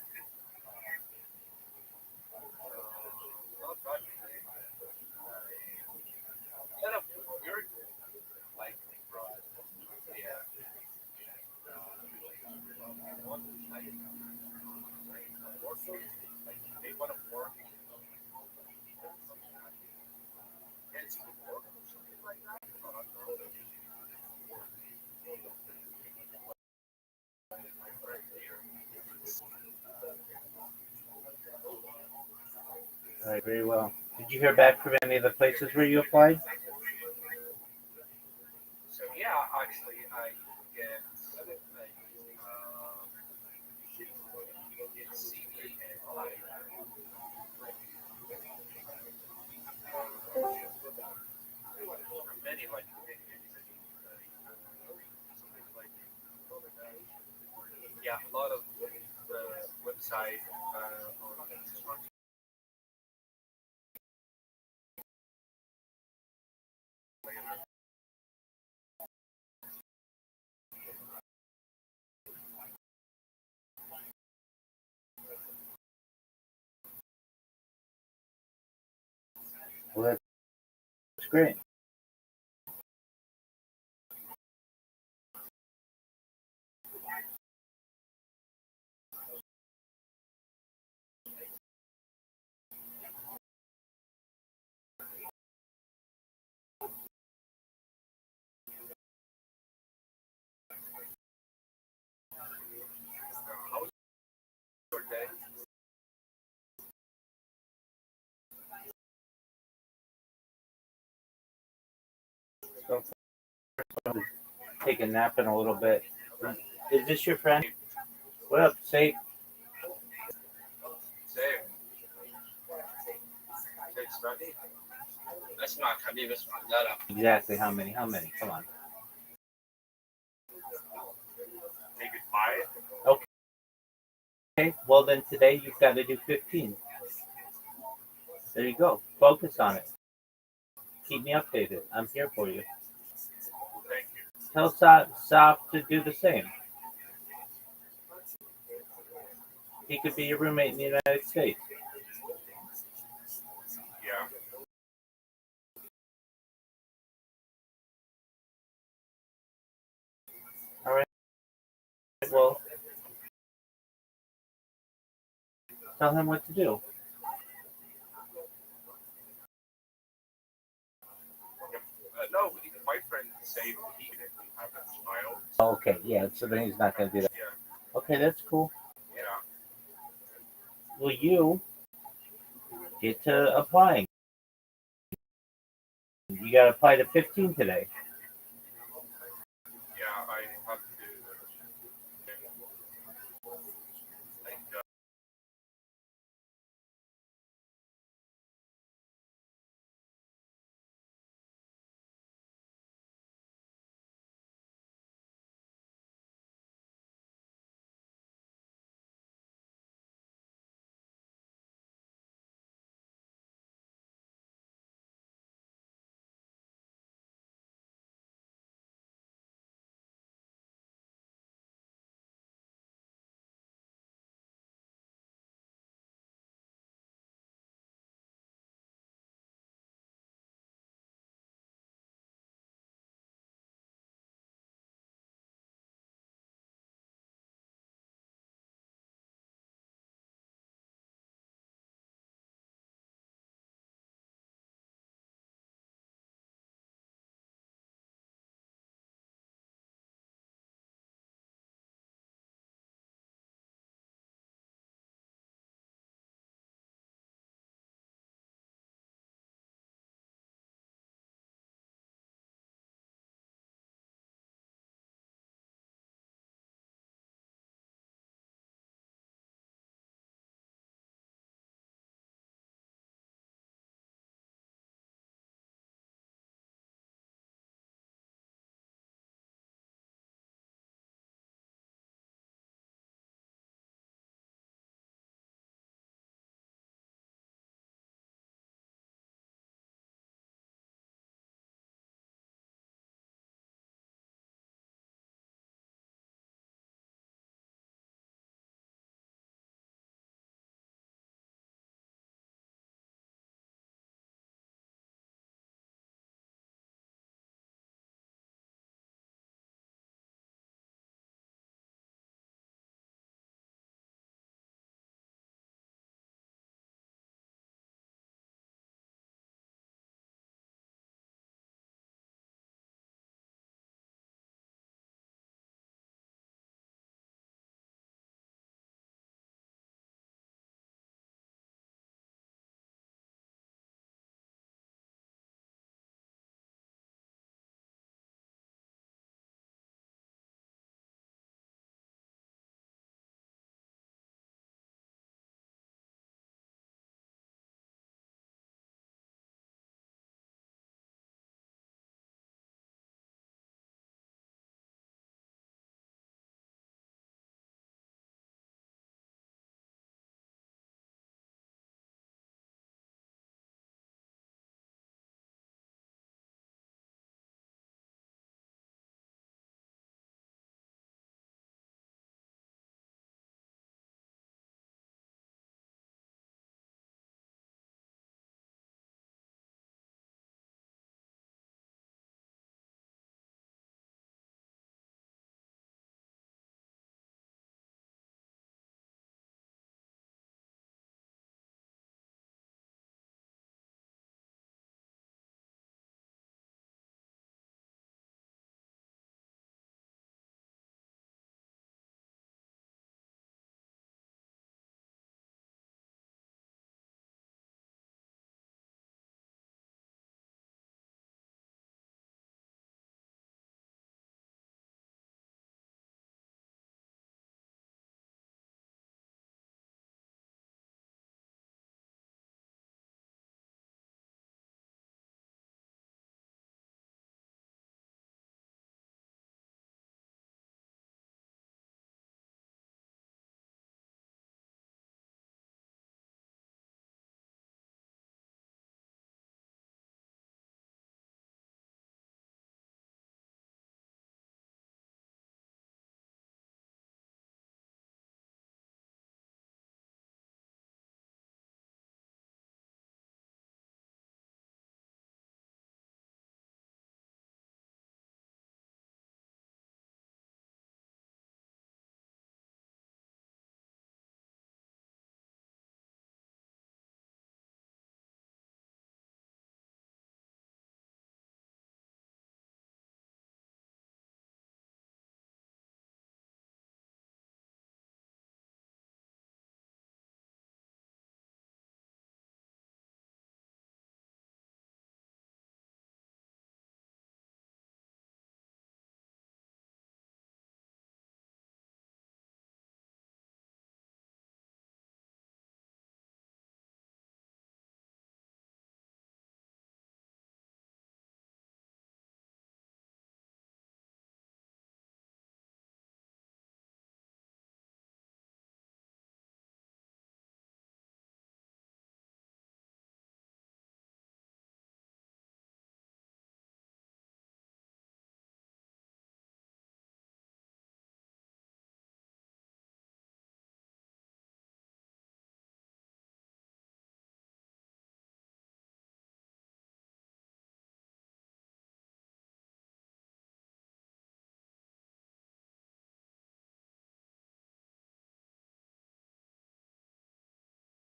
All right, very well. Did you hear back from any of the places where you applied? So yeah, actually, I get CV and many like yeah, a lot of the website. Well, that's great. So, take a nap in a little bit. Is this your friend? What up, Safe? Exactly how many? How many? Come on. Maybe 5. Okay, well then today you've got to do 15. There you go. Focus on it. Keep me updated. I'm here for you. Thank you. Tell Saf to do the same. He could be your roommate in the United States. Yeah. All right. Well, tell him what to do. No, my friend said he didn't have a child. Okay, yeah, so then he's not going to do that. Yeah. Okay, that's cool. Yeah. Well, you get to applying. You got to apply to 15 today.